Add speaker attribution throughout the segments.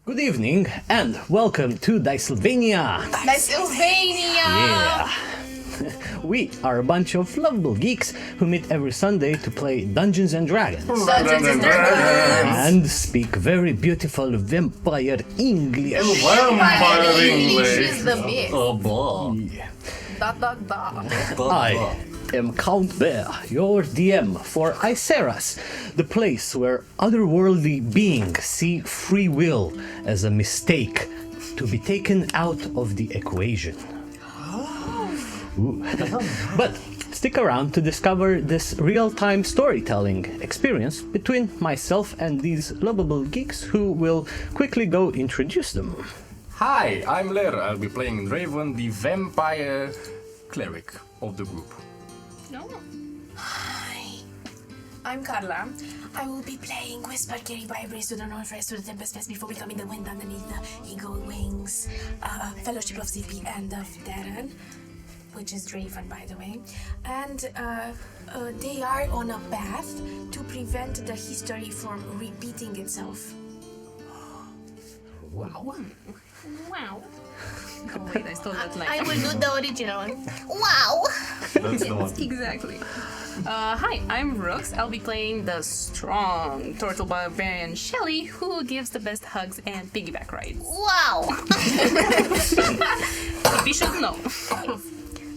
Speaker 1: Good evening and welcome to Dicesylvania!
Speaker 2: Dicesylvania!
Speaker 1: Yeah! We are a bunch of lovable geeks who meet every Sunday to play Dungeons and Dragons.
Speaker 2: Dungeons and Dragons!
Speaker 1: And speak very beautiful vampire English.
Speaker 2: Vampire English is the best.
Speaker 3: Oh, boy.
Speaker 1: Yeah.
Speaker 2: Da.
Speaker 1: I am Count Bear, your DM for Eyceras, the place where otherworldly beings see free will as a mistake to be taken out of the equation. Ooh. But stick around to discover this real-time storytelling experience between myself and these lovable geeks who will quickly go introduce them.
Speaker 3: Hi, I'm Ler. I'll be playing Raven, the vampire cleric of the group.
Speaker 2: No. Hi, I'm Karla. I will be playing Whisper carried by a breeze to the northwest to the tempest fest before becoming the wind underneath the eagle wings. Fellowship of Zippy and of Darren, which is Raven, by the way. And they are on a path to prevent the history from repeating itself.
Speaker 3: Wow.
Speaker 2: Wow.
Speaker 4: Oh wait, I stole that line.
Speaker 2: I will do the original one. Wow!
Speaker 3: That's the one.
Speaker 4: Exactly. Hi, I'm Rux. I'll be playing the strong turtle barbarian Shelly, who gives the best hugs and piggyback rides.
Speaker 2: Wow!
Speaker 4: You should know.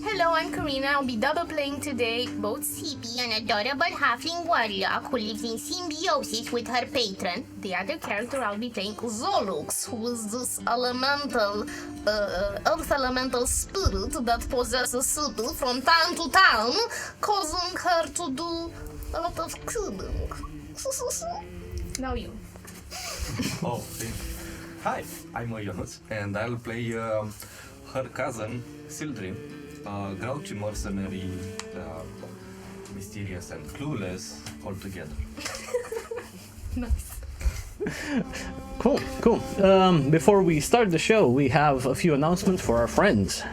Speaker 2: Hello, I'm Karina. I'll be double playing today both CB, an adorable halfling warlock who lives in symbiosis with her patron. The other character I'll be playing Zolux, who is this elemental, earth elemental spirit that possesses Sybil from town to town, causing her to do a lot of killing. Now you.
Speaker 3: Oh, hi, I'm Ionuț, and I'll play her cousin, Sildren, grouchy mercenary, mysterious and clueless altogether.
Speaker 2: Nice.
Speaker 1: Cool. Before we start the show, we have a few announcements for our friends.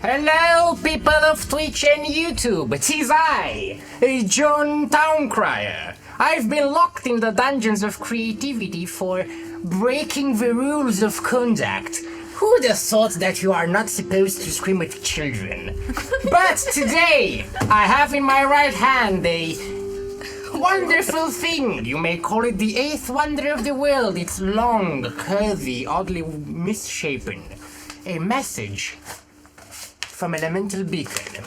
Speaker 5: Hello, people of Twitch and YouTube. It is I, John Towncrier. I've been locked in the dungeons of creativity for breaking the rules of conduct. Who'd have thought that you are not supposed to scream at children? But today, I have in my right hand a wonderful thing. You may call it the eighth wonder of the world. It's long, curvy, oddly misshapen. A message from Elemental Beacon.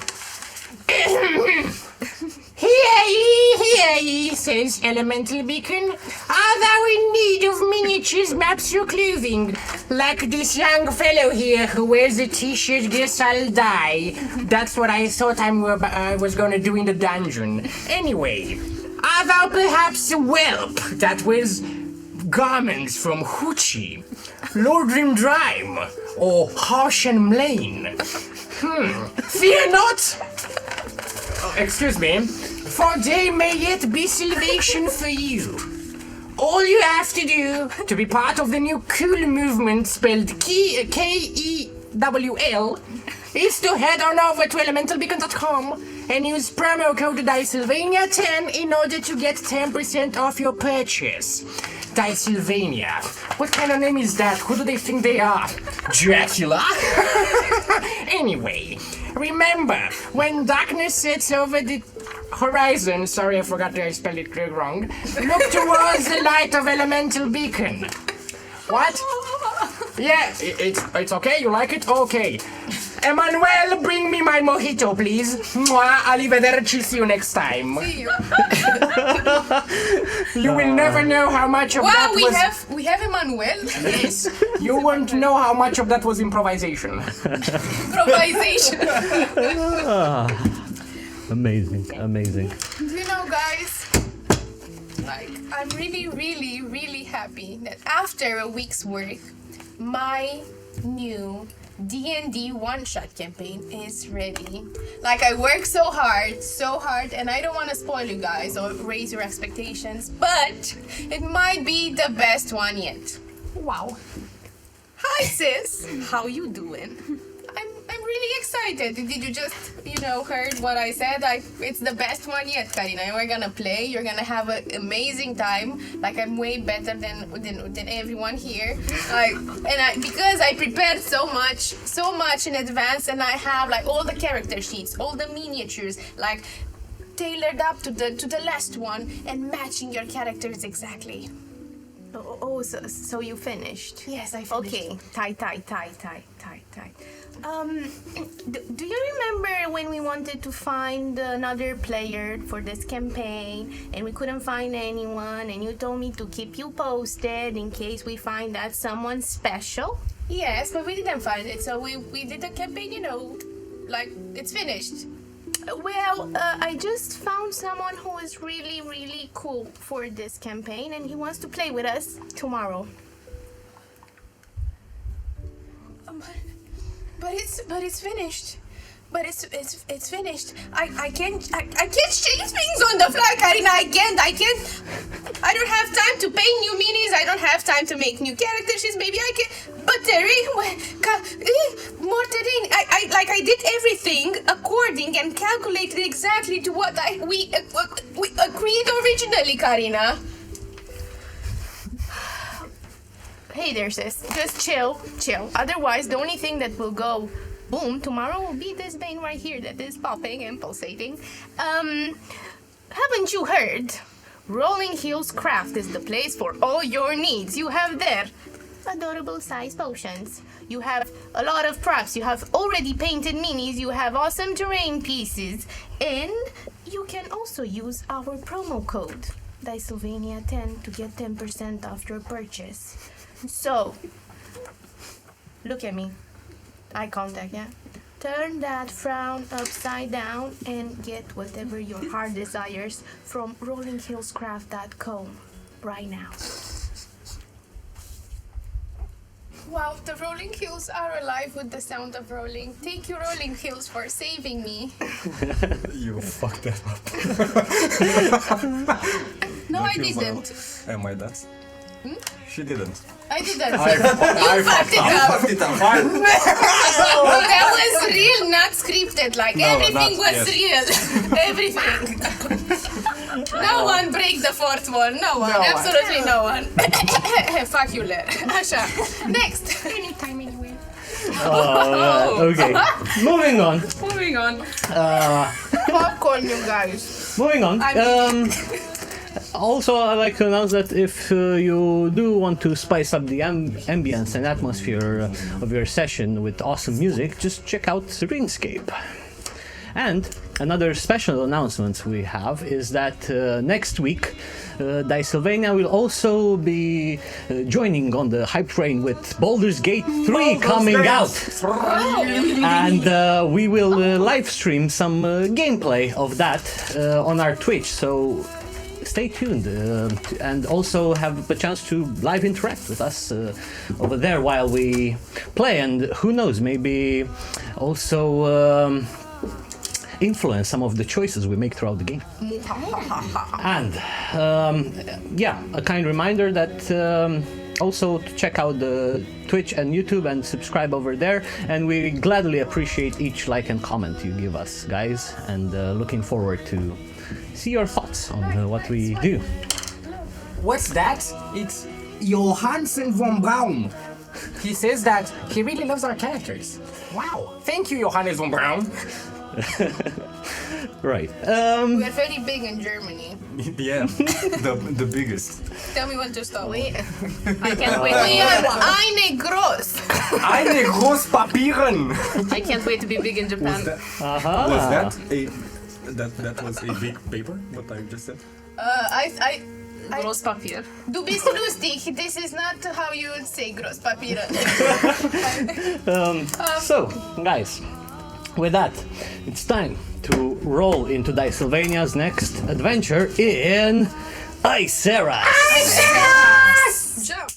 Speaker 5: Hear ye, says Elemental Beacon. Are thou in need of miniatures, maps, or clothing? Like this young fellow here who wears a t-shirt, guess I'll die. That's what I thought I was gonna do in the dungeon. Anyway, are thou perhaps a whelp that wears garments from Hoochie, Lordrim Drime, or Harsh and Mlane? Fear not! Excuse me, for there may yet be salvation for you. All you have to do to be part of the new cool movement spelled Kewl is to head on over to elementalbeacon.com and use promo code Dicesylvania10 in order to get 10% off your purchase. Dicesylvania. What kind of name is that? Who do they think they are? Dracula? Anyway, remember, when darkness sits over the horizon, sorry I forgot that I spelled it wrong, look towards the light of Elemental Beacon. What? Yeah, it's okay, you like it? Okay. Emmanuel, bring me my mojito, please. Mwah, arrivederci, see you next time.
Speaker 2: See you.
Speaker 5: You will never know how much of that was...
Speaker 2: we have Emmanuel.
Speaker 5: Yes, you won't know how much of that was improvisation.
Speaker 2: Improvisation.
Speaker 1: Amazing.
Speaker 2: You know, guys, like, I'm really happy that after a week's work, my new D&D one-shot campaign is ready. Like, I worked so hard, and I don't want to spoil you guys or raise your expectations, but it might be the best one yet.
Speaker 4: Wow.
Speaker 2: Hi, sis.
Speaker 4: How you doing?
Speaker 2: I'm
Speaker 6: really excited. Did you just, heard what I said? It's the best one yet, Karina. We're gonna play. You're gonna have an amazing time. Like, I'm way better than everyone here. Because I prepared so much in advance, and I have like all the character sheets, all the miniatures, like tailored up to the last one and matching your characters exactly.
Speaker 2: So you finished?
Speaker 6: Yes, I finished.
Speaker 2: Okay, tight. Do you remember when we wanted to find another player for this campaign and we couldn't find anyone, and you told me to keep you posted in case we find that someone special?
Speaker 6: Yes, but we didn't find it, so we did the campaign, like it's finished.
Speaker 2: Well, I just found someone who is really, really cool for this campaign, and he wants to play with us tomorrow.
Speaker 6: But it's finished. But it's finished. I can't change things on the fly, Karina. I can't. I don't have time to paint new minis. I don't have time to make new character sheets. Maybe I can. But terrain, more terrain. I did everything according and calculated exactly to what we agreed originally, Karina.
Speaker 2: Hey there, sis. Just chill. Otherwise, the only thing that will go boom tomorrow will be this vein right here that is popping and pulsating. Haven't you heard? Rolling Hills Craft is the place for all your needs. You have there adorable size potions. You have a lot of props. You have already painted minis. You have awesome terrain pieces. And you can also use our promo code, Dicesylvania 10, to get 10% off your purchase. So, look at me. Eye contact, yeah? Turn that frown upside down and get whatever your heart desires from rollinghillscraft.com right now.
Speaker 6: Wow, the Rolling Hills are alive with the sound of rolling. Thank you, Rolling Hills, for saving me.
Speaker 3: You fucked that up.
Speaker 6: No, I didn't.
Speaker 3: Am I that? She didn't.
Speaker 6: I didn't.
Speaker 3: I fucked it up. Fine.
Speaker 6: That was real, not scripted. Like,
Speaker 3: No,
Speaker 6: everything
Speaker 3: not
Speaker 6: was
Speaker 3: yet.
Speaker 6: real. Everything. No one break the fourth wall. No one.
Speaker 3: No one.
Speaker 6: Absolutely no one. Fuck you, Ler. Asha. Next. Anytime, anywhere.
Speaker 1: Okay. Moving on.
Speaker 6: Popcorn, you guys.
Speaker 1: Moving on. Also, I'd like to announce that if you do want to spice up the ambience and atmosphere of your session with awesome music, just check out Serenescape. And another special announcement we have is that next week, Dicesylvania will also be joining on the hype train with Baldur's Gate 3 coming out. And we will live stream some gameplay of that on our Twitch, so stay tuned and also have the chance to live interact with us over there while we play, and who knows, maybe also influence some of the choices we make throughout the game. And a kind reminder that also to check out the Twitch and YouTube and subscribe over there, and we gladly appreciate each like and comment you give us, guys, and looking forward to see your thoughts on what we do.
Speaker 5: What's that? It's Johansen von Braun. He says that he really loves our characters. Wow. Thank you, Johannes von Braun.
Speaker 1: Right.
Speaker 6: We're very big in Germany.
Speaker 3: Yeah, the biggest.
Speaker 6: Tell me when to stop.
Speaker 2: I can't wait.
Speaker 6: We are eine groß.
Speaker 3: Eine Großpapieren.
Speaker 4: I can't wait to be big in Japan.
Speaker 3: Was that that was a big paper? What I just said.
Speaker 4: Großpapier.
Speaker 6: Du bist lustig. This is not how you would say Großpapieren.
Speaker 1: So, guys, with that, it's time to roll into Dicesylvania's next adventure in Eyceras.
Speaker 6: Jump.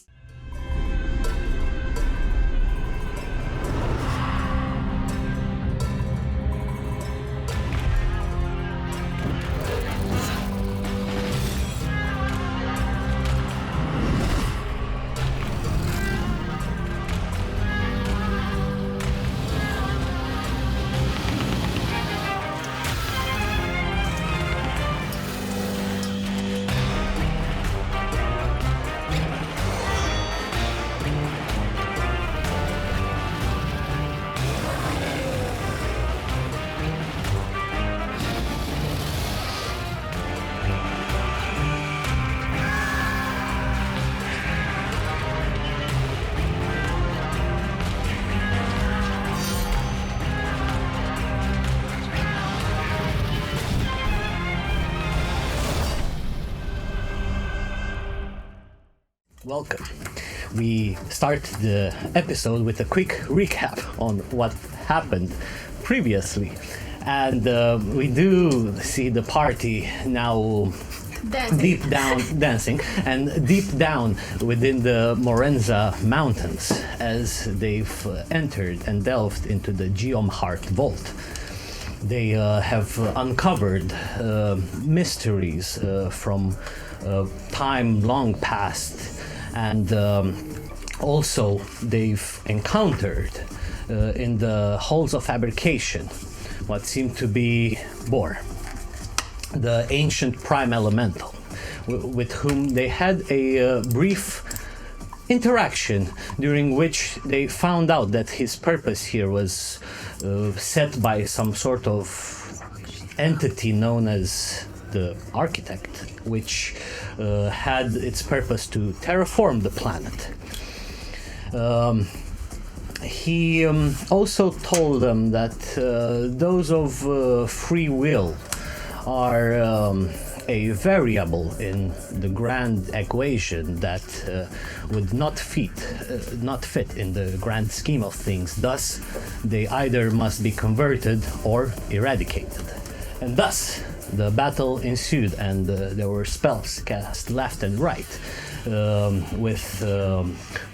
Speaker 1: welcome. We start the episode with a quick recap on what happened previously. And we do see the party now deep down dancing and deep down within the Morenza mountains as they've entered and delved into the Geom Heart vault. They have uncovered mysteries from time long past, and also they've encountered in the halls of fabrication what seemed to be Borr, the ancient prime elemental, with whom they had a brief interaction during which they found out that his purpose here was set by some sort of entity known as the Architect, which had its purpose to terraform the planet. He also told them that those of free will are a variable in the grand equation that would not fit in the grand scheme of things. Thus, they either must be converted or eradicated. And thus, the battle ensued, and there were spells cast left and right, with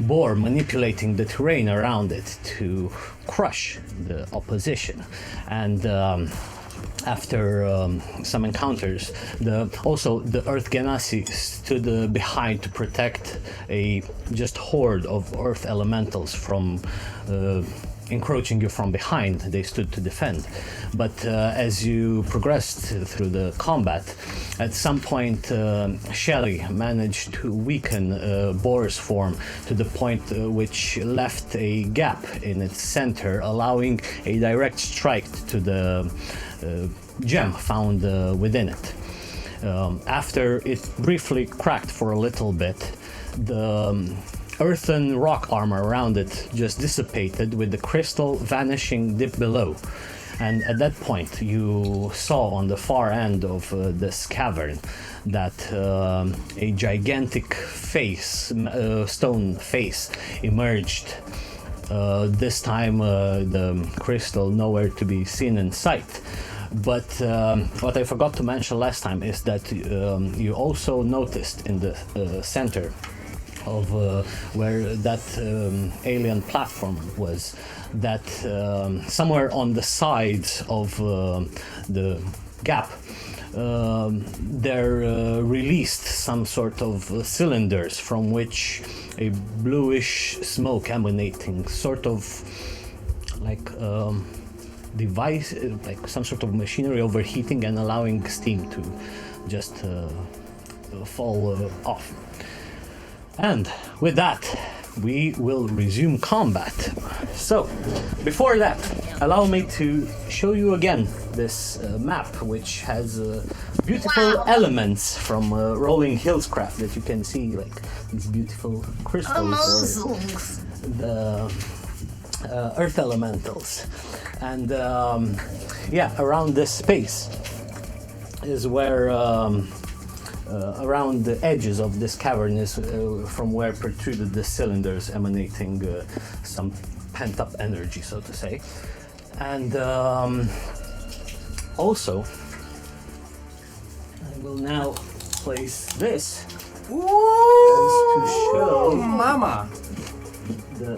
Speaker 1: Borr manipulating the terrain around it to crush the opposition. And after some encounters, the Earth Genasi stood behind to protect a just horde of Earth elementals from encroaching you from behind. They stood to defend. But as you progressed through the combat, at some point Shelly managed to weaken Borr's form to the point which left a gap in its center, allowing a direct strike to the gem found within it. After it briefly cracked for a little bit, the earthen rock armor around it just dissipated, with the crystal vanishing deep below. And at that point you saw on the far end of this cavern that a gigantic stone face emerged. This time the crystal nowhere to be seen in sight. But what I forgot to mention last time is that you also noticed in the center of where that alien platform was, that somewhere on the sides of the gap there released some sort of cylinders from which a bluish smoke emanating, sort of like device, like some sort of machinery overheating and allowing steam to just fall off. And with that, we will resume combat. So, before that, allow me to show you again this map, which has beautiful elements from Rolling Hillscraft that you can see, like these beautiful crystals or the earth elementals. And yeah, around this space is where around the edges of this cavern is from where protruded the cylinders emanating some pent-up energy, so to say. And also, I will now place this to show
Speaker 3: Mama!
Speaker 1: the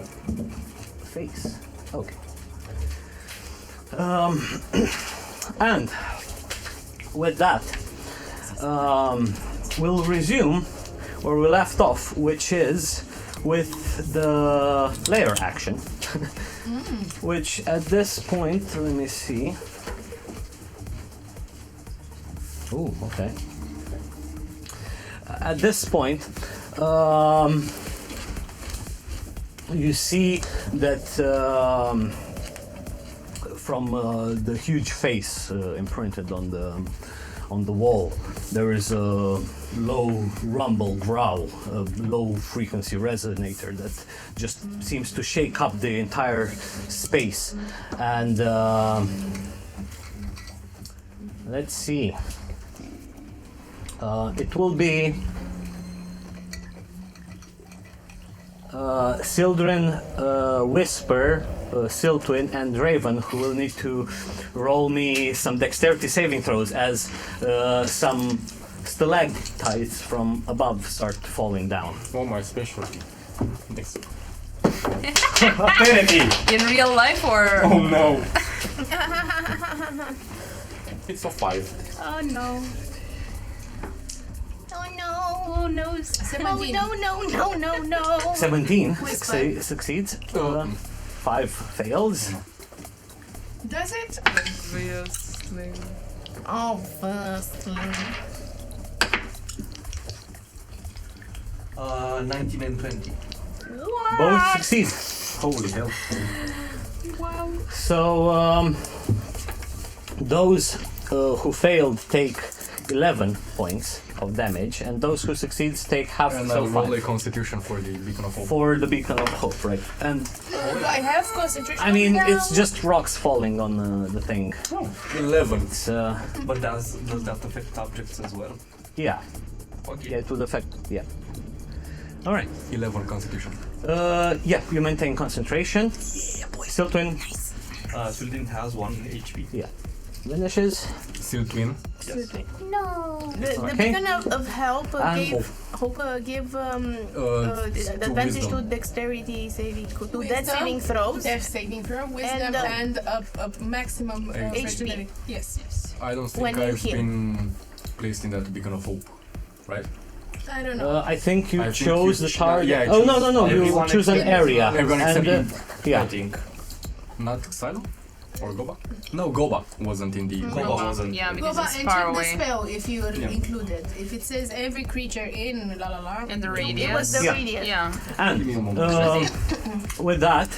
Speaker 1: face. Okay. And with that, we'll resume where we left off, which is with the layer action. Which at this point, let me see. Oh, okay. At this point, you see that from the huge face imprinted on the wall, there is a low rumble growl, a low frequency resonator that just seems to shake up the entire space. And let's see. It will be Sildren, Whisper, Siltwin, and Raven, who will need to roll me some dexterity saving throws as some stalactites from above start falling down.
Speaker 3: Oh, my specialty. Next.
Speaker 4: In real life or?
Speaker 3: Oh no! It's a 5.
Speaker 4: Oh no.
Speaker 2: Oh no.
Speaker 4: Oh no.
Speaker 6: 17.
Speaker 2: No.
Speaker 1: 17 succeeds. 5 fails.
Speaker 6: Does it?
Speaker 4: Obviously.
Speaker 2: Obviously.
Speaker 7: 19 and 20.
Speaker 1: Both succeed.
Speaker 7: Holy hell.
Speaker 4: Wow.
Speaker 1: So those who failed take 11 points of damage, and those who succeed take half.
Speaker 3: And
Speaker 1: So
Speaker 3: I'll roll a
Speaker 1: 5
Speaker 3: constitution for the Beacon of Hope.
Speaker 1: for the Beacon of Hope, right? And
Speaker 6: Do I have concentration?
Speaker 1: I mean,
Speaker 6: now?
Speaker 1: it's just rocks falling on the thing.
Speaker 3: 11.
Speaker 1: It's
Speaker 7: But does that affect objects as well?
Speaker 1: yeah,
Speaker 7: Okay.
Speaker 1: yeah, it would affect. Yeah. All right.
Speaker 3: 11 constitution.
Speaker 1: Yeah, you maintain concentration. Yeah, boy. Siltwin.
Speaker 7: Sildren has 1 HP.
Speaker 1: Yeah. Vanishes.
Speaker 3: Seal Twin.
Speaker 2: No.
Speaker 6: The
Speaker 1: Okay.
Speaker 6: beacon of help
Speaker 1: And
Speaker 6: give
Speaker 3: To
Speaker 6: advantage to
Speaker 3: wisdom.
Speaker 6: dexterity saving, to death
Speaker 5: Wisdom,
Speaker 6: saving throws.
Speaker 5: Death saving throw, wisdom,
Speaker 6: And,
Speaker 5: and a maximum
Speaker 3: HP.
Speaker 5: HP. Yes, yes.
Speaker 3: I don't think
Speaker 6: When you
Speaker 3: I've
Speaker 6: heal.
Speaker 3: been placed in that Beacon of Hope, right?
Speaker 5: I don't know.
Speaker 1: I think you
Speaker 3: I think
Speaker 1: chose
Speaker 3: you
Speaker 1: the
Speaker 3: ch-
Speaker 1: target.
Speaker 3: yeah, I
Speaker 1: Oh no
Speaker 3: choose-
Speaker 1: no no! You
Speaker 7: everyone
Speaker 1: choose an
Speaker 7: except-
Speaker 1: area.
Speaker 3: Everyone except
Speaker 1: and,
Speaker 3: me.
Speaker 1: yeah.
Speaker 7: I think.
Speaker 3: Not Silo? Or Goba? No, Goba wasn't in the...
Speaker 7: Goba wasn't.
Speaker 4: Yeah, because
Speaker 5: Go
Speaker 4: it's
Speaker 5: and
Speaker 4: far
Speaker 5: check the
Speaker 4: away.
Speaker 5: spell if you're
Speaker 3: Yeah.
Speaker 5: included. If it says every creature in la la la.
Speaker 4: In the
Speaker 2: It was
Speaker 4: radius.
Speaker 2: the
Speaker 1: Yeah.
Speaker 2: radius.
Speaker 4: Yeah.
Speaker 3: Give me a
Speaker 1: And
Speaker 3: moment.
Speaker 1: with that,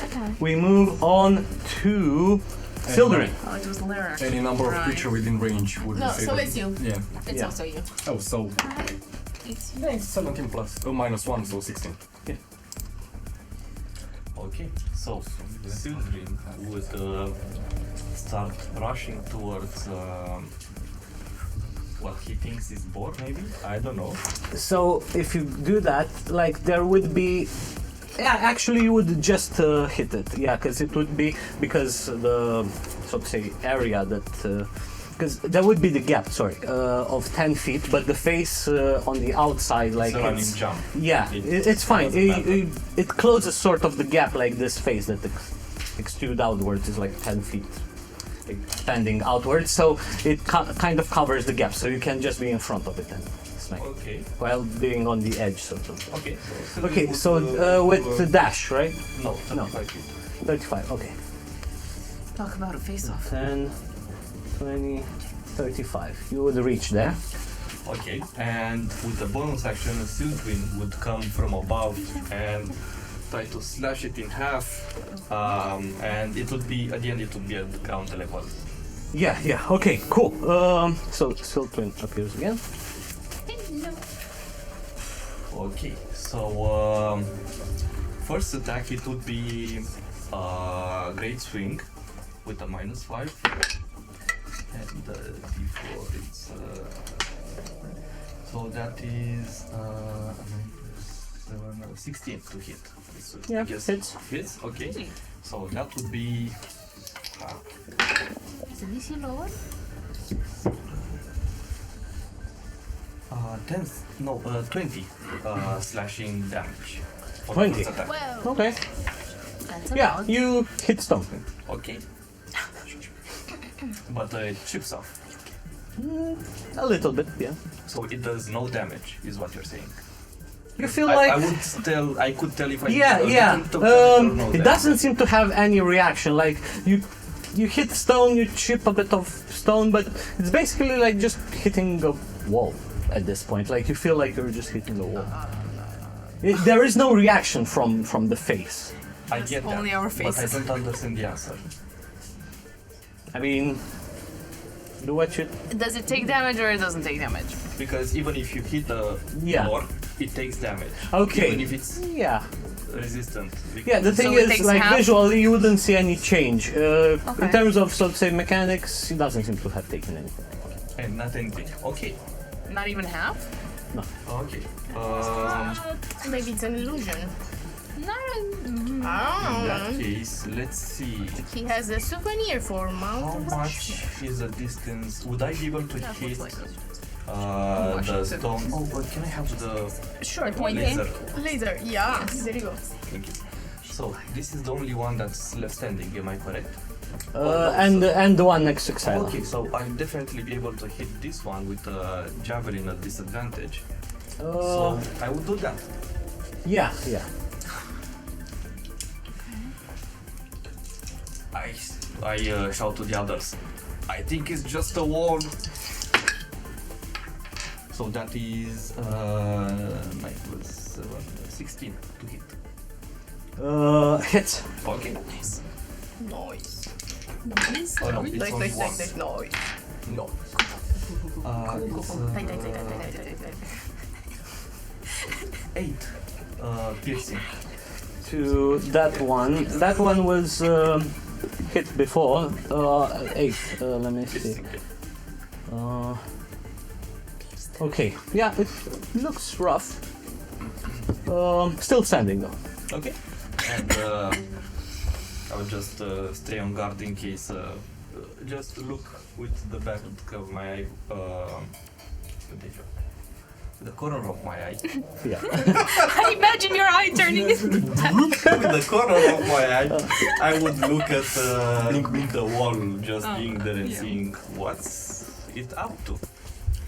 Speaker 1: we move on to Sildren.
Speaker 4: Oh, it was Lyra.
Speaker 3: Any number of
Speaker 4: Right.
Speaker 3: creature within range would
Speaker 5: No,
Speaker 3: say
Speaker 5: so
Speaker 3: that-
Speaker 5: it's you.
Speaker 3: Yeah.
Speaker 5: It's
Speaker 1: Yeah.
Speaker 5: also you.
Speaker 3: Oh, so... Thanks, 17 plus. Oh, minus 1, so 16.
Speaker 7: Okay, so Sildren would start rushing towards what he thinks is Borr, maybe? I don't know.
Speaker 1: So if you do that, like there would be, yeah, actually you would just hit it, yeah, because it would be the so to say area that. Because there would be the gap, sorry, of 10 feet, but the face on the outside, like
Speaker 7: It's a running jump.
Speaker 1: yeah, it's fine.
Speaker 7: doesn't matter.
Speaker 1: It closes sort of the gap, like this face that extrude outwards is like 10 feet, expanding outwards. So it kind of covers the gap, so you can just be in front of it and smack,
Speaker 7: Okay,
Speaker 1: while being on the edge, sort of.
Speaker 7: okay.
Speaker 1: Okay, so with the dash, right?
Speaker 7: No,
Speaker 1: No.
Speaker 7: 35 feet.
Speaker 1: 35. Okay.
Speaker 4: Talk about a face-off.
Speaker 1: 10, 20, 35. You would reach there.
Speaker 7: Okay, and with the bonus action, a Sildren would come from above and try to slash it in half, and it would be, at the end, it would be at ground level.
Speaker 1: Yeah, yeah. Okay, cool. So Siltwin appears again.
Speaker 7: Okay, so first attack it would be Great Swing with a -5, and d4 it's so that is 16 to hit. This would-
Speaker 1: Yeah,
Speaker 7: I guess
Speaker 1: hits.
Speaker 7: Hits. Okay, so that would be
Speaker 2: Is it this lower?
Speaker 7: 20 slashing damage. for the
Speaker 1: 20.
Speaker 7: first attack.
Speaker 2: Well,
Speaker 1: Okay.
Speaker 2: that's a
Speaker 1: Yeah,
Speaker 2: lot.
Speaker 1: you hit stone.
Speaker 7: Okay. But it chips off.
Speaker 1: A little bit, yeah.
Speaker 7: So it does no damage, is what you're saying.
Speaker 1: You feel
Speaker 7: I
Speaker 1: like
Speaker 7: could tell if I
Speaker 1: yeah,
Speaker 7: did
Speaker 1: yeah.
Speaker 7: a little damage or no
Speaker 1: It
Speaker 7: damage.
Speaker 1: doesn't seem to have any reaction. Like you hit stone, you chip a bit of stone, but it's basically like just hitting a wall at this point. Like you feel like you're just hitting a wall. There is no reaction from the face.
Speaker 7: I get that,
Speaker 4: only our
Speaker 7: but I
Speaker 4: faces.
Speaker 7: don't understand the answer.
Speaker 1: I mean, do what you.
Speaker 4: Does it take damage or it doesn't take damage?
Speaker 7: Because even if you hit the
Speaker 1: Yeah.
Speaker 7: floor, it takes damage.
Speaker 1: Okay.
Speaker 7: Even if it's
Speaker 1: Yeah,
Speaker 7: resistant.
Speaker 1: yeah. The thing
Speaker 4: So it
Speaker 1: is,
Speaker 4: takes
Speaker 1: like
Speaker 4: half?
Speaker 1: visually, you wouldn't see any change. In
Speaker 4: Okay.
Speaker 1: terms of, so to say, mechanics, it doesn't seem to have taken anything.
Speaker 7: And not anything. Okay.
Speaker 4: Not even half?
Speaker 7: Okay.
Speaker 2: Maybe it's an illusion.
Speaker 7: In that case, let's see.
Speaker 2: He has a souvenir for
Speaker 7: How
Speaker 2: Mount.
Speaker 7: much is the distance? Would I be able to hit the stone? Oh, but can I have the
Speaker 2: Sure,
Speaker 7: laser?
Speaker 6: Laser. Yeah. There you go.
Speaker 7: Thank you. So this is the only one that's left standing. Am I correct?
Speaker 1: And the one next to Xyla.
Speaker 7: Okay, so I'll definitely be able to hit this one with a javelin at disadvantage. So I would do that.
Speaker 1: Yeah.
Speaker 7: I shout to the others. I think it's just a wall. So that is 16 to hit.
Speaker 1: Hit.
Speaker 7: Okay.
Speaker 6: Nice.
Speaker 7: Oh no, it's only one.
Speaker 6: Nice.
Speaker 7: No. It's 8 piercing.
Speaker 1: To that one. That one was hit before. 8. Let me see. Okay. Yeah, it looks rough. Still standing though.
Speaker 7: Okay. And I would just stay on guard in case. Just look with the back of my eye. The corner of my eye.
Speaker 1: Yeah.
Speaker 4: I imagine your eye turning into
Speaker 7: With the corner of my eye, I would look at the wall, just being there and seeing what's it up to.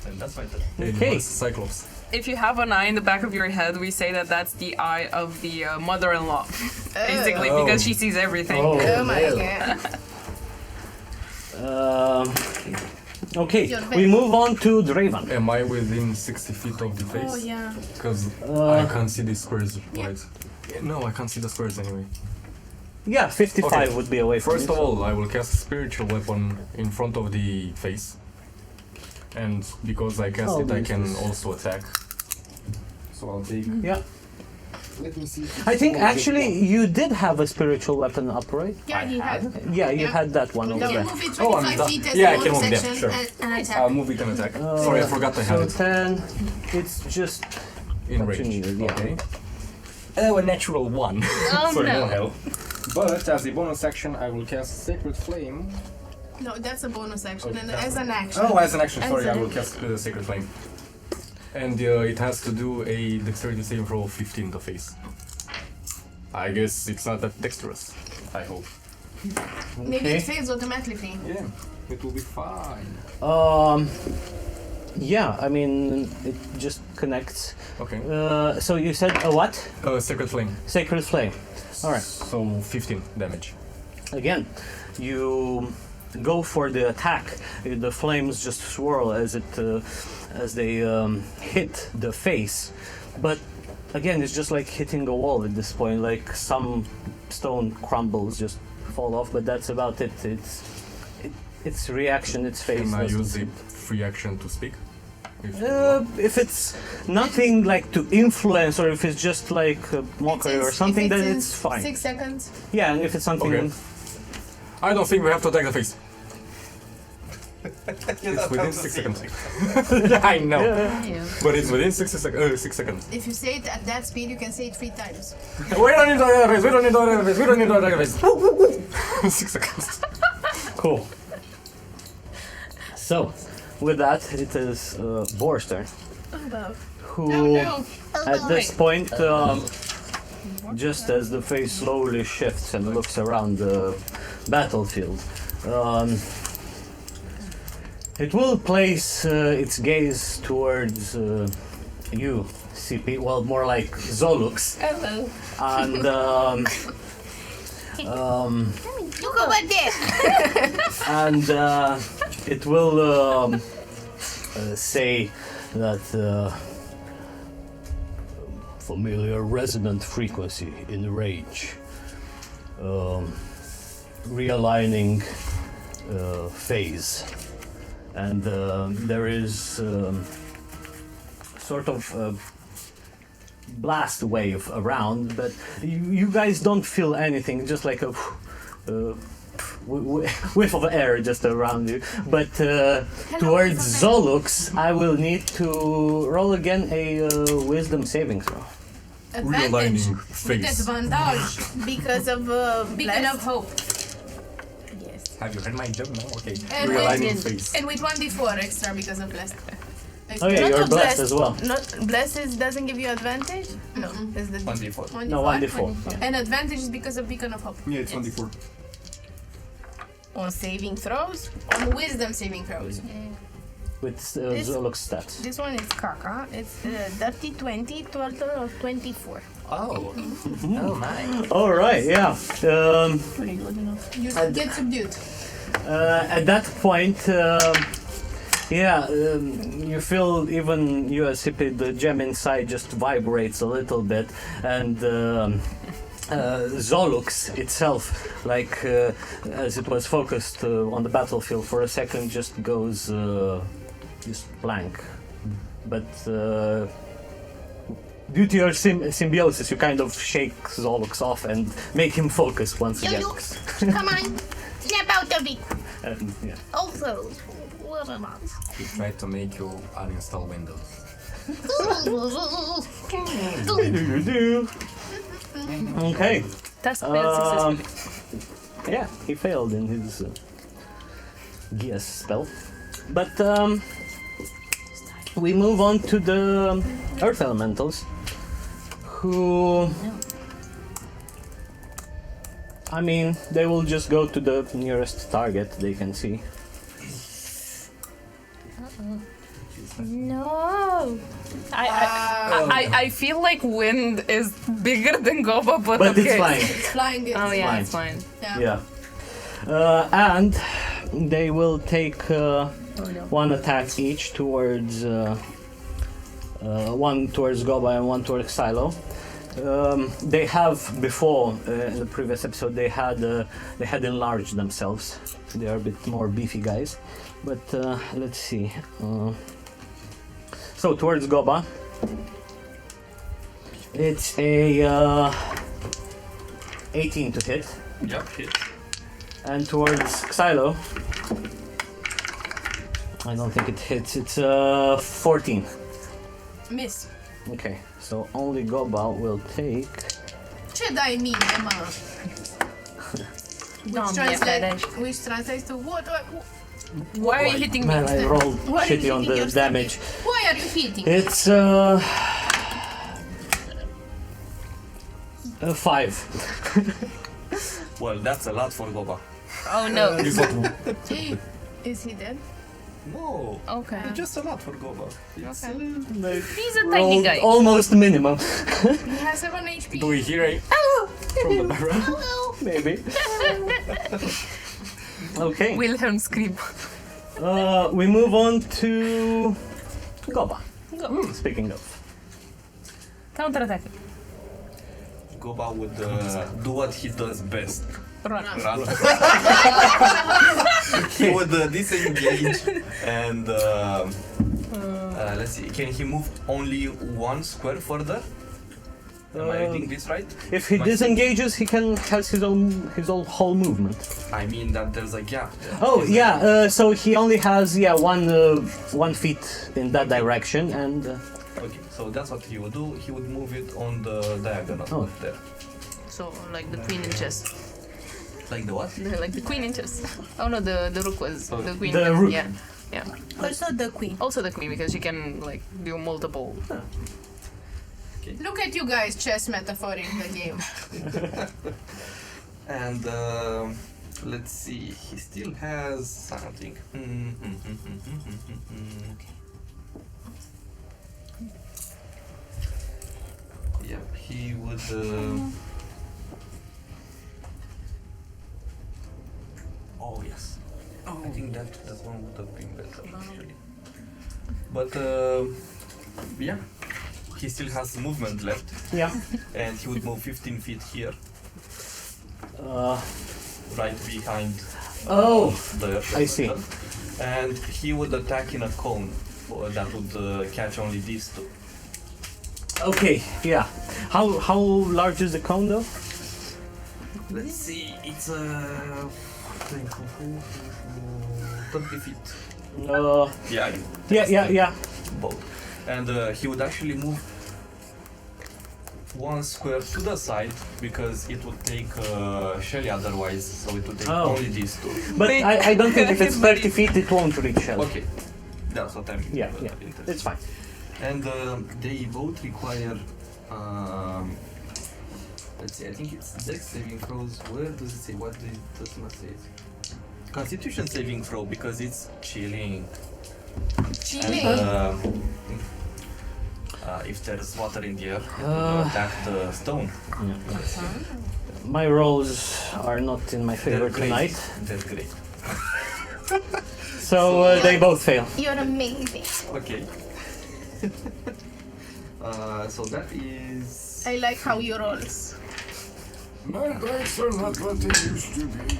Speaker 7: And that's my turn.
Speaker 1: Okay.
Speaker 3: Cyclops.
Speaker 4: If you have an eye in the back of your head, we say that that's the eye of the mother-in-law, basically, because she sees everything.
Speaker 6: Oh my god.
Speaker 1: Okay, we move on to Draven.
Speaker 3: Am I within 60 feet of the face?
Speaker 6: Oh yeah.
Speaker 3: Because I can't see the squares, right? No, I can't see the squares anyway.
Speaker 1: Yeah, 55
Speaker 3: Okay.
Speaker 1: would be away from
Speaker 3: First
Speaker 1: you.
Speaker 3: of all, I will cast a spiritual weapon in front of the face. And because I cast it, I can also attack. So I'll take...
Speaker 1: Yeah.
Speaker 3: Let me see.
Speaker 1: I think actually you did have a spiritual weapon up, right?
Speaker 6: Yeah, he had.
Speaker 1: Yeah, you had that one over
Speaker 6: You
Speaker 1: there.
Speaker 6: can move it
Speaker 3: Oh,
Speaker 6: 25
Speaker 3: I'm
Speaker 6: feet as
Speaker 3: yeah, I
Speaker 6: a
Speaker 3: can
Speaker 6: bonus
Speaker 3: move them,
Speaker 6: section
Speaker 3: sure.
Speaker 6: and attack.
Speaker 3: I'll move it and attack. Sorry, I forgot I had
Speaker 1: So
Speaker 3: it
Speaker 1: 10, it's just
Speaker 3: in
Speaker 1: what you
Speaker 3: range.
Speaker 1: needed, yeah.
Speaker 3: Okay. Oh, a natural 1.
Speaker 2: Oh
Speaker 3: Sorry,
Speaker 2: no.
Speaker 3: no help. But as a bonus action, I will cast Sacred Flame.
Speaker 6: No, that's a bonus action.
Speaker 3: Oh,
Speaker 6: And
Speaker 3: that's
Speaker 6: as an action.
Speaker 3: Oh, as an action,
Speaker 6: As
Speaker 3: sorry,
Speaker 6: an
Speaker 3: I will cast Sacred Flame. And it has to do a dexterity saving throw of 15 to face. I guess it's not that dexterous. I hope.
Speaker 6: Maybe
Speaker 1: Okay.
Speaker 6: it fails automatically.
Speaker 3: Yeah, it will be fine.
Speaker 1: Yeah, I mean, it just connects.
Speaker 3: Okay.
Speaker 1: So you said a what?
Speaker 3: Sacred Flame.
Speaker 1: Sacred Flame. Alright.
Speaker 3: So 15 damage.
Speaker 1: Again, you go for the attack. The flames just swirl as they hit the face. But again, it's just like hitting a wall at this point. Like some stone crumbles, just fall off. But that's about it. It's reaction. Its face.
Speaker 3: Can I
Speaker 1: doesn't
Speaker 3: use a
Speaker 1: seem-
Speaker 3: free action to speak?
Speaker 1: If it's nothing like to influence, or if it's just like a mockery or something, then it's fine.
Speaker 6: 6 seconds.
Speaker 1: Yeah, and if it's something.
Speaker 3: Okay. I don't think we have to attack the face. It's within 6 seconds. I know. But it's within 6 seconds.
Speaker 6: If you say it at that speed, you can say it 3 times.
Speaker 3: We don't need to attack the face. We don't need to attack the face. We don't need to attack the face. 6 seconds.
Speaker 1: Cool. So, with that, it is Borr's turn. Who, at this point, just as the face slowly shifts and looks around the battlefield, it will place its gaze towards you, CP. Well, more like Zolux.
Speaker 2: Hello.
Speaker 1: And
Speaker 2: Look over there.
Speaker 1: and it will say that familiar resonant frequency in range, realigning phase, and there is sort of blast wave around, but you guys don't feel anything, just like a whiff of air just around you. But towards Zolux, I will need to roll again a wisdom saving throw.
Speaker 3: realigning
Speaker 6: With
Speaker 3: face.
Speaker 6: advantage.
Speaker 2: Because of
Speaker 6: Beacon
Speaker 2: blessed.
Speaker 6: of hope.
Speaker 2: Yes.
Speaker 3: Have you heard my joke now? Okay.
Speaker 6: And
Speaker 3: Realigning
Speaker 6: with,
Speaker 3: face.
Speaker 6: and with 1d4 extra because of blessed.
Speaker 1: Oh yeah,
Speaker 2: Not
Speaker 1: you're
Speaker 2: a
Speaker 1: blessed as well.
Speaker 2: Not blessed doesn't give you advantage. No, it's the
Speaker 7: 1d4.
Speaker 6: 1d4.
Speaker 1: No, 1d4.
Speaker 6: And advantage is because of Beacon of Hope.
Speaker 3: Yeah, it's 1d4.
Speaker 2: on saving throws.
Speaker 6: On wisdom saving throws.
Speaker 1: With
Speaker 2: This-
Speaker 1: Zolok stats.
Speaker 2: This one is caca. It's dirty 20, total of 24.
Speaker 7: Oh. Oh my.
Speaker 1: All right, yeah.
Speaker 6: You get subdued.
Speaker 1: At that point, you feel even you as hippie, the gem inside just vibrates a little bit, and Zolux itself, like as it was focused on the battlefield for a second, just goes just blank. But due to your symbiosis, you kind of shake Zolux off and make him focus once again.
Speaker 2: Lux, come on, snap out of it.
Speaker 1: And, yeah.
Speaker 2: Also, what about?
Speaker 3: He tried to make you uninstall Windows.
Speaker 1: Okay.
Speaker 4: Test failed successfully.
Speaker 1: Yeah, he failed in his Geas spell. But we move on to the Earth Elementals, who... I mean, they will just go to the nearest target they can see.
Speaker 2: No.
Speaker 4: I feel like wind is bigger than Goba, but
Speaker 1: But
Speaker 4: okay.
Speaker 1: it's fine.
Speaker 6: It's flying.
Speaker 4: Oh yeah,
Speaker 1: fine.
Speaker 4: it's fine.
Speaker 6: Yeah.
Speaker 1: Yeah. And they will take one attack each towards one towards Goba and one towards Silo. They have before in the previous episode they had enlarged themselves. They are a bit more beefy guys. But let's see. So towards Goba, it's a 18 to hit.
Speaker 7: Yep, hit.
Speaker 1: And towards Xylo, I don't think it hits. It's 14.
Speaker 6: Miss.
Speaker 1: Okay, so only Goba will take.
Speaker 6: Ce dai mie, mă? Which translates to what?
Speaker 4: Why are you hitting me?
Speaker 1: Man, I rolled
Speaker 6: Why are you
Speaker 1: shitty on
Speaker 6: hitting
Speaker 1: the
Speaker 6: yourself?
Speaker 1: damage.
Speaker 6: Why are you hitting?
Speaker 1: It's 5.
Speaker 7: Well, that's a lot for Goba.
Speaker 4: Oh no.
Speaker 6: Is he dead?
Speaker 7: No.
Speaker 4: Okay.
Speaker 7: It's just a lot for Goba. It's,
Speaker 4: He's a tiny
Speaker 1: Rolled
Speaker 4: guy.
Speaker 1: almost minimum.
Speaker 6: He has 7 HP.
Speaker 3: Do we hear a from the background?
Speaker 1: Maybe. Okay.
Speaker 4: Wilhelm scream.
Speaker 1: We move on to Goba. Speaking of.
Speaker 4: Counter attack.
Speaker 7: Goba would do what he does best.
Speaker 4: Run.
Speaker 7: Run. He would disengage and let's see. Can he move only 1 square further? Am I reading this right?
Speaker 1: If he
Speaker 7: My-
Speaker 1: disengages, he has his own whole movement.
Speaker 7: I mean that there's a gap. There.
Speaker 1: Oh
Speaker 7: Is
Speaker 1: yeah, so he only has 1 feet in that direction, and
Speaker 7: there- Okay, so that's what he would do. He would move it on the diagonal
Speaker 1: Oh.
Speaker 7: there.
Speaker 4: So like the queen in chess.
Speaker 7: Like the what?
Speaker 4: Like the queen in chess. Oh no, the rook was
Speaker 7: Oh.
Speaker 4: the queen.
Speaker 1: The rook.
Speaker 4: Yeah. Yeah.
Speaker 2: Also the queen.
Speaker 4: Also the queen because she can like do multiple.
Speaker 6: Look at you guys chess metaphoring the game.
Speaker 7: And let's see. He still has something. Yeah, he would. Oh yes. I think that one would have been better actually. But yeah, he still has movement left,
Speaker 1: yeah.
Speaker 7: and he would move 15 feet here,
Speaker 1: Uh,
Speaker 7: right behind
Speaker 1: oh,
Speaker 7: the.
Speaker 1: I see.
Speaker 7: And he would attack in a cone that would catch only these two.
Speaker 1: okay, yeah. How large is the cone though?
Speaker 7: Let's see, it's 30 feet.
Speaker 1: Yeah.
Speaker 7: Both. And he would actually move 1 square to the side because it would take Shelly otherwise, so it would take
Speaker 1: Oh.
Speaker 7: only these two.
Speaker 1: But I don't think if it's 30 feet, it won't reach Shell.
Speaker 7: Okay, that's what I'm.
Speaker 1: Yeah, yeah,
Speaker 7: interested.
Speaker 1: it's fine.
Speaker 7: And they both require. Let's see. I think it's Dex saving throws. Where does it say? What does not say? Constitution saving throw because it's chilling.
Speaker 6: Chilling.
Speaker 7: And, if there's water in the air, it will attack the stone.
Speaker 1: My rolls are not in my favor
Speaker 7: They're great.
Speaker 1: tonight,
Speaker 7: They're great.
Speaker 1: so they both fail.
Speaker 2: You're amazing.
Speaker 7: Okay. So that is.
Speaker 6: I like how you rolls.
Speaker 8: My dice are not what they used to be.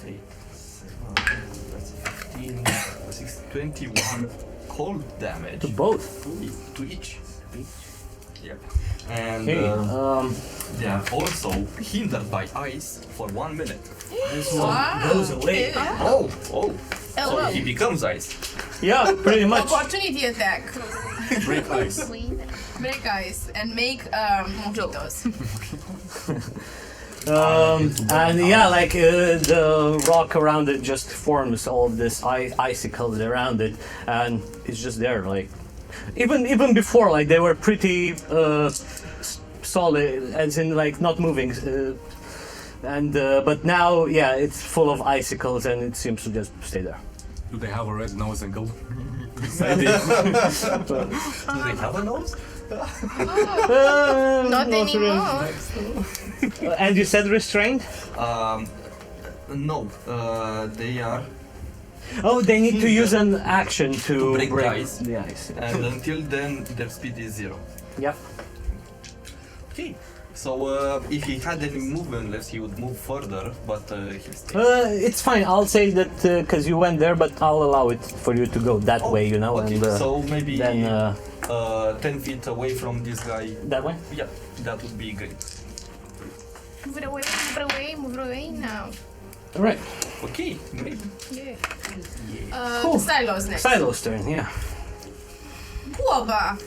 Speaker 7: 8, 7, that's 15, 16, 21 cold damage
Speaker 1: To both.
Speaker 7: to each. Yep. And
Speaker 1: Okay.
Speaker 7: they are also hindered by ice for 1 minute.
Speaker 1: Goes away.
Speaker 7: Oh! So
Speaker 6: wow.
Speaker 7: he becomes ice.
Speaker 1: Yeah, pretty much.
Speaker 6: Opportunity attack.
Speaker 3: Break ice.
Speaker 6: Break ice and make mojitos.
Speaker 1: And yeah, like the rock around it just forms all this icicles around it, and it's just there. Like even before, like they were pretty solid, as in like not moving. But now, yeah, it's full of icicles, and it seems to just stay there.
Speaker 3: Do they have a red nose and go?
Speaker 7: Do they have a nose?
Speaker 2: Not anymore.
Speaker 1: And you said restrained?
Speaker 7: No. They are.
Speaker 1: Oh, they need to use an action to
Speaker 7: break the ice.
Speaker 1: the ice.
Speaker 7: And until then, their speed is 0.
Speaker 1: Yep.
Speaker 7: Okay. So if he had any movement left, he would move further, but he'll stay.
Speaker 1: It's fine. I'll say that because you went there, but I'll allow it for you to go that way, you know.
Speaker 7: Okay,
Speaker 1: And
Speaker 7: so maybe
Speaker 1: then
Speaker 7: 10 feet away from this guy.
Speaker 1: that way.
Speaker 7: Yeah, that would be great.
Speaker 2: Move it away, move it away, move it away now.
Speaker 1: All right.
Speaker 7: Okay, great.
Speaker 1: Cool.
Speaker 6: Silos next.
Speaker 1: Silo's turn. Yeah.
Speaker 6: Goba.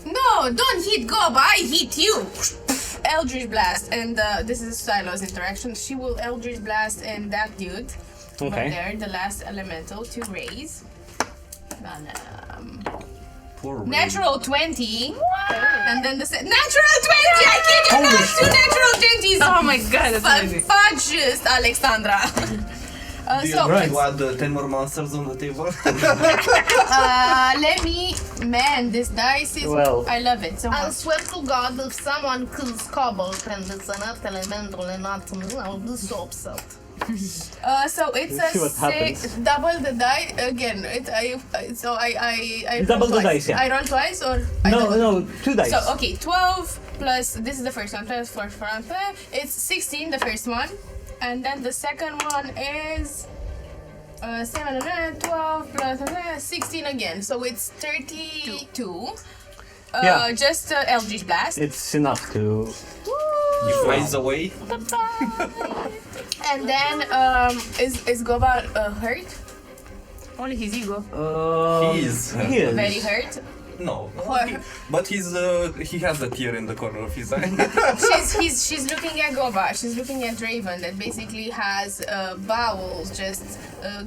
Speaker 6: No, don't hit Goba. I hit you. Eldritch Blast, and this is Silo's interaction. She will Eldritch Blast and that dude.
Speaker 1: Okay.
Speaker 6: Right there, the last elemental to raise. And,
Speaker 3: Poor
Speaker 6: natural 20. And then the natural 20! I kid you not! 2 natural 20s!
Speaker 4: Oh my god, that's amazing.
Speaker 6: Fudges, Alecsandra.
Speaker 7: Do you
Speaker 6: So,
Speaker 7: want to add 10 more monsters on the table?
Speaker 6: let me. Man, this dice is.
Speaker 1: Well.
Speaker 6: I love it so
Speaker 2: I'll
Speaker 6: much.
Speaker 2: swear to God, if someone kills Cobble and it's an elemental and not me, I'll be so upset.
Speaker 6: So it's
Speaker 1: Let's see what happens.
Speaker 6: double the die again. I
Speaker 1: Double
Speaker 6: roll
Speaker 1: the
Speaker 6: twice.
Speaker 1: dice, yeah.
Speaker 6: I roll twice or I
Speaker 1: No,
Speaker 6: don't-
Speaker 1: no, 2 dice.
Speaker 6: So okay, 12 plus this is the first one plus 4 it's 16 the first one, and then the second one is 7 and 12 plus 16 again. So it's 32.
Speaker 1: Yeah.
Speaker 6: Just Eldritch Blast.
Speaker 1: It's enough to.
Speaker 7: He flies away.
Speaker 6: And then is Goba hurt?
Speaker 4: Only his ego.
Speaker 7: He is.
Speaker 1: He is.
Speaker 6: Very hurt.
Speaker 7: No.
Speaker 6: Why?
Speaker 7: But he has a tear in the corner of his eye.
Speaker 6: She's looking at Goba. She's looking at Draven that basically has bowels just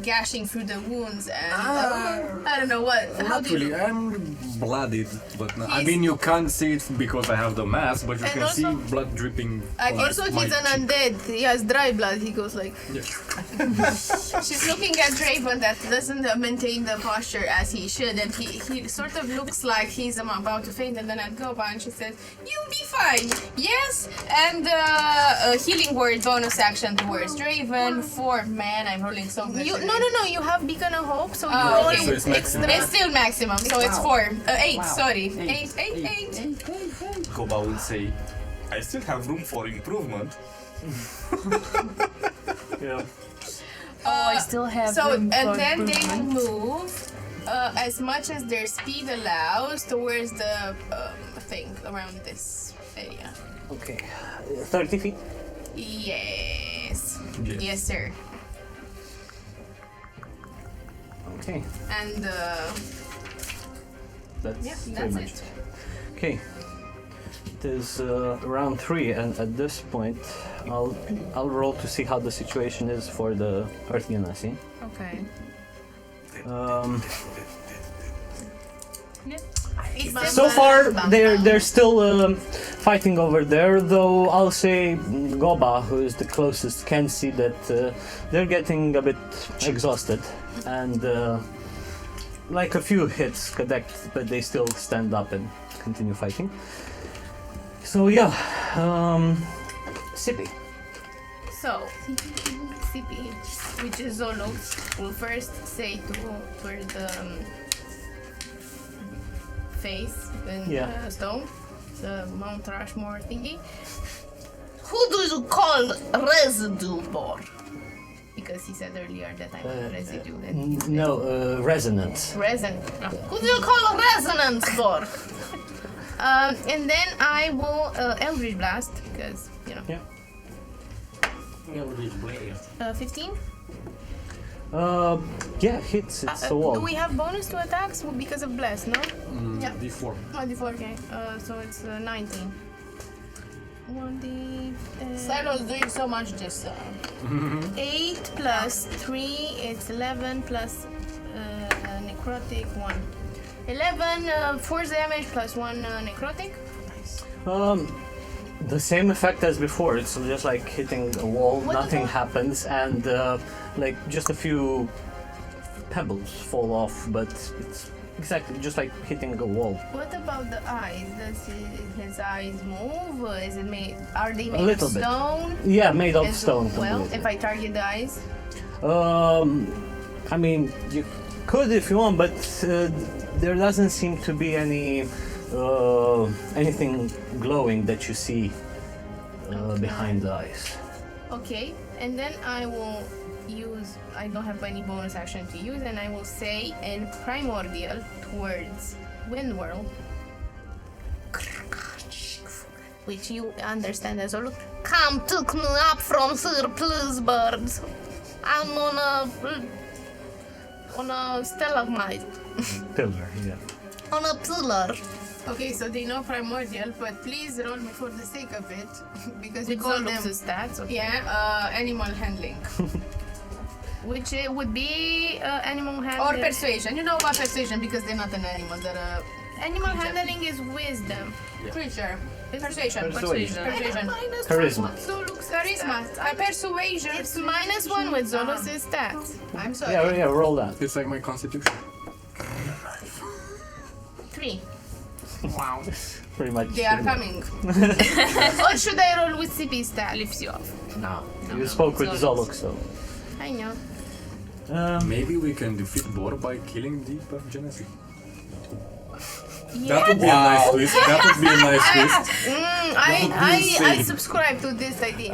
Speaker 6: gashing through the wounds and I don't know what. How
Speaker 3: Not
Speaker 6: do you?
Speaker 3: really. I'm blooded, but I
Speaker 6: He's-
Speaker 3: mean you can't see it because I have the mask, but you
Speaker 6: And
Speaker 3: can
Speaker 6: also-
Speaker 3: see blood dripping. on
Speaker 6: Also,
Speaker 3: my
Speaker 6: he's an
Speaker 3: cheek.
Speaker 6: undead. He has dry blood. He goes like.
Speaker 3: Yeah.
Speaker 6: She's looking at Draven that doesn't maintain the posture as he should, and he sort of looks like he's about to faint, and then at Goba, and she says, "You'll be fine." Yes, and a healing word bonus action towards Draven. 4. Man, I'm rolling so good.
Speaker 2: You,
Speaker 6: today.
Speaker 2: no, you have Beacon of Hope, so you
Speaker 6: Oh,
Speaker 2: roll
Speaker 6: okay.
Speaker 3: So it's maximum.
Speaker 6: It's still maximum, so it's 4. 8, sorry. 8.
Speaker 7: Koba would say, I still have room for improvement.
Speaker 1: Yeah.
Speaker 4: I still have
Speaker 6: So,
Speaker 4: room
Speaker 6: and
Speaker 4: for
Speaker 6: then they
Speaker 4: improvement.
Speaker 6: move as much as their speed allows towards the thing around this area.
Speaker 1: Okay. 30 feet.
Speaker 6: Yes.
Speaker 3: Yes.
Speaker 6: Yes, sir.
Speaker 1: Okay.
Speaker 6: And
Speaker 1: That's
Speaker 6: yeah,
Speaker 1: pretty
Speaker 6: that's
Speaker 1: much
Speaker 6: it.
Speaker 1: Okay. It is round 3, and at this point, I'll roll to see how the situation is for the Earth Genasi.
Speaker 4: Okay.
Speaker 1: So far, they're still fighting over there. Though I'll say Goba, who is the closest, can see that they're getting a bit exhausted, and like a few hits connect, but they still stand up and continue fighting. So yeah, Sippy.
Speaker 2: So, CP, which is Zolux, will first say toward the face in stone, the Mount Rushmore thingy. Who do you call residue, Borr? Because he said earlier that I'm a residue.
Speaker 1: No, resonance.
Speaker 2: Who do you call resonance, Borr? And then I will Eldritch Blast, because, you know.
Speaker 1: Yeah.
Speaker 2: 15?
Speaker 1: Yeah, hits. It's a wall.
Speaker 2: Do we have bonus to attacks because of blast? No.
Speaker 3: Yeah. D4.
Speaker 2: Oh, D4. Okay. So it's 19. 1D.
Speaker 6: Silo's doing so much this
Speaker 2: 8 plus 3. It's 11 plus necrotic 1. 11 force damage plus 1 necrotic.
Speaker 1: The same effect as before. It's just like hitting a wall. Nothing happens, and like just a few pebbles fall off. But it's exactly just like hitting a wall.
Speaker 2: What about the eyes? Does his eyes move? Is it made? Are they made
Speaker 1: A little
Speaker 2: of
Speaker 1: bit.
Speaker 2: stone?
Speaker 1: Yeah, made of
Speaker 2: As
Speaker 1: stone.
Speaker 2: Well,
Speaker 1: completely.
Speaker 2: if I target the eyes.
Speaker 1: I mean, you could if you want, but there doesn't seem to be any anything glowing that you see behind the eyes.
Speaker 2: Okay, and then I will use. I don't have any bonus action to use, and I will say in primordial towards Windwhirl, which you understand as well. Come took me up from here, please, birds. I'm on a stalagmite.
Speaker 1: Pillar, yeah.
Speaker 2: On a pillar.
Speaker 6: Okay, so they know primordial, but please roll me for the sake of it, because we
Speaker 2: With
Speaker 6: call them
Speaker 2: Zolux's stats. Okay.
Speaker 6: animal handling
Speaker 2: Which it would be animal handling.
Speaker 6: or persuasion. You know about persuasion because they're not an animal; they're
Speaker 2: Animal handling is wisdom.
Speaker 6: a creature. Persuasion.
Speaker 1: Persuasion.
Speaker 6: Persuasion.
Speaker 1: Charisma.
Speaker 6: Charisma. Persuasion.
Speaker 2: It's -1 with Zolux's stats.
Speaker 6: I'm sorry.
Speaker 1: Yeah, roll that.
Speaker 3: It's like my constitution.
Speaker 2: 3.
Speaker 6: Wow.
Speaker 1: Pretty much.
Speaker 6: They are coming.
Speaker 2: Or should I roll with CP stat? Lifts you off.
Speaker 1: No. You spoke with Zolok, so.
Speaker 2: I know.
Speaker 3: Maybe we can defeat Borr by killing the Earth Genasi.
Speaker 2: Yeah.
Speaker 3: That would be a nice twist. That would be a nice twist.
Speaker 2: I subscribe to this idea.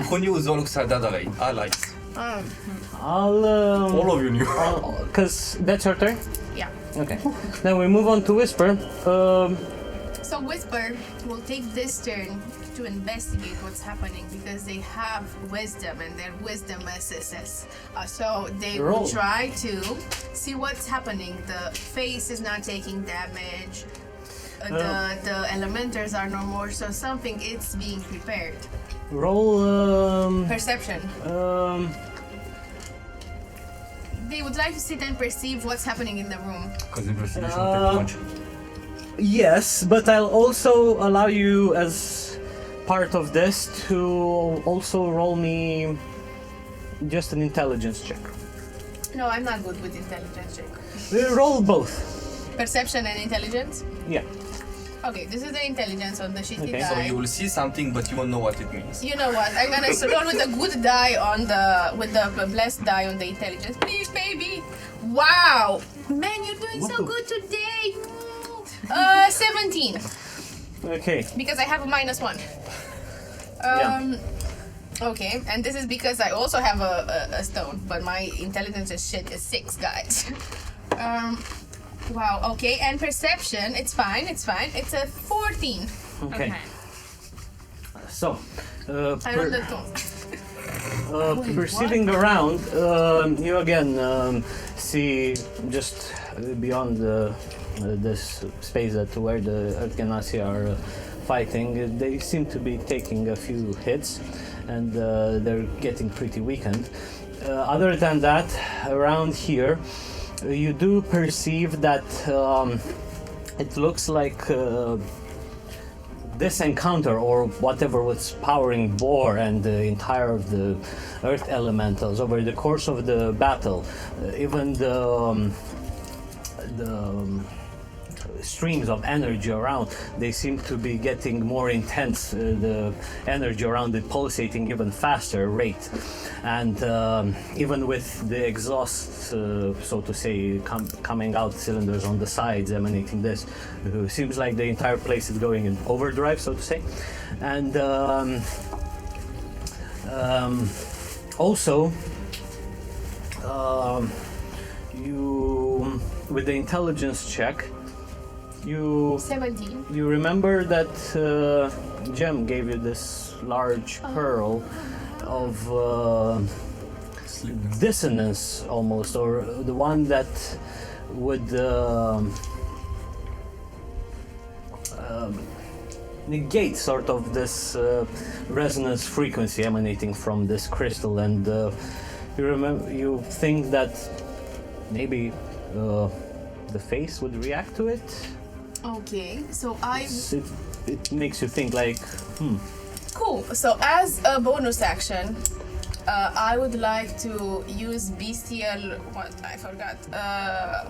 Speaker 7: Who knew Zolux had that allies?
Speaker 1: I'll.
Speaker 3: All of you knew.
Speaker 1: Because that's your turn?
Speaker 2: Yeah.
Speaker 1: Okay. Then we move on to Whisper.
Speaker 6: So Whisper will take this turn to investigate what's happening because they have wisdom and they're wisdom SSS. So they will
Speaker 1: Roll.
Speaker 6: try to see what's happening. The face is not taking damage. The elementars are no more, so something is being prepared.
Speaker 1: Roll.
Speaker 6: Perception. They would like to sit and perceive what's happening in the room.
Speaker 7: Because investigation will take too much.
Speaker 1: Yes, but I'll also allow you as part of this to also roll me just an intelligence check.
Speaker 6: No, I'm not good with intelligence check.
Speaker 1: Roll both.
Speaker 6: Perception and intelligence?
Speaker 1: Yeah.
Speaker 6: Okay, this is the intelligence on the shitty
Speaker 1: Okay.
Speaker 6: die.
Speaker 7: So you will see something, but you won't know what it means.
Speaker 6: You know what? I'm gonna roll with a good die on the blessed die on the intelligence. Please, baby. Wow, man, you're doing so good today. 17
Speaker 1: Okay.
Speaker 6: because I have a -1. Okay, and this is because I also have a stone, but my intelligence is shit is 6, guys. Wow. Okay, and perception, it's fine. It's a 14.
Speaker 1: Okay. So,
Speaker 6: I rolled a 2.
Speaker 1: perceiving around, you again see just beyond this space that where the Earth Genasi are fighting. They seem to be taking a few hits, and they're getting pretty weakened. Other than that, around here, you do perceive that it looks like this encounter, or whatever was powering Borr and the entire of the earth elementals over the course of the battle, even the streams of energy around, they seem to be getting more intense, the energy around it pulsating even faster rate, and even with the exhaust, so to say, coming out cylinders on the sides emanating this, seems like the entire place is going in overdrive, so to say. And also you, with the intelligence check, you
Speaker 2: 17.
Speaker 1: you remember that Gem gave you this large pearl of dissonance, almost, or the one that would negate sort of this resonance frequency emanating from this crystal, and you think that maybe the face would react to it.
Speaker 6: Okay, so
Speaker 1: It makes you think like,
Speaker 6: cool. So as a bonus action, I would like to use bestial. What I forgot.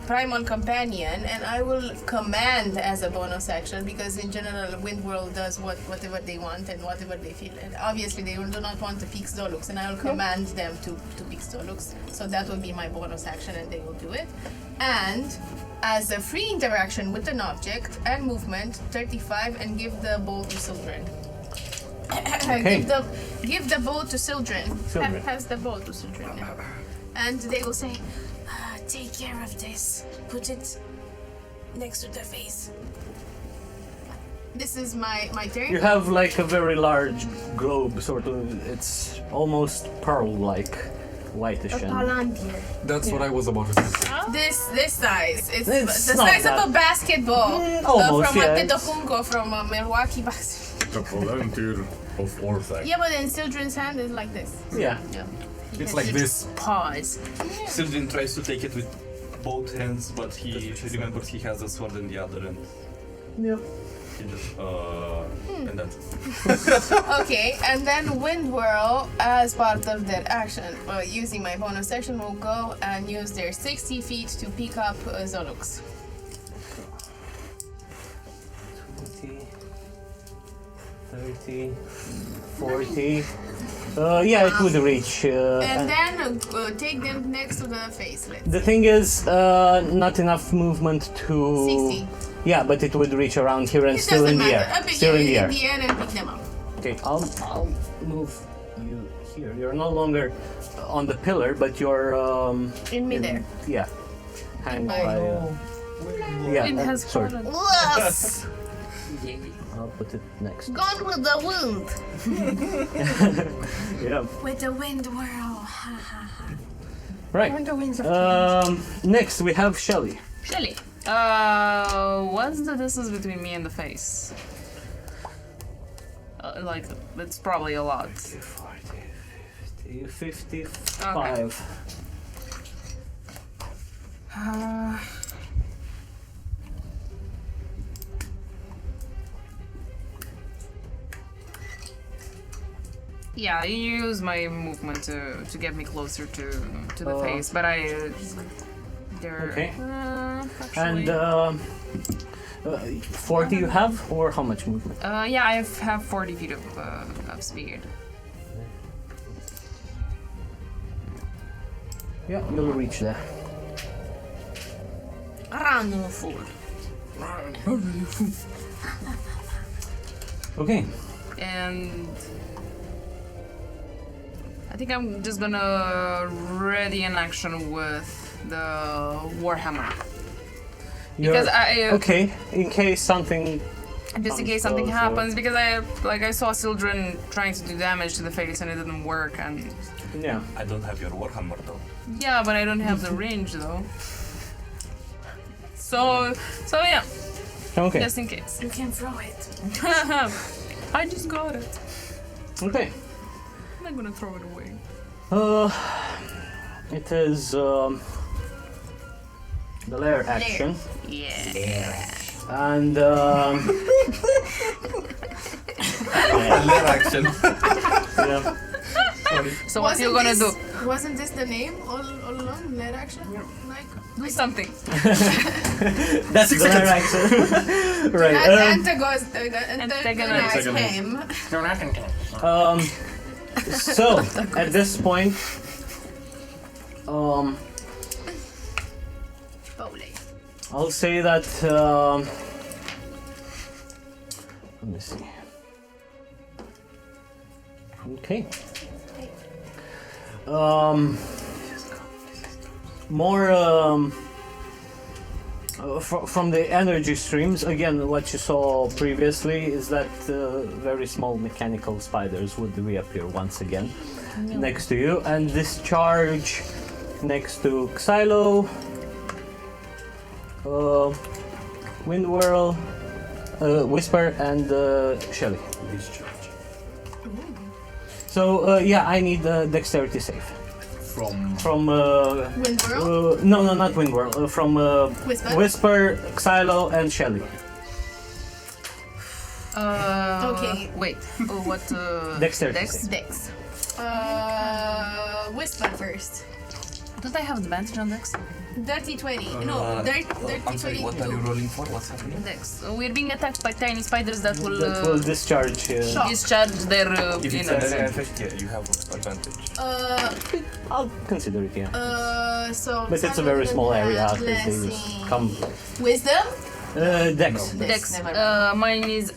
Speaker 6: Primal companion, and I will command as a bonus action, because in general, Wind World does whatever they want and whatever they feel, and obviously they do not want to pick Zolux, and I will command them to pick Zolux. So that will be my bonus action, and they will do it. And as a free interaction with an object and movement, 35, and give the bowl to Sildren.
Speaker 1: Okay.
Speaker 6: Give the bowl to Sildren.
Speaker 1: Sildren.
Speaker 6: Has the bowl to Sildren. And they will say, take care of this. Put it next to the face. This is my turn.
Speaker 1: you have like a very large globe, sort of. It's almost pearl-like, whitish. And
Speaker 2: Palantir.
Speaker 3: That's what I was about to say.
Speaker 6: This size. It's
Speaker 1: It's
Speaker 6: the
Speaker 1: not
Speaker 6: size
Speaker 1: that.
Speaker 6: of a basketball.
Speaker 1: almost,
Speaker 6: from
Speaker 1: yeah,
Speaker 6: Antetokounmpo from Milwaukee basketball.
Speaker 8: The Palantir of Orthanc.
Speaker 6: Yeah, but then Sildren's hand is like this.
Speaker 1: yeah.
Speaker 3: It's like this.
Speaker 6: Pause.
Speaker 7: Sildren tries to take it with both hands, but he remembers he has a sword in the other end.
Speaker 1: Yep.
Speaker 7: He just, and that's
Speaker 6: Okay, and then Wind Whirl, as part of their action, using my bonus action, will go and use their 60 feet to pick up Zolux.
Speaker 1: 20, 30, 40. Yeah, it would reach.
Speaker 6: And then take them next to the face.
Speaker 1: The thing is, not enough movement to.
Speaker 6: 60.
Speaker 1: Yeah, but it would reach around here and
Speaker 6: It
Speaker 1: still in
Speaker 6: doesn't
Speaker 1: the
Speaker 6: matter.
Speaker 1: air.
Speaker 6: Up
Speaker 1: Still in the air.
Speaker 6: and pick them up.
Speaker 1: Okay, I'll move you here. You're no longer on the pillar, but you're
Speaker 6: In midair.
Speaker 1: yeah, hanged
Speaker 6: By-
Speaker 1: by. Yeah,
Speaker 4: It has
Speaker 1: sorry.
Speaker 2: Yes!
Speaker 1: I'll put it next.
Speaker 2: Gone with the wind.
Speaker 1: Yeah.
Speaker 6: With the Wind Whirl.
Speaker 1: Right. Next we have Shelly.
Speaker 4: Shelly. What's the distance between me and the face? Like, it's probably a lot.
Speaker 1: 40, 50, 55.
Speaker 4: Yeah, you use my movement to get me closer to the face, but I. They're.
Speaker 1: Okay.
Speaker 4: Actually,
Speaker 1: And 40 you have, or how much movement?
Speaker 4: yeah, I have 40 feet of speed.
Speaker 1: Yeah, you'll reach there.
Speaker 2: Run, you fool.
Speaker 1: Okay.
Speaker 4: And I think I'm just gonna ready an action with the Warhammer. Because
Speaker 1: okay, in case something.
Speaker 4: just in case something happens, because I saw children trying to do damage to the face and it didn't work, and
Speaker 1: Yeah.
Speaker 7: I don't have your Warhammer though.
Speaker 4: yeah, but I don't have the range though. So yeah.
Speaker 1: Okay.
Speaker 4: Just in case.
Speaker 6: You can throw it.
Speaker 4: I just got it.
Speaker 1: Okay.
Speaker 4: I'm not gonna throw it away.
Speaker 1: It is the lair action.
Speaker 4: Yeah.
Speaker 1: And
Speaker 7: Lair action.
Speaker 1: yeah.
Speaker 4: So what you gonna do?
Speaker 6: Wasn't this the name all along? Lead action? Like,
Speaker 4: Do something.
Speaker 1: That's the lair action. Right.
Speaker 6: antagonize him.
Speaker 1: So at this point, I'll say that. Let me see. Okay. More from the energy streams. Again, what you saw previously is that very small mechanical spiders would reappear once again next to you and discharge next to Xylo, Wind Whirl, Whisper, and Shelly. So yeah, I need a dexterity save. From
Speaker 6: Wind Whirl?
Speaker 1: no, not Wind Whirl. From Whisper, Xylo, and Shelly.
Speaker 6: Okay.
Speaker 4: Wait. What?
Speaker 1: Dexterity
Speaker 4: Dex?
Speaker 1: save.
Speaker 6: Dex. Whisper first.
Speaker 4: Don't I have advantage on Dex?
Speaker 6: Dirty 20. No, dirty
Speaker 7: I'm sorry,
Speaker 6: 22.
Speaker 7: what are you rolling for? What's happening?
Speaker 4: Dex. We're being attacked by tiny spiders that will,
Speaker 1: That will discharge.
Speaker 4: discharge their
Speaker 7: If it's
Speaker 4: innards.
Speaker 7: an effect, yeah, you have advantage.
Speaker 1: I'll consider it, yeah.
Speaker 6: So.
Speaker 1: But it's a very small area because they just come.
Speaker 6: Wisdom?
Speaker 1: Dex.
Speaker 4: Dex.
Speaker 6: Never mind.
Speaker 4: Mine is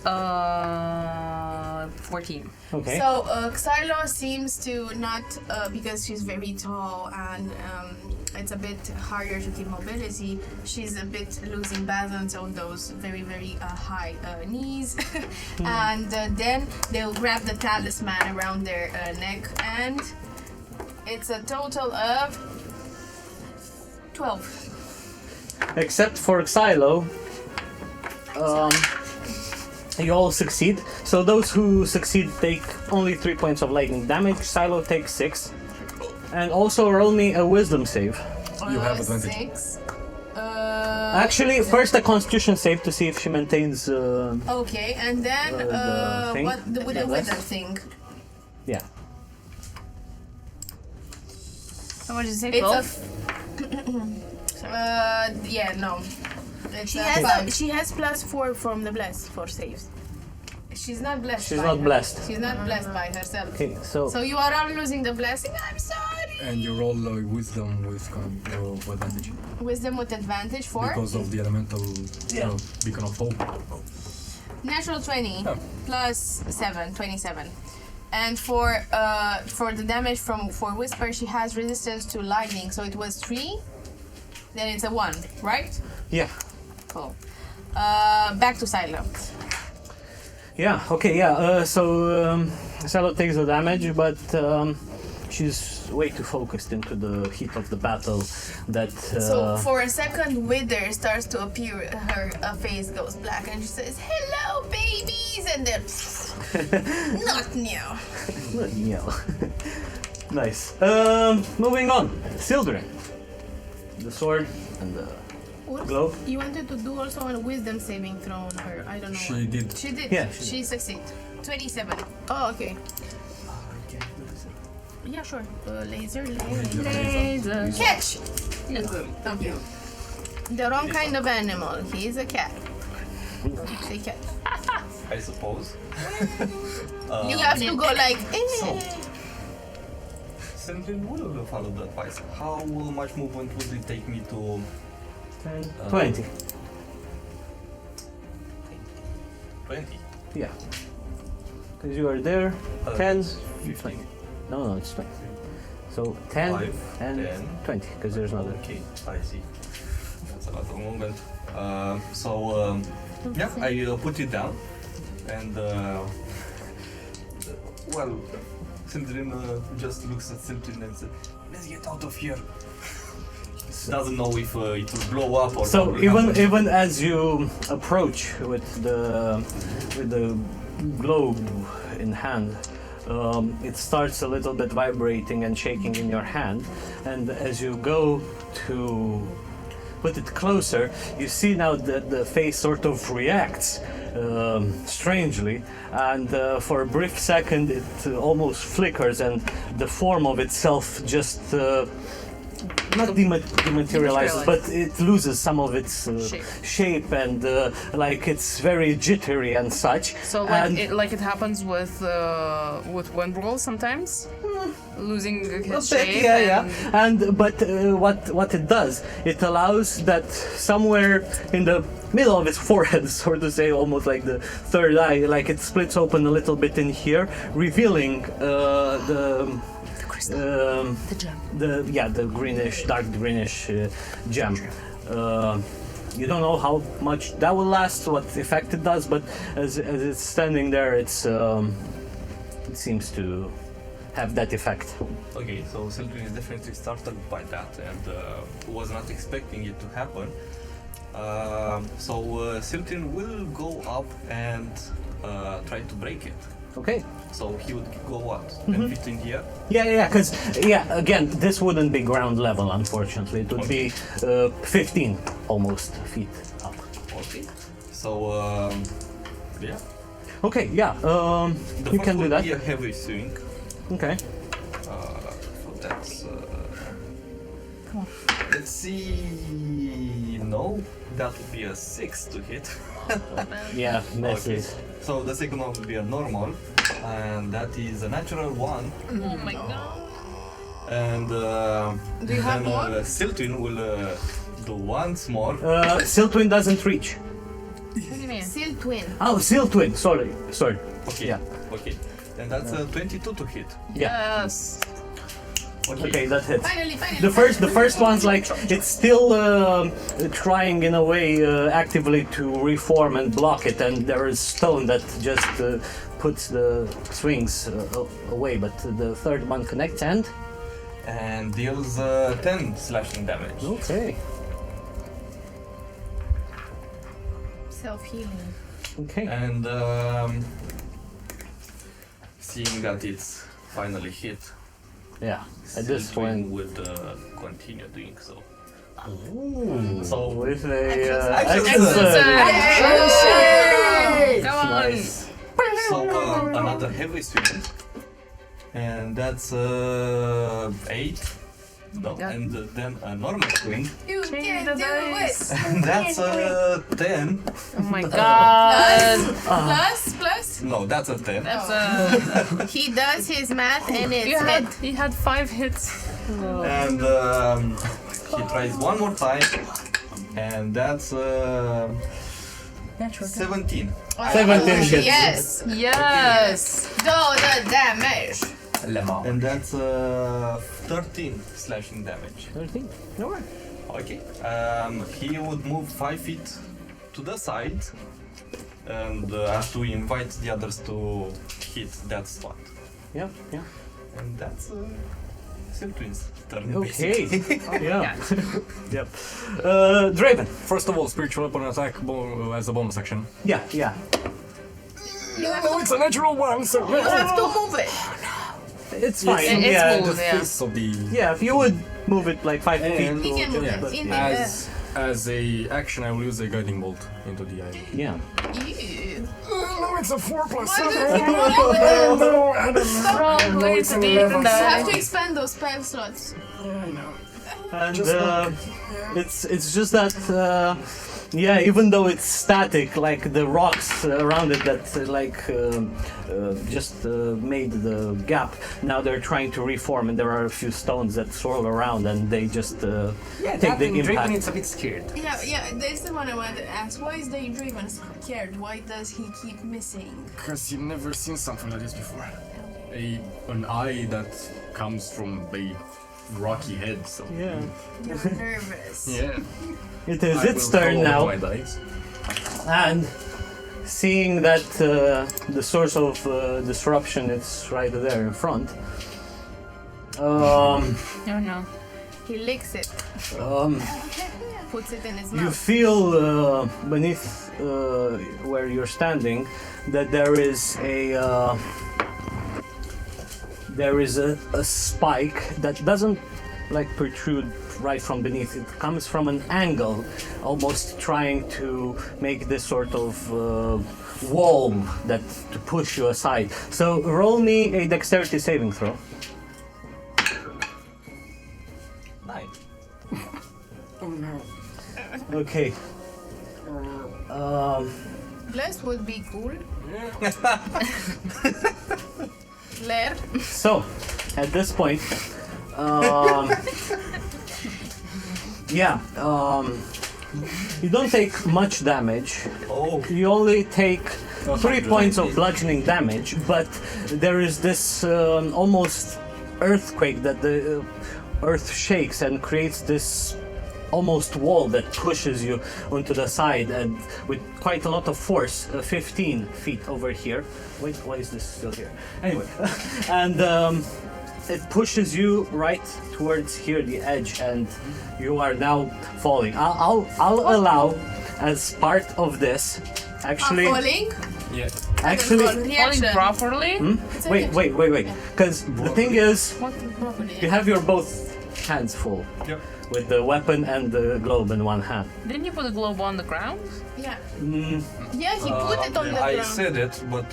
Speaker 4: 14.
Speaker 1: Okay.
Speaker 6: So Xylo seems to not, because she's very tall and it's a bit harder to keep mobility. She's a bit losing balance on those very, very high knees. And then they'll grab the talisman around their neck, and it's a total of 12.
Speaker 1: Except for Xylo, you all succeed. So those who succeed take only 3 points of lightning damage. Xylo takes 6. And also roll me a wisdom save.
Speaker 3: You have advantage.
Speaker 6: 6.
Speaker 1: Actually, first a constitution save to see if she maintains.
Speaker 6: Okay, and then
Speaker 1: the thing?
Speaker 6: what with the wither thing?
Speaker 1: Yeah.
Speaker 4: How much did you say?
Speaker 6: It's
Speaker 4: 12?
Speaker 6: yeah, no. It's
Speaker 2: She
Speaker 6: a
Speaker 2: has
Speaker 6: five.
Speaker 2: she has +4 from the bless for saves.
Speaker 6: She's not blessed.
Speaker 1: She's
Speaker 6: by
Speaker 1: not
Speaker 6: her-
Speaker 1: blessed.
Speaker 6: She's not blessed by herself.
Speaker 1: Okay, so
Speaker 6: So you are all losing the blessing. I'm sorry.
Speaker 3: And you roll wisdom with advantage
Speaker 6: Wisdom with advantage for
Speaker 3: because of the elemental beacon of hope.
Speaker 6: natural 20
Speaker 3: Oh.
Speaker 6: plus 7, 27. And for the damage for Whisper, she has resistance to lightning. So it was 3. Then it's a 1, right?
Speaker 1: yeah.
Speaker 6: Cool. Back to Silo.
Speaker 1: Yeah, okay, yeah. Xylo takes the damage, but she's way too focused into the heat of the battle that.
Speaker 6: So for a second, Wither starts to appear. Her face goes black, and she says, "Hello, babies," and then not now.
Speaker 1: Yeah. Nice. Moving on. Sildren. The sword and the globe.
Speaker 2: You wanted to do also a wisdom saving throw on her. I don't know.
Speaker 3: She did.
Speaker 6: She did.
Speaker 1: Yeah,
Speaker 6: She succeeded. 27.
Speaker 2: Oh, okay. Yeah, sure. Laser.
Speaker 6: Catch.
Speaker 2: Thank you. The wrong kind of animal. He's a cat. Say cat.
Speaker 7: I suppose.
Speaker 6: You have to go like.
Speaker 7: Simply will follow the advice. How much movement would it take me to
Speaker 1: 20.
Speaker 7: 20?
Speaker 1: Yeah. Because you are there. 10.
Speaker 7: 15.
Speaker 1: No, it's 20. So 10
Speaker 7: 5,
Speaker 1: and
Speaker 7: 10.
Speaker 1: 20, because there's another.
Speaker 7: Okay, I see. That's a lot of movement. Yeah, I put it down, and well, Sindrin just looks at Sindrin and said, "Let's get out of here." doesn't know if it will blow up or
Speaker 1: So
Speaker 7: what will happen.
Speaker 1: even as you approach with the globe in hand, it starts a little bit vibrating and shaking in your hand, and as you go to put it closer, you see now that the face sort of reacts strangely, and for a brief second it almost flickers, and the form of itself just not dematerializes, but it loses some of its shape, and like it's very jittery and such.
Speaker 4: So
Speaker 1: and
Speaker 4: like it happens with Windroll sometimes, losing his
Speaker 1: bit,
Speaker 4: shape.
Speaker 1: yeah. But what it does, it allows that somewhere in the middle of its forehead, so to say, almost like the third eye, like it splits open a little bit in here, revealing the
Speaker 4: gem.
Speaker 1: The greenish, dark greenish gem. You don't know how much that will last, what effect it does, but as it's standing there, it seems to have that effect.
Speaker 7: Okay, so Sildren is definitely startled by that and was not expecting it to happen. So Sildren will go up and try to break it.
Speaker 1: Okay.
Speaker 7: So he would go what? 10 feet in the air?
Speaker 1: Because again, this wouldn't be ground level, unfortunately. It would be 15 almost feet up.
Speaker 7: Okay. So yeah.
Speaker 1: Okay,
Speaker 7: The
Speaker 1: you
Speaker 7: first
Speaker 1: can do
Speaker 7: will
Speaker 1: that.
Speaker 7: be a heavy swing.
Speaker 1: Okay.
Speaker 7: So that's let's see. No, that would be a 6 to hit.
Speaker 1: Yeah, misses.
Speaker 7: Okay. So the second one will be a normal, and that is a natural 1.
Speaker 6: Oh my god.
Speaker 7: And
Speaker 6: Do you have
Speaker 7: then
Speaker 6: more?
Speaker 7: Siltwin will do once more.
Speaker 1: Siltwin doesn't reach.
Speaker 4: What do you mean?
Speaker 2: Seal twin.
Speaker 1: Oh, Siltwin. Sorry.
Speaker 7: Okay.
Speaker 1: Yeah.
Speaker 7: Okay. And that's a 22 to hit.
Speaker 4: Yes.
Speaker 1: Okay, that hits.
Speaker 6: Finally.
Speaker 1: The first one's like it's still trying in a way actively to reform and block it, and there is stone that just puts the swings away. But the third one connects
Speaker 7: and deals 10 slashing damage.
Speaker 1: Okay.
Speaker 2: Self-healing.
Speaker 1: Okay.
Speaker 7: And seeing that it's finally hit,
Speaker 1: Yeah. At this
Speaker 7: Siltwin
Speaker 1: point,
Speaker 7: would continue doing so.
Speaker 1: so with a
Speaker 7: Action
Speaker 4: Go on.
Speaker 1: Nice.
Speaker 7: So another heavy swing, and that's 8. No,
Speaker 4: Yeah.
Speaker 7: and then a normal swing,
Speaker 6: You
Speaker 4: Change
Speaker 6: can
Speaker 4: the
Speaker 6: do it.
Speaker 4: dice.
Speaker 7: and that's 10.
Speaker 4: Oh my god.
Speaker 6: Plus.
Speaker 7: No, that's a 10.
Speaker 4: That's
Speaker 2: He does his math and it's
Speaker 4: he had 5 hits.
Speaker 7: And he tries one more time, and that's 17.
Speaker 1: 17 hits.
Speaker 2: Yes.
Speaker 4: Yes.
Speaker 2: Do the damage.
Speaker 7: And that's 13 slashing damage.
Speaker 1: 13. Alright.
Speaker 7: Okay. He would move 5 feet to the side and to invite the others to hit that spot.
Speaker 1: Yeah.
Speaker 7: And that's Siltwin's turn.
Speaker 1: Okay.
Speaker 7: basically.
Speaker 1: Yeah. Yep. Draven.
Speaker 3: First of all, spiritual weapon attack as a bonus action.
Speaker 1: Yeah.
Speaker 8: No, it's a natural 1, so
Speaker 2: You have to move it.
Speaker 1: It's fine.
Speaker 4: It's
Speaker 1: yeah.
Speaker 4: smooth, yeah.
Speaker 3: Face of the
Speaker 1: Yeah. If you would move it like 5
Speaker 3: And-
Speaker 1: feet.
Speaker 2: He can move
Speaker 3: yeah,
Speaker 2: it in
Speaker 3: as a action, I will use a guiding bolt into the eye.
Speaker 1: Yeah.
Speaker 2: Ew.
Speaker 8: no, it's a 4 plus
Speaker 6: What
Speaker 8: 7.
Speaker 6: is wrong with them?
Speaker 8: No, I don't know.
Speaker 4: Wrong way to be
Speaker 6: You have to
Speaker 4: die.
Speaker 6: expand those spell slots.
Speaker 8: I know.
Speaker 1: And
Speaker 8: Just
Speaker 1: it's just that even though it's static, like the rocks around it that just made the gap, now they're trying to reform, and there are a few stones that swirl around, and they just take the impact.
Speaker 9: It's a bit scared.
Speaker 6: Yeah, there's the one I wanted to ask. Why is Daydreamen scared? Why does he keep missing?
Speaker 8: Because you've never seen something like this before.
Speaker 3: An eye that comes from a rocky head. So
Speaker 1: Yeah.
Speaker 6: You're nervous.
Speaker 3: yeah.
Speaker 1: It is
Speaker 3: I
Speaker 1: its
Speaker 3: will
Speaker 1: turn
Speaker 3: roll
Speaker 1: now.
Speaker 3: my dice.
Speaker 1: And seeing that the source of
Speaker 4: Oh
Speaker 1: disruption is right there in front,
Speaker 4: no.
Speaker 2: He licks it. Puts it in his
Speaker 1: You
Speaker 2: mouth.
Speaker 1: feel beneath where you're standing that there is a spike that doesn't like protrude right from beneath. It comes from an angle, almost trying to make this sort of wall that to push you aside. So roll me a dexterity saving throw.
Speaker 7: 9.
Speaker 5: Oh no.
Speaker 1: Okay.
Speaker 2: Blessed would be cool. Lair.
Speaker 1: So, at this point, you don't take much damage.
Speaker 7: Oh.
Speaker 1: You only take 3 points of bludgeoning damage, but there is this almost earthquake that the earth shakes and creates this almost wall that pushes you onto the side, and with quite a lot of force, 15 feet over here. Wait, why is this still here? Anyway, and it pushes you right towards here, the edge, and you are now falling. I'll allow as part of this. Actually,
Speaker 2: Falling.
Speaker 3: Yeah.
Speaker 1: actually,
Speaker 4: Falling
Speaker 2: Reaction.
Speaker 4: properly?
Speaker 1: wait. Because the thing is,
Speaker 2: Properly.
Speaker 1: you have your both hands full.
Speaker 3: Yep.
Speaker 1: With the weapon and the globe in one hand.
Speaker 4: Didn't you put the globe on the ground?
Speaker 2: Yeah. Yeah, he put it on the
Speaker 7: I
Speaker 2: ground.
Speaker 7: said it, but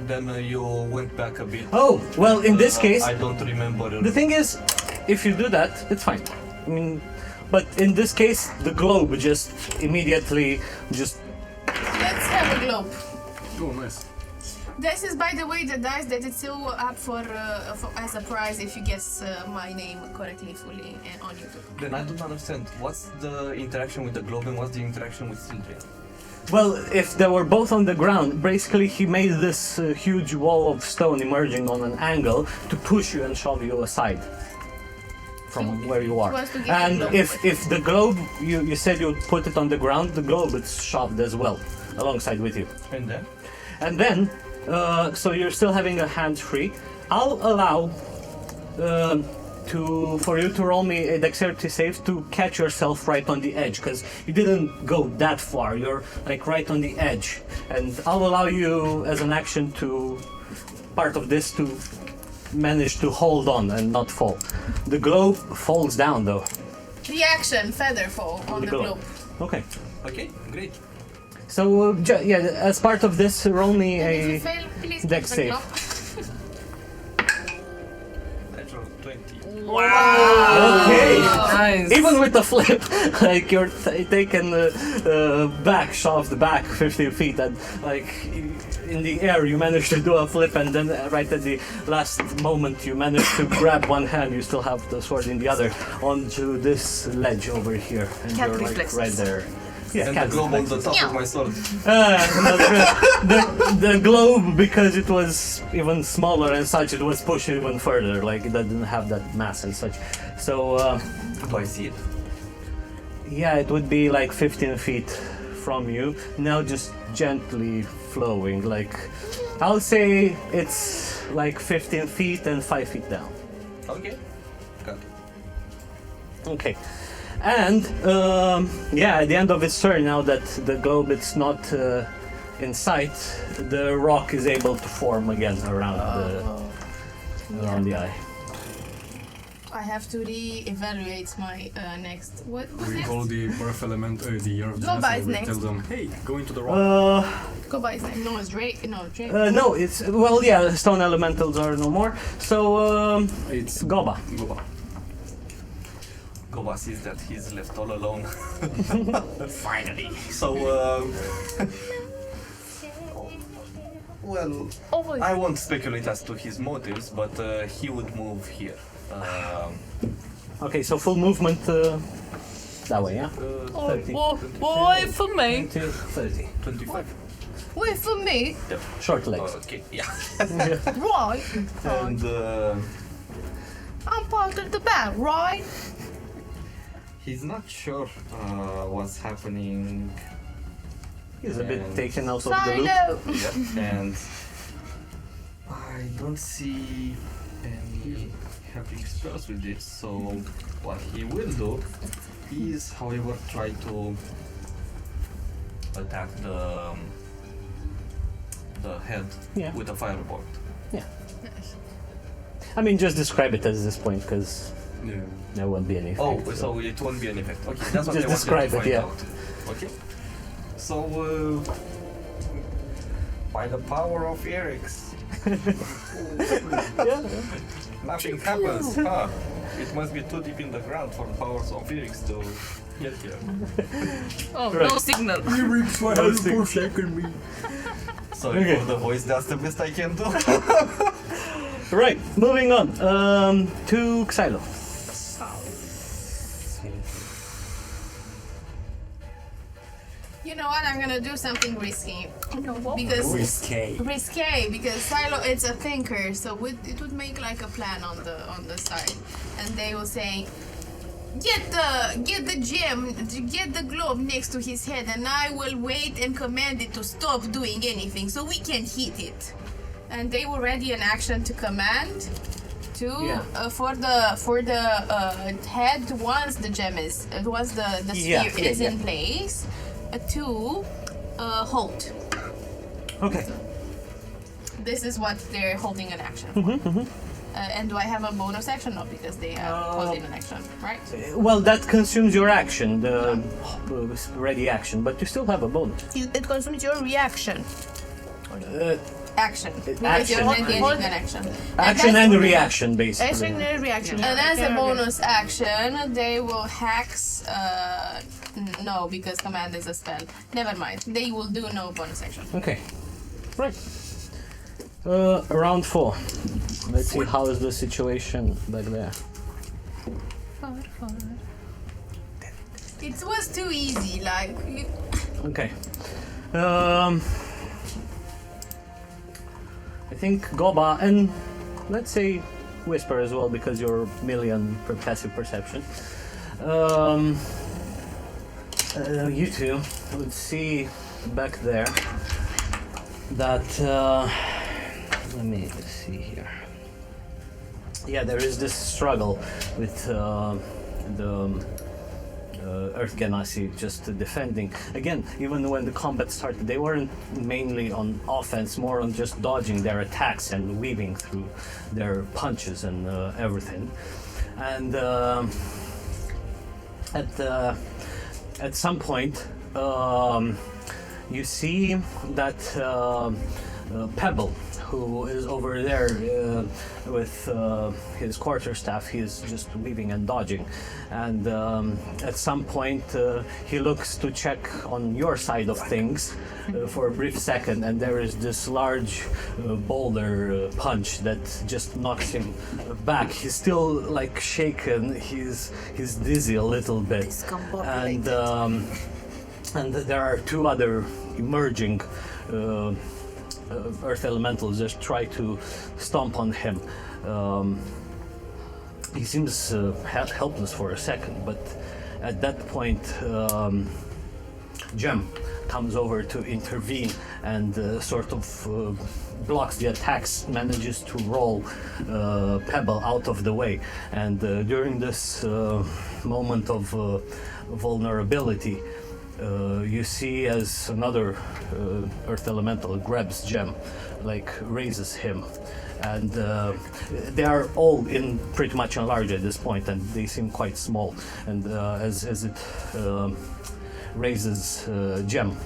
Speaker 7: then you went back a bit.
Speaker 1: Oh, well, in this case,
Speaker 7: I don't remember.
Speaker 1: the thing is, if you do that, it's fine. I mean, but in this case, the globe just immediately just.
Speaker 2: Let's have a globe.
Speaker 3: Oh, nice.
Speaker 2: This is, by the way, the dice that it's still up for as a prize if you guess my name correctly fully on YouTube.
Speaker 7: Then I don't understand. What's the interaction with the globe and what's the interaction with Sylvia?
Speaker 1: Well, if they were both on the ground, basically he made this huge wall of stone emerging on an angle to push you and shove you aside from where you are.
Speaker 2: wants to get
Speaker 1: And
Speaker 2: the globe.
Speaker 1: if the globe, you said you put it on the ground, the globe is shoved as well, alongside with you.
Speaker 7: And then?
Speaker 1: And then, so you're still having a hand free. I'll allow for you to roll me a dexterity save to catch yourself right on the edge, because you didn't go that far. You're like right on the edge, and I'll allow you as an action to part of this to manage to hold on and not fall. The globe falls down though.
Speaker 2: The action, feather fall on the globe.
Speaker 1: Okay.
Speaker 7: Okay, great.
Speaker 1: So as part of this, roll me
Speaker 2: And if you
Speaker 1: a
Speaker 2: fail, please
Speaker 1: dex
Speaker 2: keep the
Speaker 1: save.
Speaker 2: globe.
Speaker 7: Natural 20.
Speaker 1: Okay.
Speaker 4: Nice.
Speaker 1: Even with the flip, like you're taken back, shoved back 15 feet, and like in the air you manage to do a flip, and then right at the last moment you manage to grab one hand, you still have the sword in the other, onto this ledge over here, and
Speaker 4: Cat
Speaker 1: you're like
Speaker 4: reflexes.
Speaker 1: right there. Yeah,
Speaker 7: And the
Speaker 1: cat
Speaker 7: globe on the
Speaker 1: reflexes.
Speaker 7: top of my sword.
Speaker 1: The globe, because it was even smaller and such, it was pushed even further. Like it didn't have that mass and such. So
Speaker 7: Do I see it?
Speaker 1: yeah, it would be like 15 feet from you. Now just gently flowing. Like I'll say it's like 15 feet and 5 feet down.
Speaker 7: Okay. Got it.
Speaker 1: Okay. And at the end of its turn, now that the globe is not in sight, the rock is able to form again around the eye.
Speaker 2: I have to re-evaluate my next. What was
Speaker 3: We
Speaker 2: next?
Speaker 3: call the earth element, the year of
Speaker 2: Go by
Speaker 3: disaster. We
Speaker 2: next.
Speaker 3: tell them, hey, go into the rock.
Speaker 2: Go by his name. No, it's Drake. No, Drake.
Speaker 1: No, it's stone elementals are no more. So
Speaker 3: It's
Speaker 1: Goba.
Speaker 3: Goba.
Speaker 7: Goba sees that he's left all alone. Finally. So, well, I won't speculate as to his motives, but he would move here.
Speaker 1: Okay, so full movement that way, yeah. 30,
Speaker 4: Boy, for me.
Speaker 1: 20, 30.
Speaker 7: 25.
Speaker 2: Wait for me.
Speaker 1: Short legs.
Speaker 7: Okay, yeah.
Speaker 2: Right.
Speaker 7: And
Speaker 2: I'm part of the band, right?
Speaker 7: he's not sure what's happening.
Speaker 1: He's a bit
Speaker 7: And-
Speaker 1: taken out of the loop.
Speaker 2: Silo.
Speaker 7: Yeah, and I don't see any having spells with it, so what he will do is, however, try to attack the head
Speaker 1: Yeah.
Speaker 7: with a firebolt.
Speaker 1: Yeah. I mean, just describe it at this point, because
Speaker 3: Yeah.
Speaker 1: there won't be anything.
Speaker 7: Oh, so it won't be an effect. Okay, that's what
Speaker 1: Just
Speaker 7: I wanted
Speaker 1: describe
Speaker 7: to
Speaker 1: it,
Speaker 7: find
Speaker 1: yeah.
Speaker 7: out. Okay. So, by the power of Eric's, nothing happens. Huh? It must be too deep in the ground for the powers of Eric's to get here.
Speaker 4: Oh,
Speaker 1: Right.
Speaker 4: no signal.
Speaker 8: Eric's why have you forsaken me?
Speaker 7: Sorry
Speaker 1: Okay.
Speaker 7: for the voice, that's the best I can do.
Speaker 1: Right, moving on to Xylo.
Speaker 6: You know what? I'm gonna do something risky. Because
Speaker 8: Risque.
Speaker 6: risque because Silo it's a thinker, so it would make like a plan on the side, and they will say, get the gem, get the globe next to his head, and I will wait and command it to stop doing anything, so we can hit it. And they will ready an action to command to for the head once the gem is once the sphere is in place. To hold.
Speaker 1: Okay.
Speaker 6: This is what they're holding an action for. And do I have a bonus action? No, because they are holding an action, right?
Speaker 1: Well, that consumes your action, the ready action, but you still have a bonus.
Speaker 2: It consumes your reaction.
Speaker 6: Action. Because
Speaker 1: Action.
Speaker 6: you're engaging an action.
Speaker 1: Action and reaction, basically.
Speaker 2: Action and reaction.
Speaker 6: And as a bonus action, they will hex. No, because command is a spell. Never mind. They will do no bonus action.
Speaker 1: Okay. Right. Round 4. Let's see how is the situation back there.
Speaker 6: It was too easy. Like.
Speaker 1: Okay. I think Goba and let's say Whisper as well because you're million per passive perception. You two would see back there that let me see here. Yeah, there is this struggle with the Earth Genasi just defending. Again, even when the combat started, they weren't mainly on offense, more on just dodging their attacks and weaving through their punches and everything. And at some point, you see that Pebble, who is over there with his quarterstaff, he is just weaving and dodging. And at some point, he looks to check on your side of things for a brief second, and there is this large boulder punch that just knocks him back. He's still like shaken. He's dizzy a little bit, and there are two other emerging earth elementals just try to stomp on him. He seems helpless for a second, but at that point, Gem comes over to intervene and sort of blocks the attacks, manages to roll Pebble out of the way. And during this moment of vulnerability, you see as another earth elemental grabs Gem, like raises him, and they are all in pretty much enlarged at this point, and they seem quite small. And as it raises Gem,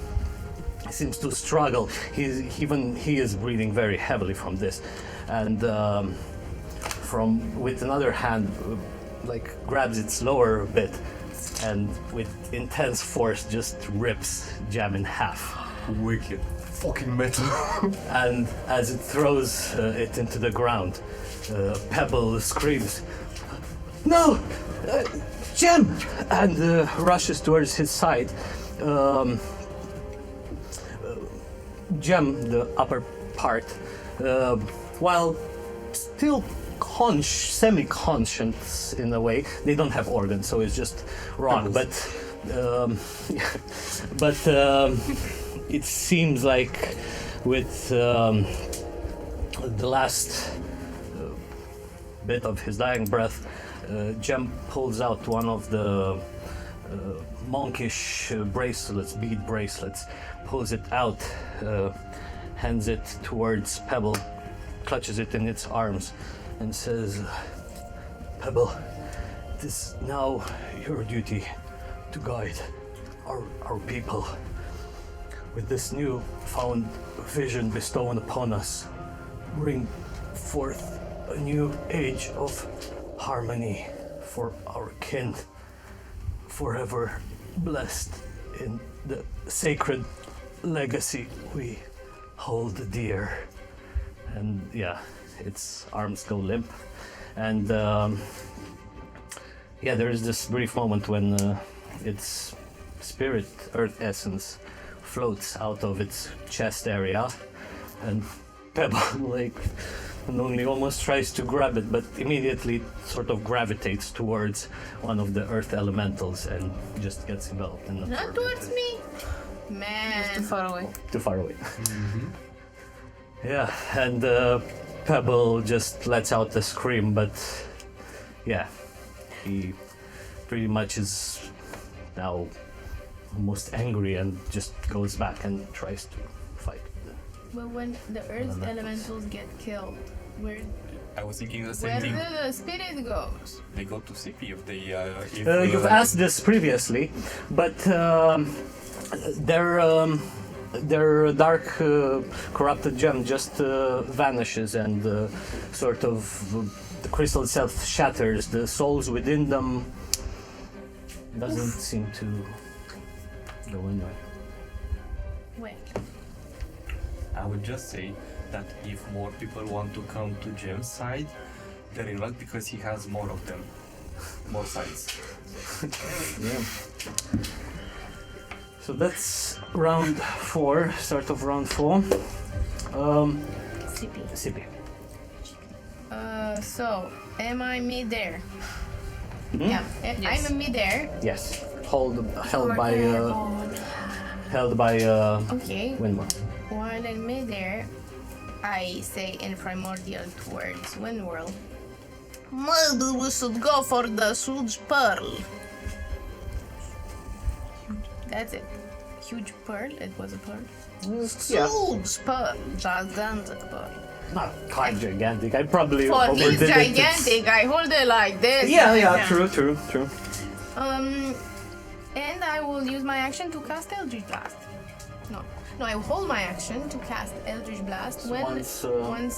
Speaker 1: he seems to struggle. He is breathing very heavily from this, and with another hand, like grabs its lower bit, and with intense force just rips Gem in half.
Speaker 3: Wicked. Fucking metal.
Speaker 1: And as it throws it into the ground, Pebble screams, "No! Gem!" and rushes towards his side. Gem, the upper part, while still semi-conscious in a way, they don't have organs, so it's just rock. But it seems like with the last bit of his dying breath, Jem pulls out one of the monkish bracelets, bead bracelets, pulls it out, hands it towards Pebble, clutches it in its arms, and says, Pebble, it is now your duty to guide our people. With this new found vision bestowed upon us, bring forth a new age of harmony for our kin, forever blessed in the sacred legacy we hold dear. And yeah, its arms go limp. And yeah, there is this brief moment when its spirit, earth essence, floats out of its chest area, and Pebble not only almost tries to grab it, but immediately sort of gravitates towards one of the earth elementals and just gets enveloped in the
Speaker 2: Not towards me.
Speaker 4: Too
Speaker 2: Man.
Speaker 4: far away.
Speaker 1: too far away. Yeah, and Pebble just lets out a scream, but yeah, he pretty much is now almost angry and just goes back and tries to fight.
Speaker 2: But when the earth elementals get killed, where
Speaker 7: I was thinking the same thing.
Speaker 2: the spirit goes?
Speaker 7: They go to CP if they
Speaker 1: You've asked this previously, but their dark corrupted gem just vanishes and sort of the crystal itself shatters. The souls within them doesn't seem to go anywhere.
Speaker 2: Wait.
Speaker 7: I would just say that if more people want to come to Jem's side, they're in luck because he has more of them. More sides.
Speaker 1: Yeah. So that's round 4, start of round 4. Sippy.
Speaker 2: So, am I mid-air?
Speaker 1: Hmm?
Speaker 2: Yeah,
Speaker 4: Yes.
Speaker 2: I'm in mid-air.
Speaker 1: Yes. Held by
Speaker 2: Okay.
Speaker 1: Windmore.
Speaker 2: While in mid-air, I say in primordial towards Windwhirl. Maybe we should go for the huge pearl. That's it. Huge pearl? It was a pearl?
Speaker 1: Yeah.
Speaker 2: Huge pearl. Gigantic pearl.
Speaker 1: Not quite gigantic. I probably
Speaker 2: For
Speaker 1: overdid
Speaker 2: this
Speaker 1: it.
Speaker 2: gigantic, I hold it like this.
Speaker 1: Yeah, true.
Speaker 2: And I will use my action to cast Eldritch Blast. No, I hold my action to cast Eldritch Blast when
Speaker 1: once,
Speaker 2: I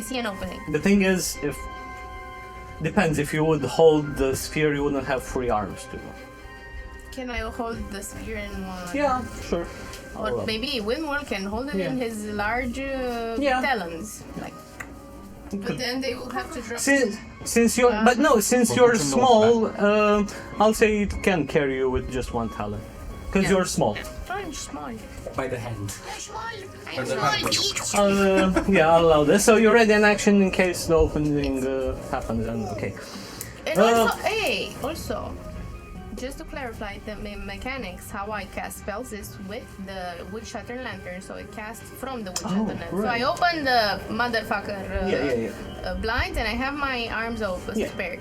Speaker 2: see an opening.
Speaker 1: The thing is, depends. If you would hold the sphere, you wouldn't have 3 arms to.
Speaker 2: Can I hold the spear in one?
Speaker 1: Yeah, sure.
Speaker 2: Or maybe Windwhirl can hold it in his large talons. Like, but then they will have to drop.
Speaker 1: Since you're small, I'll say it can carry you with just 1 talon, because you're small.
Speaker 2: I'm small.
Speaker 7: By the hand.
Speaker 2: I'm small.
Speaker 7: By the hand.
Speaker 1: I'll allow this. So you're ready in action in case the opening happens. And okay.
Speaker 2: And also, just to clarify the mechanics, how I cast spells is with the Wood Shatter Lantern, so it casts from the Wood Shatter Lantern. So
Speaker 1: right.
Speaker 2: I open the motherfucker blind and I have my arms open, spared.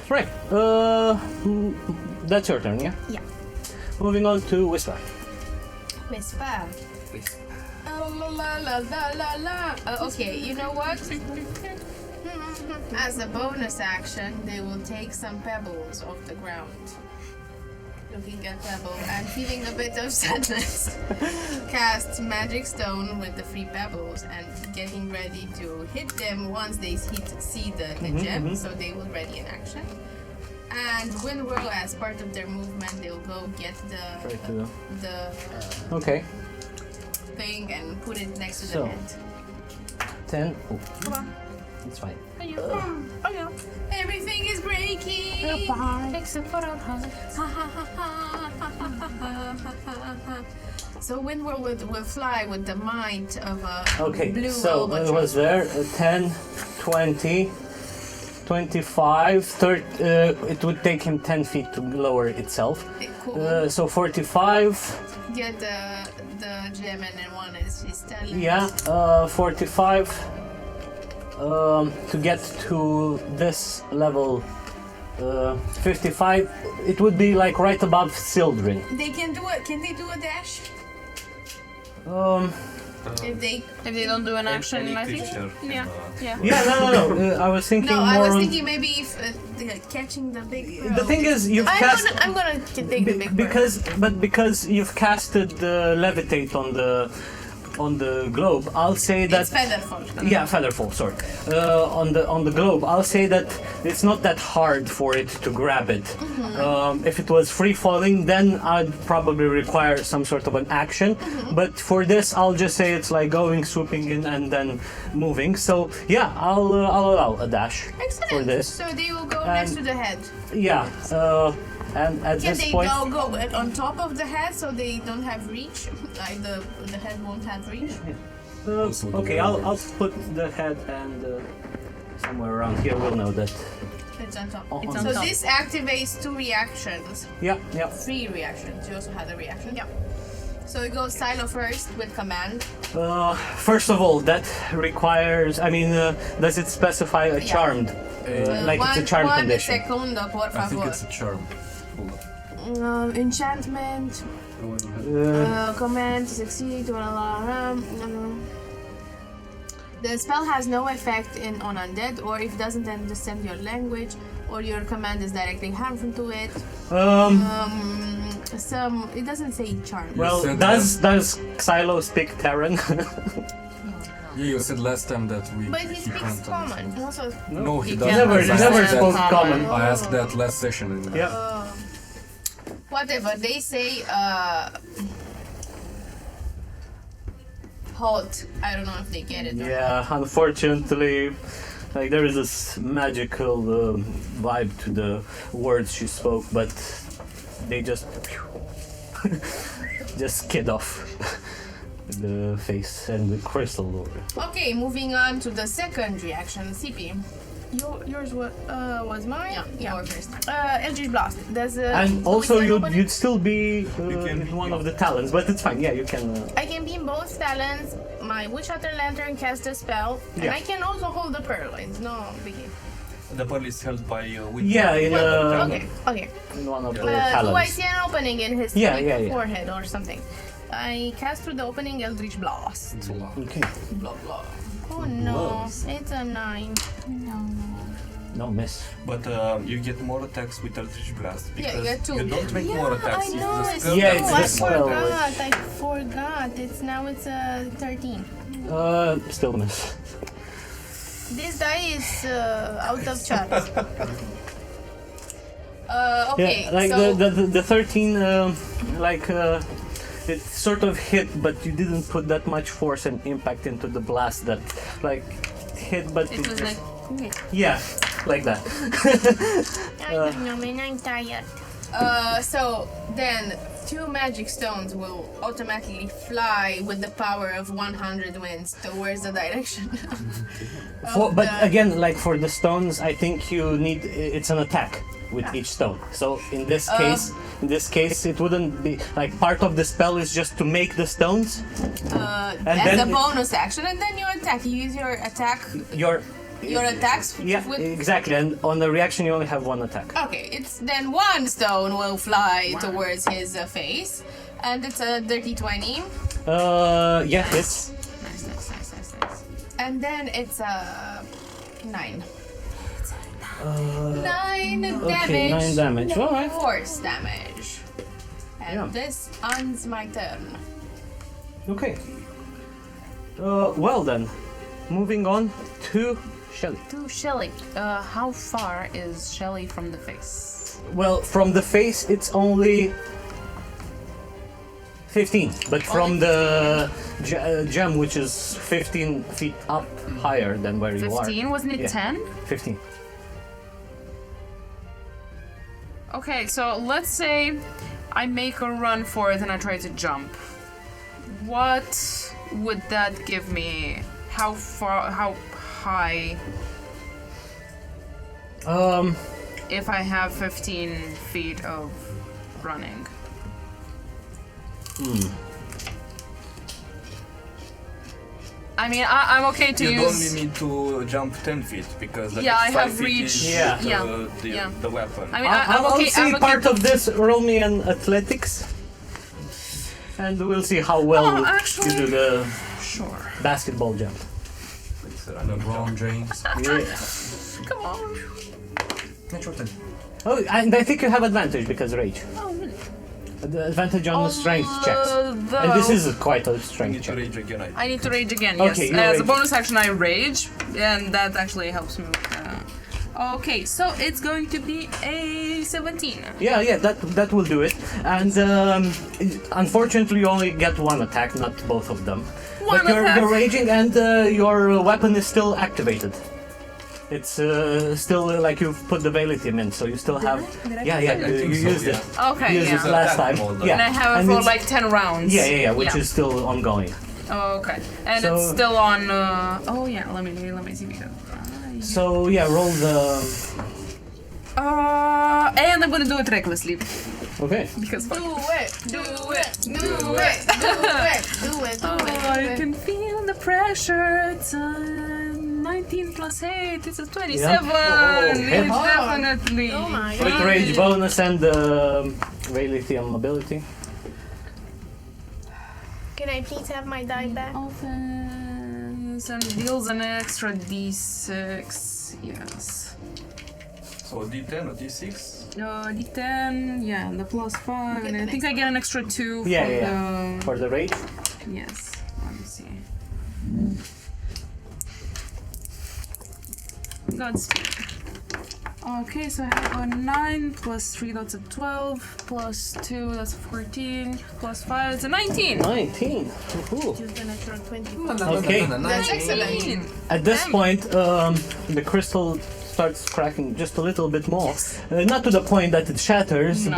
Speaker 1: Right. That's your turn, yeah?
Speaker 2: Yeah.
Speaker 1: Moving on to Whisper.
Speaker 2: Whisper. Oh, la la la la la. Okay, you know what? As a bonus action, they will take some pebbles off the ground. Looking at Pebble and feeling a bit of sadness, cast Magic Stone with the 3 pebbles and getting ready to hit them once they see the gem, so they will ready in action. And Windwhirl, as part of their movement, they'll go get the thing and put it next to the head.
Speaker 1: 10. Oh, it's fine.
Speaker 2: Everything is breaking except for our heart. So Windwhirl will fly with the might of a blue
Speaker 1: so it was there 10, 20, 25, 30. It would take him 10 feet to lower itself.
Speaker 2: Cool.
Speaker 1: So 45.
Speaker 2: Get the gem and then one is telling.
Speaker 1: Yeah, 45. to get to this level 55, it would be like right above Sildren.
Speaker 6: They can do it. Can they do a dash? If they
Speaker 4: don't do an action,
Speaker 7: Any
Speaker 4: I think.
Speaker 7: creature can,
Speaker 4: Yeah. Yeah.
Speaker 1: Yeah, no. I was thinking
Speaker 6: no,
Speaker 1: more
Speaker 6: I was
Speaker 1: on-
Speaker 6: thinking maybe if catching the big.
Speaker 1: The thing is, you've cast
Speaker 2: I'm gonna take the big bird.
Speaker 1: because you've casted the levitate on the globe, I'll say that
Speaker 6: It's featherfall.
Speaker 1: yeah, featherfall. Sorry, on the globe, I'll say that it's not that hard for it to grab it. If it was free falling, then I'd probably require some sort of an action. But for this, I'll just say it's like going, swooping in, and then moving. So yeah, I'll allow a dash
Speaker 6: Excellent.
Speaker 1: for this.
Speaker 6: So they will go next to the head.
Speaker 1: Yeah. And at
Speaker 6: Can
Speaker 1: this
Speaker 6: they
Speaker 1: point,
Speaker 6: go on top of the head so they don't have reach? Like the head won't have reach?
Speaker 1: okay, I'll put the head and somewhere around here. We'll know that.
Speaker 6: It's on top.
Speaker 1: It's
Speaker 6: so
Speaker 1: on top.
Speaker 6: this activates 2 reactions.
Speaker 1: Yeah.
Speaker 6: 3 reactions. You also had a reaction. Yeah. So it goes silo first with command.
Speaker 1: First of all, that requires. I mean, does it specify a charmed? Like it's a charm condition.
Speaker 6: Secondo, por
Speaker 3: I think
Speaker 6: favor.
Speaker 3: it's a charm. Hold on.
Speaker 6: Enchantment. Command to succeed. The spell has no effect on undead, or if doesn't understand your language, or your command is directly harmful to it. It doesn't say charm.
Speaker 1: Well,
Speaker 3: said
Speaker 1: does Xylo speak Terran?
Speaker 3: Yeah, you said last time that
Speaker 6: But he speaks
Speaker 3: can't
Speaker 6: common.
Speaker 3: understand.
Speaker 6: Also,
Speaker 3: No, he
Speaker 4: He
Speaker 3: doesn't.
Speaker 4: can't
Speaker 1: never
Speaker 4: understand
Speaker 1: spoke
Speaker 4: common.
Speaker 1: common.
Speaker 3: I asked that last session. And
Speaker 1: Yeah.
Speaker 6: whatever they say. Hot. I don't know if they get it. or not.
Speaker 1: Yeah, unfortunately, like there is this magical vibe to the words she spoke, but they just skid off the face and the crystal.
Speaker 6: Okay, moving on to the second reaction, CP. Yours was mine. Yeah. Your first. Eldritch Blast. Does
Speaker 1: And also,
Speaker 6: can open it?
Speaker 1: you'd still be
Speaker 3: can
Speaker 1: in
Speaker 3: be
Speaker 1: one of the talents, but it's fine. Yeah, you can.
Speaker 6: I can be in both talents. My Witch Hunter Lantern casts a spell, and
Speaker 1: Yeah.
Speaker 6: I can also hold the pearl. It's no biggie.
Speaker 7: The pearl is held by with
Speaker 1: Yeah, in
Speaker 6: Okay.
Speaker 1: in one of the
Speaker 6: Do I
Speaker 1: talents.
Speaker 6: see an opening in his
Speaker 1: Yeah.
Speaker 6: forehead or something? I cast through the opening Eldritch Blast.
Speaker 1: Okay.
Speaker 6: Blah blah. Oh no, it's a 9. No.
Speaker 1: No miss.
Speaker 7: But you get more attacks with Eldritch Blast
Speaker 6: Yeah,
Speaker 7: because
Speaker 6: you get 2.
Speaker 7: you don't make more attacks.
Speaker 6: I know.
Speaker 7: It's
Speaker 6: It's
Speaker 7: the
Speaker 1: Yeah,
Speaker 7: spell
Speaker 1: it's
Speaker 6: I
Speaker 1: the spell.
Speaker 6: forgot. It's now it's 13.
Speaker 1: Still miss.
Speaker 6: This die is out of charts. Okay,
Speaker 1: Yeah, like
Speaker 6: so
Speaker 1: the 13, it sort of hit, but you didn't put that much force and impact into the blast that, like, hit, but
Speaker 4: It was like,
Speaker 1: yeah, like that.
Speaker 2: I don't know, man. I'm tired.
Speaker 6: so then 2 magic stones will automatically fly with the power of 100 winds towards the direction.
Speaker 1: But again, like for the stones, I think you need it's an attack with each stone. So in this case, it wouldn't be like part of the spell is just to make the stones. And
Speaker 6: As
Speaker 1: then
Speaker 6: a bonus action, and then you attack. You use your attack, your attacks.
Speaker 1: Yeah,
Speaker 6: with,
Speaker 1: exactly. And on the reaction, you only have 1 attack.
Speaker 6: Okay, it's then 1 stone will fly towards his face, and it's a dirty 20,
Speaker 1: Yeah, it's
Speaker 4: nice.
Speaker 6: and then it's a 9. 9 damage.
Speaker 1: 9 damage. All right.
Speaker 6: Force damage. And
Speaker 1: Yeah.
Speaker 6: this ends my turn.
Speaker 1: Okay. Well then, moving on to Shelly.
Speaker 4: To Shelly. How far is Shelly from the face?
Speaker 1: Well, from the face, it's only 15, but from the gem, which is 15 feet up higher than where you are.
Speaker 4: 15? Wasn't it
Speaker 1: Yeah.
Speaker 4: 10?
Speaker 1: 15.
Speaker 4: Okay, so let's say I make a run for it and I try to jump. What would that give me? How high? If I have 15 feet of running. I mean, I'm okay to
Speaker 7: You
Speaker 4: use.
Speaker 7: only need to jump 10 feet because
Speaker 4: Yeah, I
Speaker 7: 5
Speaker 4: have
Speaker 7: feet
Speaker 4: reach.
Speaker 7: is
Speaker 1: Yeah.
Speaker 7: the weapon.
Speaker 4: I mean,
Speaker 1: I'll
Speaker 4: I'm okay.
Speaker 1: see
Speaker 4: I'm okay
Speaker 1: part
Speaker 4: to-
Speaker 1: of this. Roll me an athletics, and we'll see how well
Speaker 4: Oh,
Speaker 1: you
Speaker 4: actually-
Speaker 1: do the
Speaker 4: Sure.
Speaker 1: basketball jump.
Speaker 3: LeBron James.
Speaker 1: Yeah.
Speaker 4: Come on.
Speaker 3: Natural 10.
Speaker 1: Oh, and I think you have advantage because rage.
Speaker 4: Oh, really?
Speaker 1: The advantage on the strength checks. And this is quite a
Speaker 7: You
Speaker 1: strength
Speaker 7: need to
Speaker 1: check.
Speaker 7: rage again.
Speaker 4: I need to rage again. Yes.
Speaker 1: Okay, you
Speaker 4: As a
Speaker 1: rage.
Speaker 4: bonus action, I rage, and that actually helps me. Okay, so it's going to be a 17.
Speaker 1: Yeah, that will do it. And unfortunately, you only get one attack, not both of them.
Speaker 4: One
Speaker 1: but you're,
Speaker 4: attack.
Speaker 1: you're raging, and your weapon is still activated. It's still like you've put the Velium in, so you still have. Yeah, you used it.
Speaker 4: Okay,
Speaker 1: You used it
Speaker 4: yeah.
Speaker 1: last time.
Speaker 7: Attack mode,
Speaker 1: Yeah,
Speaker 4: And I have it for
Speaker 1: it's-
Speaker 4: like 10 rounds.
Speaker 1: Yeah, which is still ongoing.
Speaker 4: Oh, okay. And
Speaker 1: So-
Speaker 4: it's still on. Oh yeah, let me see because.
Speaker 1: So yeah, roll the.
Speaker 4: And I'm gonna do it recklessly
Speaker 1: Okay.
Speaker 4: because.
Speaker 6: Do it, do it, do it, do it, do it, do
Speaker 4: Oh,
Speaker 6: it.
Speaker 4: I can feel the pressure. It's 19 plus 8. It's a 27.
Speaker 1: hit.
Speaker 4: It's definitely.
Speaker 6: Oh my
Speaker 1: With
Speaker 6: god.
Speaker 1: rage bonus and the Velium ability.
Speaker 2: Can I please have my die back?
Speaker 4: Offense and deals an extra d6. Yes.
Speaker 7: So D10 or D6?
Speaker 4: D10. Yeah, the plus 5. And I think I get an extra 2 for
Speaker 1: Yeah. For the rage.
Speaker 4: the. Yes. Let me see. Godspeed. Okay, so I have a 9 plus 3, that's a 12, plus 2, that's a 14, plus 5, it's a 19.
Speaker 1: 19. Woohoo.
Speaker 2: Use the natural 20.
Speaker 1: Okay.
Speaker 6: That's excellent.
Speaker 4: 19.
Speaker 1: At this point, the crystal starts cracking just a little bit more. Not to the point that it shatters,
Speaker 4: No.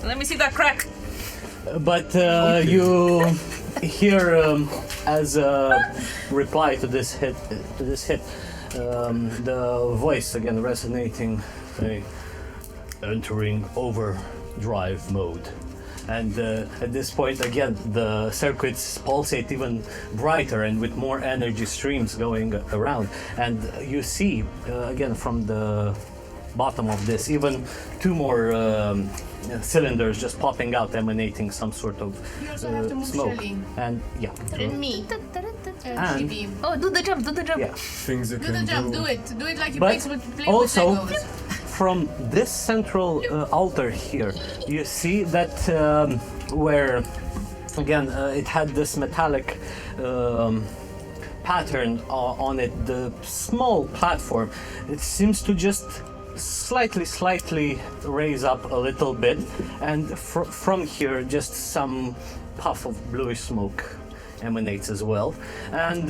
Speaker 4: Let me see that crack.
Speaker 1: but you hear as a reply to this hit, the voice again resonating, say, entering overdrive mode. And at this point, again, the circuits pulsate even brighter and with more energy streams going around. And you see, again, from the bottom of this, even 2 more cylinders just popping out, emanating some sort of
Speaker 6: You also have to move
Speaker 1: smoke.
Speaker 6: Shelly.
Speaker 1: And yeah,
Speaker 2: And me.
Speaker 1: And-
Speaker 6: Chibi.
Speaker 2: Oh, do the jump, do the jump.
Speaker 1: yeah.
Speaker 3: Things you
Speaker 6: Do
Speaker 3: can
Speaker 6: the jump, do it. Do it like you
Speaker 1: But
Speaker 6: play with
Speaker 1: also,
Speaker 6: Legos.
Speaker 1: from this central altar here, you see that where, again, it had this metallic pattern on it, the small platform, it seems to just slightly raise up a little bit, and from here, just some puff of bluish smoke emanates as well. And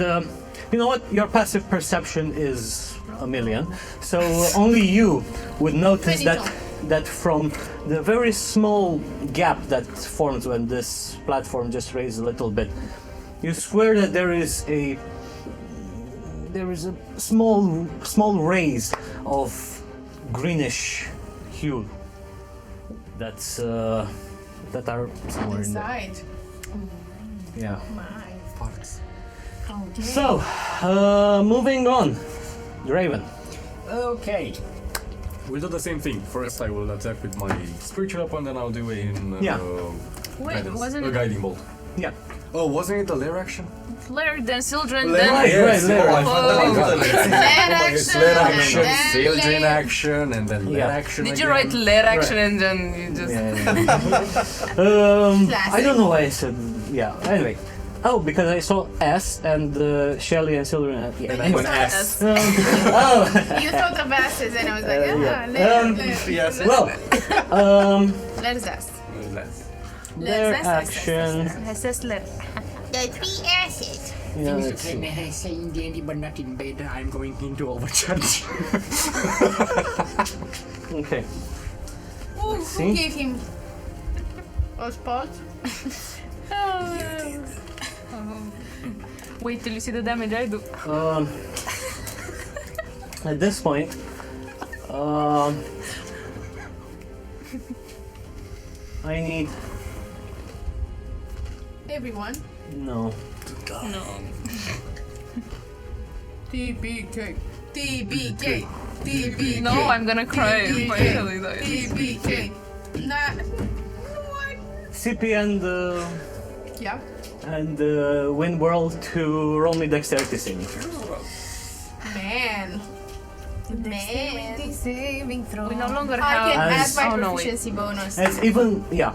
Speaker 1: you know what? Your passive perception is a million, so only you would notice that from the very small gap that forms when this platform just raises a little bit, you swear that there is a small rays of greenish hue that's that are somewhere in there.
Speaker 6: Inside.
Speaker 1: Yeah.
Speaker 3: Parts.
Speaker 1: So, moving on. Raven.
Speaker 8: Okay.
Speaker 3: We'll do the same thing. First, I will attack with my spiritual weapon, then I'll do
Speaker 1: Yeah.
Speaker 4: Wait,
Speaker 3: guidance,
Speaker 4: wasn't
Speaker 3: a
Speaker 4: it
Speaker 3: guiding bolt.
Speaker 1: Yeah.
Speaker 3: Oh, wasn't it a lair action?
Speaker 4: Flare, then Sildren,
Speaker 3: Lair,
Speaker 4: then.
Speaker 1: Right,
Speaker 3: yes.
Speaker 1: lair.
Speaker 3: Oh, I thought that
Speaker 4: Oh.
Speaker 3: was a lair.
Speaker 6: Lair
Speaker 3: It's
Speaker 6: action,
Speaker 3: lair
Speaker 6: and
Speaker 3: action,
Speaker 6: then
Speaker 3: Sildren
Speaker 6: lair.
Speaker 3: action, and then lair
Speaker 1: Yeah.
Speaker 3: action
Speaker 4: Did
Speaker 3: again.
Speaker 4: you write lair action and then you just.
Speaker 1: I don't know why I said yeah. Anyway. Oh, because I saw S and Shelly and Sylvan. Yeah.
Speaker 3: And I
Speaker 1: Anyway.
Speaker 3: went S.
Speaker 1: Oh.
Speaker 2: You thought of asses and I was like,
Speaker 1: yeah.
Speaker 7: Yes.
Speaker 1: Well.
Speaker 2: Let's ask.
Speaker 1: Their action.
Speaker 2: The 3 asses.
Speaker 1: Yeah,
Speaker 5: Things you
Speaker 1: let's see.
Speaker 5: can say in D&D but not in bed. I'm going into overcharge.
Speaker 1: Okay.
Speaker 6: Who
Speaker 1: see.
Speaker 6: gave him a spot?
Speaker 4: Wait till you see the damage I do.
Speaker 1: At this point, I need
Speaker 6: Everyone.
Speaker 1: no. die.
Speaker 6: TBK. TBK. TBK.
Speaker 4: No, I'm gonna cry if I tell you that.
Speaker 6: TBK. Nah. What?
Speaker 1: CP
Speaker 6: Yeah.
Speaker 1: and Windworld to roll me dexterity saving.
Speaker 6: Man.
Speaker 2: Dexterity saving throw.
Speaker 4: We no longer
Speaker 6: I
Speaker 4: have.
Speaker 6: can add
Speaker 1: As-
Speaker 6: my
Speaker 4: Oh, no, wait.
Speaker 6: proficiency bonus.
Speaker 1: It's even, yeah.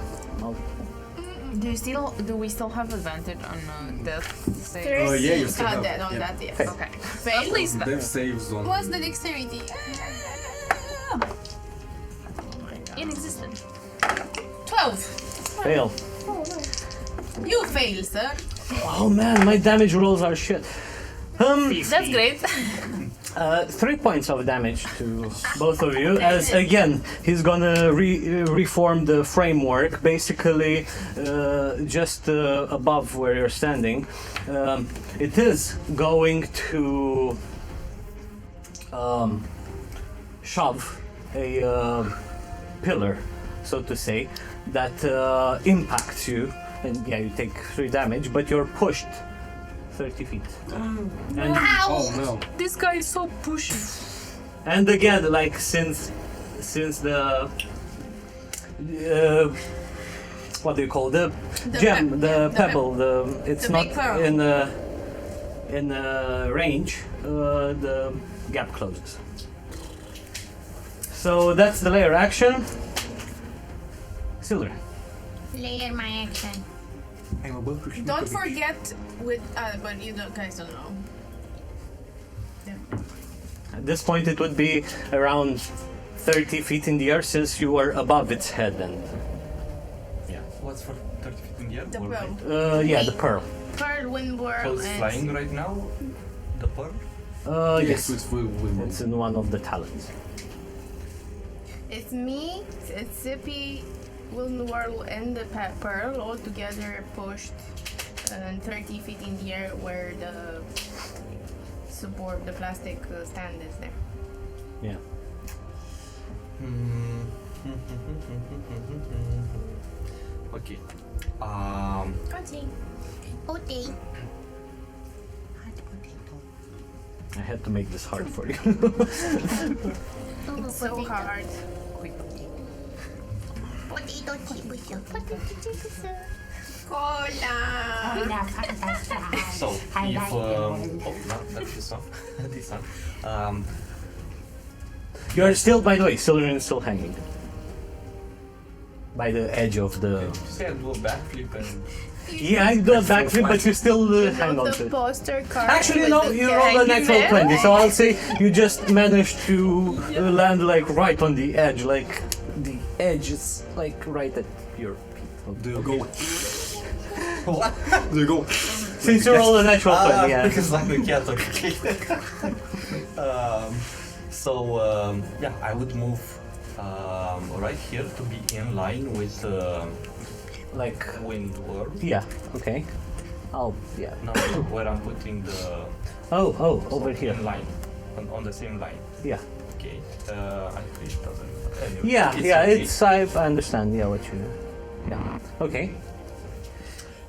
Speaker 4: Do we still have advantage on death save?
Speaker 3: Oh, yeah, you still have.
Speaker 6: That on
Speaker 3: yeah.
Speaker 6: that, yes.
Speaker 1: Okay.
Speaker 4: Okay.
Speaker 6: Fail.
Speaker 4: At least that.
Speaker 3: Death saves on.
Speaker 6: What's the dexterity?
Speaker 2: Inexistent.
Speaker 6: 12.
Speaker 1: Fail.
Speaker 6: You fail, sir.
Speaker 1: Oh man, my damage rolls are shit.
Speaker 4: That's great.
Speaker 1: 3 points of damage to both of you, as again he's gonna reform the framework, basically just above where you're standing. It is going to shove a pillar, so to say, that impacts you, and yeah, you take 3 damage, but you're pushed 30 feet. And
Speaker 3: Oh no.
Speaker 4: This guy is so pushy.
Speaker 1: And again, like since the what do you call the gem, the pebble, it's
Speaker 6: The
Speaker 1: not
Speaker 6: big pearl.
Speaker 1: in range, the gap closes. So that's the layer action. Silver.
Speaker 2: Layer my action.
Speaker 3: I'm about to hit
Speaker 6: Don't
Speaker 3: the bitch.
Speaker 6: forget with, but you don't, guys don't know.
Speaker 1: At this point, it would be around 30 feet in the air, since you are above its head, and
Speaker 7: What's for 30 feet in the air?
Speaker 6: The
Speaker 7: Or
Speaker 6: pearl.
Speaker 1: yeah, the pearl.
Speaker 2: Pearl, wind
Speaker 7: So
Speaker 2: whirl,
Speaker 7: it's
Speaker 2: and
Speaker 7: flying right now? The pearl?
Speaker 1: Yes,
Speaker 3: It's with
Speaker 1: it's in one of the talents.
Speaker 2: it's me, it's Zippy, wind whirl, and the pearl all together pushed 30 feet in the air where the support, the plastic stand is there.
Speaker 1: Yeah.
Speaker 7: Okay.
Speaker 2: Okay. Okay.
Speaker 1: I had to make this hard for you.
Speaker 2: It's so hard. Potato chips. Potato chips.
Speaker 6: Cola!
Speaker 7: So, if oh, not this one, this one.
Speaker 1: You're still, by the way, Sildren is still hanging by the edge of the.
Speaker 7: Say I do a backflip and
Speaker 1: Yeah, I do a backflip, but you still hang on to
Speaker 2: The
Speaker 1: it.
Speaker 2: poster card.
Speaker 1: Actually,
Speaker 2: with
Speaker 1: no,
Speaker 2: the
Speaker 1: you rolled a
Speaker 2: gang
Speaker 1: natural
Speaker 2: event.
Speaker 1: 20, so I'll say you just managed to land like right on the edge, like the edge is like right at your feet.
Speaker 3: Do you go? What? Do you go?
Speaker 1: Since you rolled a natural 20, yeah.
Speaker 7: because like a cat, okay. Yeah, I would move right here to be in line with
Speaker 1: Like,
Speaker 7: wind world.
Speaker 1: yeah, okay. Yeah.
Speaker 7: Now where I'm putting the
Speaker 1: Oh, over here.
Speaker 7: in line, on the same line.
Speaker 1: Yeah.
Speaker 7: Okay. Actually, it doesn't. Anyway,
Speaker 1: Yeah,
Speaker 7: okay.
Speaker 1: it's, I understand, yeah, what you, yeah. Okay.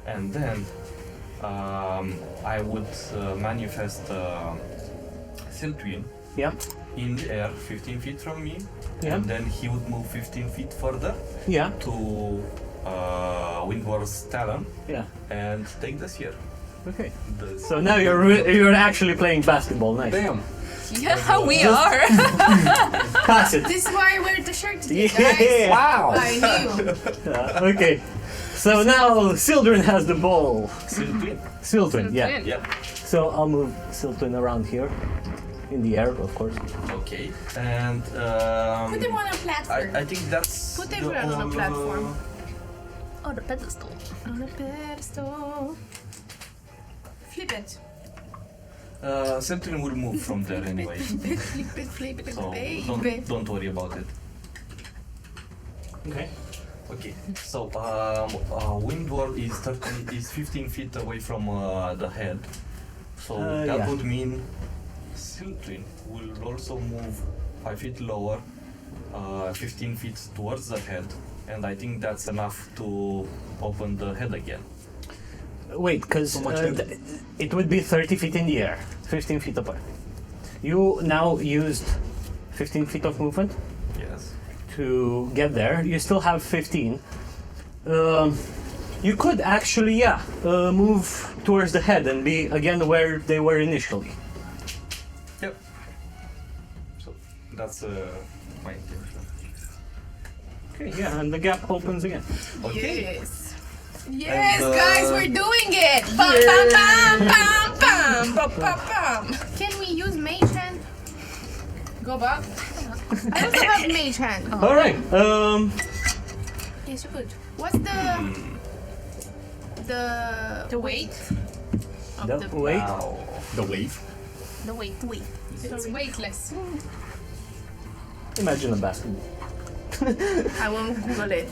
Speaker 7: And then I would manifest Siltwin
Speaker 1: Yeah,
Speaker 7: in the air 15 feet from me,
Speaker 1: Yeah.
Speaker 7: and then he would move 15 feet further
Speaker 1: yeah,
Speaker 7: to Windwar's Talon
Speaker 1: yeah.
Speaker 7: and take the sphere.
Speaker 1: Okay.
Speaker 7: The
Speaker 1: So now you're actually playing basketball, nice.
Speaker 3: Damn.
Speaker 4: Yeah, we are.
Speaker 1: Pass it.
Speaker 6: This is why I wear the shirt today, guys.
Speaker 1: Yeah.
Speaker 3: Wow.
Speaker 6: I knew.
Speaker 1: Okay. So now Sildren has the ball.
Speaker 7: Siltwin.
Speaker 1: Sildren, yeah.
Speaker 4: Siltwin.
Speaker 7: Yep.
Speaker 1: So I'll move Sildren around here. In the air, of course.
Speaker 7: Okay. And
Speaker 6: Put them on a platform.
Speaker 7: I think that's
Speaker 6: Put
Speaker 7: the
Speaker 6: everyone on a
Speaker 7: all,
Speaker 6: platform.
Speaker 2: On the pedestal.
Speaker 6: On a pedestal. Flip it.
Speaker 7: Siltwin will move from there anyway.
Speaker 6: Flip it,
Speaker 7: So
Speaker 6: baby.
Speaker 7: don't worry about it.
Speaker 1: Okay.
Speaker 7: Okay, so Windward is 15 feet away from the head, so that
Speaker 1: yeah.
Speaker 7: would mean Siltwin will also move 5 feet lower, 15 feet towards the head, and I think that's enough to open the head again.
Speaker 1: Wait, because
Speaker 3: So much area.
Speaker 1: it would be 30 feet in the air, 15 feet apart. You now used 15 feet of movement
Speaker 7: Yes.
Speaker 1: to get there. You still have 15. You could actually, move towards the head and be again where they were initially.
Speaker 7: Yep. So that's my intention.
Speaker 1: Okay, yeah, and the gap opens again.
Speaker 7: Okay.
Speaker 6: Yes. Yes,
Speaker 7: And,
Speaker 6: guys, we're doing it! Bum, bum, bum, bum, bum, bum, bum, bum.
Speaker 2: Can we use mage hand?
Speaker 6: Go back.
Speaker 2: I also have mage hand. Oh.
Speaker 1: All right.
Speaker 2: Yes, you could. What's the weight of
Speaker 1: The
Speaker 2: the
Speaker 1: weight.
Speaker 7: Now,
Speaker 3: The wave.
Speaker 2: the weight?
Speaker 6: It's weightless.
Speaker 1: Imagine a basketball.
Speaker 2: I will Google it.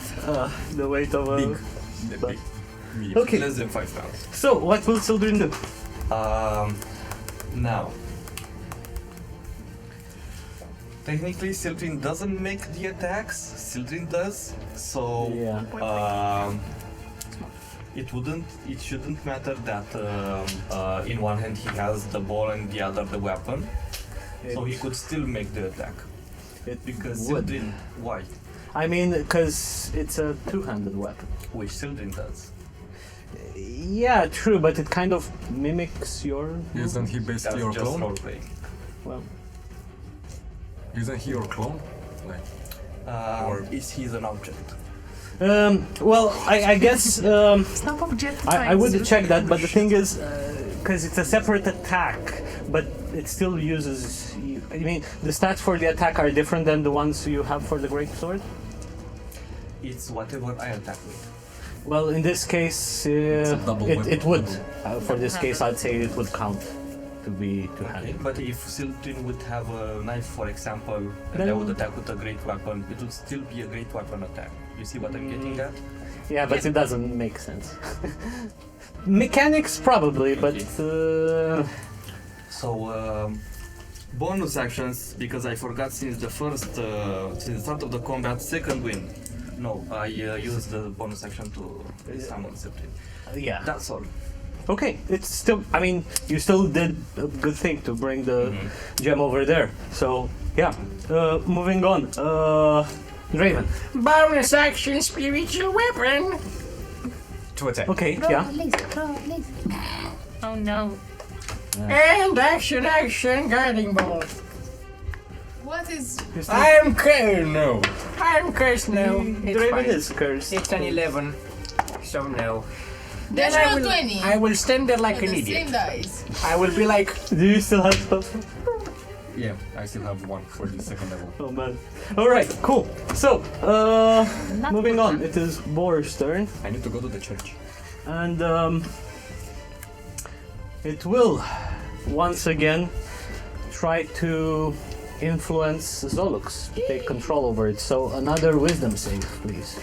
Speaker 1: The weight of a.
Speaker 3: Big. The
Speaker 1: but-
Speaker 3: big. Medium.
Speaker 1: Okay.
Speaker 7: less than 5 pounds.
Speaker 1: So, what will children do?
Speaker 7: Now, technically, Sildren doesn't make the attacks. Sildren does. So,
Speaker 1: Yeah.
Speaker 7: it shouldn't matter that in one hand he has the ball and the other the weapon. So he could still make the attack.
Speaker 1: It
Speaker 7: Because
Speaker 1: would.
Speaker 7: Sildren, why?
Speaker 1: I mean, because it's a two-handed weapon.
Speaker 7: Which Sildren does.
Speaker 1: Yeah, true, but it kind of mimics your.
Speaker 3: Isn't he
Speaker 7: That's
Speaker 3: basically your
Speaker 7: just
Speaker 3: clone?
Speaker 7: role playing.
Speaker 1: Well,
Speaker 3: Isn't he your clone? Like, Or-
Speaker 7: Is he's an object?
Speaker 1: well, I guess
Speaker 2: Stop
Speaker 1: I would check that, but the thing is, because it's a separate attack, but it still uses. I mean, the stats for the attack are different than the ones you have for the great sword.
Speaker 7: It's whatever I attack with.
Speaker 1: Well, in this case,
Speaker 3: a double
Speaker 1: it
Speaker 3: weapon.
Speaker 1: would. For this case, I'd say it would count to be two-handed.
Speaker 7: But if Sildren would have a knife, for example, and I
Speaker 1: Then-
Speaker 7: would attack with a great weapon, it would still be a great weapon attack. You see what I'm getting at?
Speaker 1: Yeah, but it doesn't make sense. Mechanics probably, but
Speaker 7: So, bonus actions, because I forgot since the start of the combat, second wind. No, I used the bonus action to summon Sildren.
Speaker 1: yeah.
Speaker 7: That's all.
Speaker 1: Okay, it's still. I mean, you still did a good thing to bring the gem over there. So yeah. Moving on. Draven.
Speaker 5: Bonus action, spiritual weapon.
Speaker 3: to attack.
Speaker 1: Okay. Yeah.
Speaker 2: Oh no.
Speaker 5: And action, guiding bolt.
Speaker 6: What is...
Speaker 5: I'm cursed. No. I'm cursed now. It's
Speaker 1: Draven
Speaker 5: fine.
Speaker 1: is cursed.
Speaker 5: It's an 11. So no. Then
Speaker 6: Natural 20.
Speaker 5: I will stand there like
Speaker 6: With
Speaker 5: an
Speaker 6: the same
Speaker 5: idiot.
Speaker 6: dice.
Speaker 5: I will be like,
Speaker 1: Do you still have stuff?
Speaker 3: Yeah, I still have one for the second level.
Speaker 1: Oh man. All right. Cool. So, moving on. It is Borr's turn,
Speaker 3: I need to go to the church.
Speaker 1: and it will once again try to influence Zolux to take control over it. So another wisdom save, please.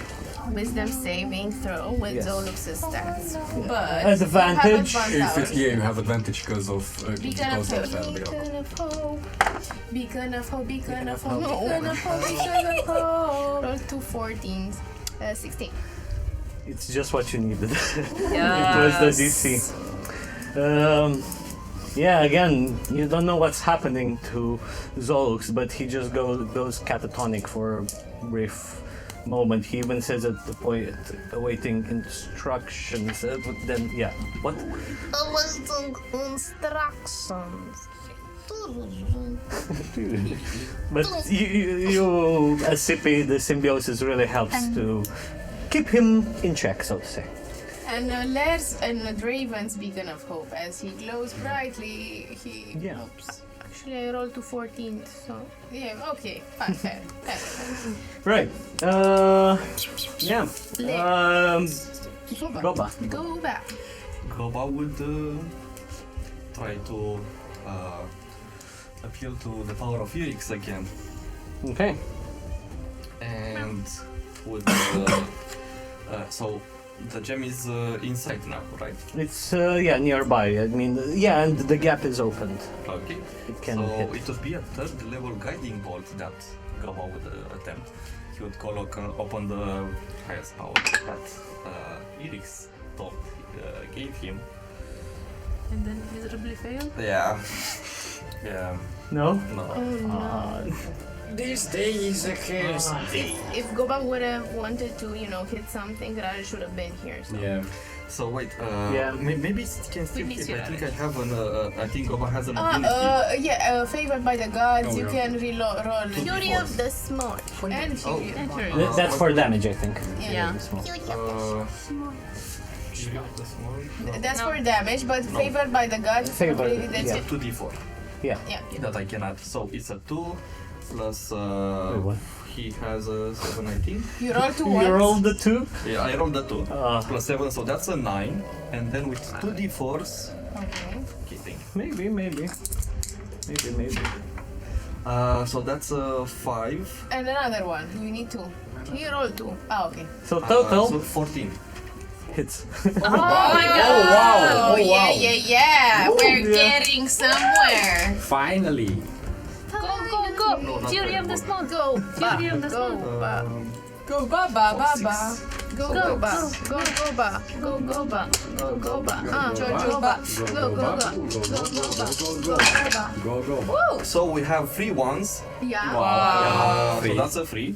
Speaker 2: Wisdom saving throw with
Speaker 1: Yes.
Speaker 2: Zolux's stats.
Speaker 6: But...
Speaker 1: Advantage.
Speaker 3: Yeah, you have advantage because of
Speaker 2: Beacon of
Speaker 3: because
Speaker 2: hope.
Speaker 3: of the
Speaker 2: Beacon of hope. Beacon of hope. Beacon of hope.
Speaker 1: No.
Speaker 2: Beacon of hope. Beacon of hope. Roll 2 14s. 16.
Speaker 1: It's just what you needed. It was the DC. Yeah, again, you don't know what's happening to Zolux, but he just goes catatonic for a brief moment. He even says at the point awaiting instructions. But then, yeah, what?
Speaker 2: Awaiting instructions.
Speaker 1: But you as Sippy, the symbiosis really helps to keep him in check, so to say.
Speaker 6: And Lairs and Draven's Beacon of Hope, as he glows brightly, he
Speaker 1: Yeah.
Speaker 6: hopes.
Speaker 2: Actually, I rolled 2 14s, so.
Speaker 6: Yeah, okay, fine, fair.
Speaker 1: Right. Yeah. Goba.
Speaker 6: Go back.
Speaker 7: Goba would try to appeal to the power of Eyceras again,
Speaker 1: Okay.
Speaker 7: and would so the gem is inside now, right?
Speaker 1: It's nearby. I mean, yeah, and the gap is opened.
Speaker 7: Okay.
Speaker 1: It can
Speaker 7: So
Speaker 1: hit.
Speaker 7: it would be a third level guiding bolt that Goba would attempt. He would call upon the highest power that Eyceras top gave him.
Speaker 4: And then miserably failed?
Speaker 7: Yeah. Yeah.
Speaker 1: No?
Speaker 7: No.
Speaker 5: This day is a curse.
Speaker 2: If Goba would have wanted to, you know, hit something, Rareș should have been here. So.
Speaker 3: Yeah.
Speaker 7: So wait,
Speaker 1: Yeah.
Speaker 7: maybe it can still
Speaker 4: miss
Speaker 7: hit.
Speaker 4: you,
Speaker 7: I think I
Speaker 4: Rareș.
Speaker 7: have an, I think Goba has an ability.
Speaker 6: Favored by the gods,
Speaker 3: Oh,
Speaker 6: you
Speaker 3: yeah.
Speaker 6: can roll.
Speaker 2: Fury of the Smart.
Speaker 6: And Fury.
Speaker 1: That's for damage, I think.
Speaker 4: Yeah.
Speaker 2: Fury of the Smart.
Speaker 6: That's for damage, but favored by the gods.
Speaker 1: Favored,
Speaker 6: That's
Speaker 1: yeah.
Speaker 6: it.
Speaker 7: 2d4
Speaker 1: Yeah.
Speaker 6: Yeah.
Speaker 7: that I can add. So it's a 2 plus
Speaker 1: Wait, what?
Speaker 7: he has a 7, I think.
Speaker 6: You roll 2
Speaker 1: You
Speaker 6: ones.
Speaker 1: rolled the 2?
Speaker 7: Yeah, I rolled the 2
Speaker 1: Ah.
Speaker 7: plus 7, so that's a 9. And then with 2d4s,
Speaker 6: Okay.
Speaker 7: kidding.
Speaker 1: Maybe.
Speaker 7: So that's a 5.
Speaker 6: And another one. You need 2. He rolled 2. Ah, okay.
Speaker 1: So total
Speaker 7: So 14.
Speaker 1: hits.
Speaker 2: Oh my god!
Speaker 6: Oh, yeah. We're getting somewhere.
Speaker 8: Finally.
Speaker 2: Go! Fury of the Smart. Go! Fury of the Smart.
Speaker 6: Go, Baba. Go, Goba.
Speaker 2: Go Goba. Go Goba. Go Goba.
Speaker 6: Jojoba.
Speaker 2: Go Goba. Go Goba.
Speaker 8: Go.
Speaker 7: So we have 3 ones.
Speaker 2: Yeah.
Speaker 7: So that's a 3.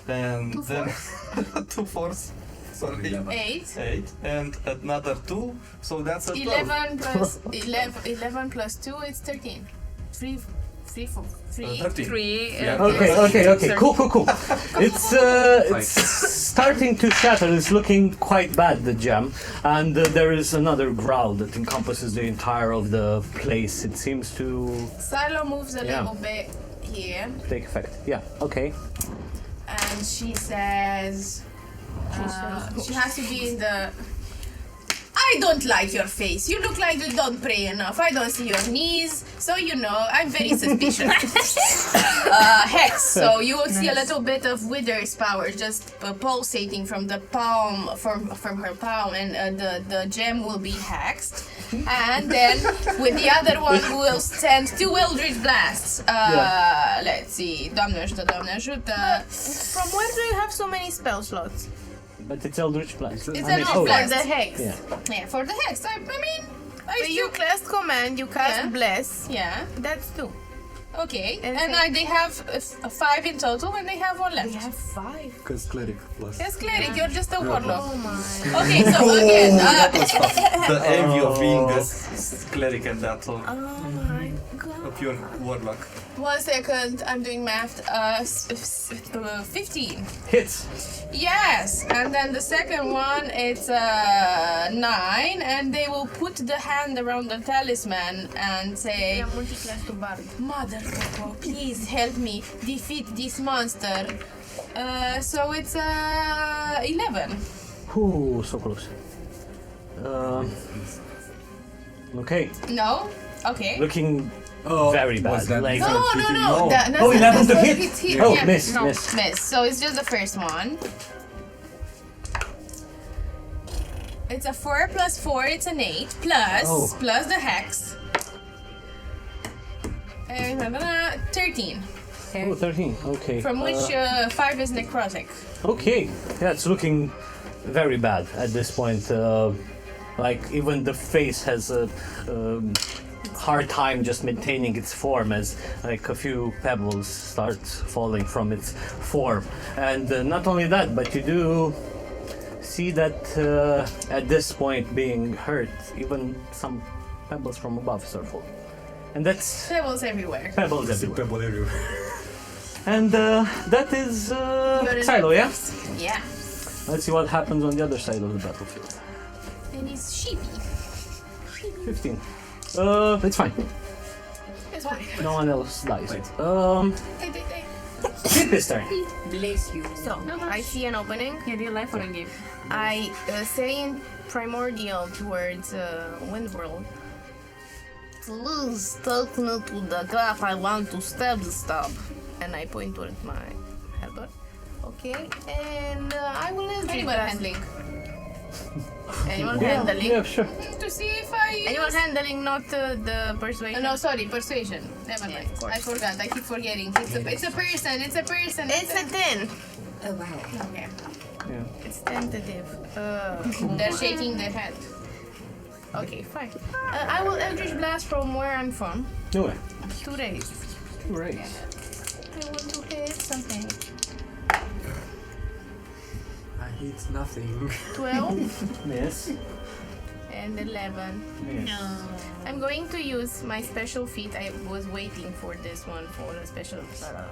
Speaker 7: And then 2 4s. Sorry.
Speaker 6: 8.
Speaker 7: 8. And another 2. So that's a 12.
Speaker 6: 11 plus 2, it's 13. 3, 4, 3.
Speaker 7: 13.
Speaker 4: 3.
Speaker 7: Yeah.
Speaker 1: Okay. Cool. It's starting to shatter. It's looking quite bad, the gem, and there is another growl that encompasses the entire of the place. It seems to
Speaker 6: Silo moves a
Speaker 1: Yeah.
Speaker 6: little bit here,
Speaker 1: take effect. Yeah. Okay.
Speaker 6: and she says, she has to be in the. I don't like your face. You look like you don't pray enough. I don't see your knees, so you know I'm very suspicious. Hex. So you will see a little bit of Wither's power just pulsating from the palm, from her palm, and the gem will be hexed. And then with the other one we'll send 2 Eldritch Blasts. Let's see. Doamne ajută.
Speaker 2: From where do you have so many spell slots?
Speaker 1: But it's Eldritch Blast.
Speaker 6: It's
Speaker 1: I mean,
Speaker 6: an
Speaker 1: oh,
Speaker 6: blast.
Speaker 2: The hex.
Speaker 1: Yeah.
Speaker 6: Yeah, for the hex. I mean,
Speaker 2: But you cast command, you cast
Speaker 6: Yeah.
Speaker 2: bless.
Speaker 6: yeah.
Speaker 2: That's 2.
Speaker 6: Okay,
Speaker 2: And
Speaker 6: and they have 5 in total, and they have 1 left.
Speaker 2: We have 5.
Speaker 3: Because cleric plus.
Speaker 6: Yes, cleric, you're just a warlock.
Speaker 2: Oh my.
Speaker 6: Okay, so again,
Speaker 7: The envy of being a cleric and that, so
Speaker 2: Oh my god.
Speaker 7: a pure warlock.
Speaker 6: 1 second, I'm doing math. 15.
Speaker 1: hits.
Speaker 6: Yes, and then the second one, it's 9, and they will put the hand around the talisman and say,
Speaker 2: Multiclass to bard.
Speaker 6: Mother Popo, please help me defeat this monster. So it's 11.
Speaker 1: Ooh, so close. Okay,
Speaker 6: No? Okay.
Speaker 1: looking
Speaker 3: Oh,
Speaker 1: very bad.
Speaker 3: was that
Speaker 1: Like,
Speaker 6: No.
Speaker 3: No.
Speaker 6: That's
Speaker 1: oh, 11 to
Speaker 6: that's
Speaker 1: hit.
Speaker 6: it's hit.
Speaker 1: Oh,
Speaker 6: Yeah.
Speaker 1: miss.
Speaker 6: Miss. So it's just the first one. It's a 4 plus 4, it's an 8.
Speaker 1: Oh.
Speaker 6: Plus the hex. And 13.
Speaker 1: Oh, 13. Okay.
Speaker 6: From which 5 is necrotic.
Speaker 1: Okay, yeah, it's looking very bad at this point. Like even the face has a hard time just maintaining its form as like a few pebbles start falling from its form. And not only that, but you do see that at this point being hurt, even some pebbles from above start falling. And that's
Speaker 6: Pebbles everywhere.
Speaker 1: pebbles everywhere.
Speaker 3: Pebble everywhere.
Speaker 1: And that is Silo, yeah?
Speaker 6: Yeah.
Speaker 1: Let's see what happens on the other side of the battlefield.
Speaker 6: And he's sheepy.
Speaker 1: 15. It's fine.
Speaker 6: It's fine.
Speaker 1: No one else dies.
Speaker 6: Hey.
Speaker 1: Hit this turn.
Speaker 5: Bless you.
Speaker 2: So, I see an opening.
Speaker 4: Yeah, real life or in game?
Speaker 2: I say in primordial towards Windworld. Please take me to the graph. I want to stab the stab. And I point towards my helper. Okay, and I will
Speaker 6: Anyone handling.
Speaker 2: Anyone handling?
Speaker 1: Yeah, sure.
Speaker 6: To see if I.
Speaker 2: Anyone handling, not the persuasion.
Speaker 6: No, sorry, persuasion. Never mind.
Speaker 2: of course.
Speaker 6: I forgot. I keep forgetting. It's a person. It's a person.
Speaker 2: It's a 10.
Speaker 5: Oh wow.
Speaker 6: Okay.
Speaker 2: It's tentative. They're shaking their head. Okay, fine. I will Eldritch Blast from where I'm from.
Speaker 1: Do it.
Speaker 2: 2 rays.
Speaker 1: Great.
Speaker 2: I want to hit something.
Speaker 3: I hit nothing.
Speaker 2: 12
Speaker 1: Miss.
Speaker 2: and 11.
Speaker 1: Miss.
Speaker 2: I'm going to use my special feat. I was waiting for this one for a special.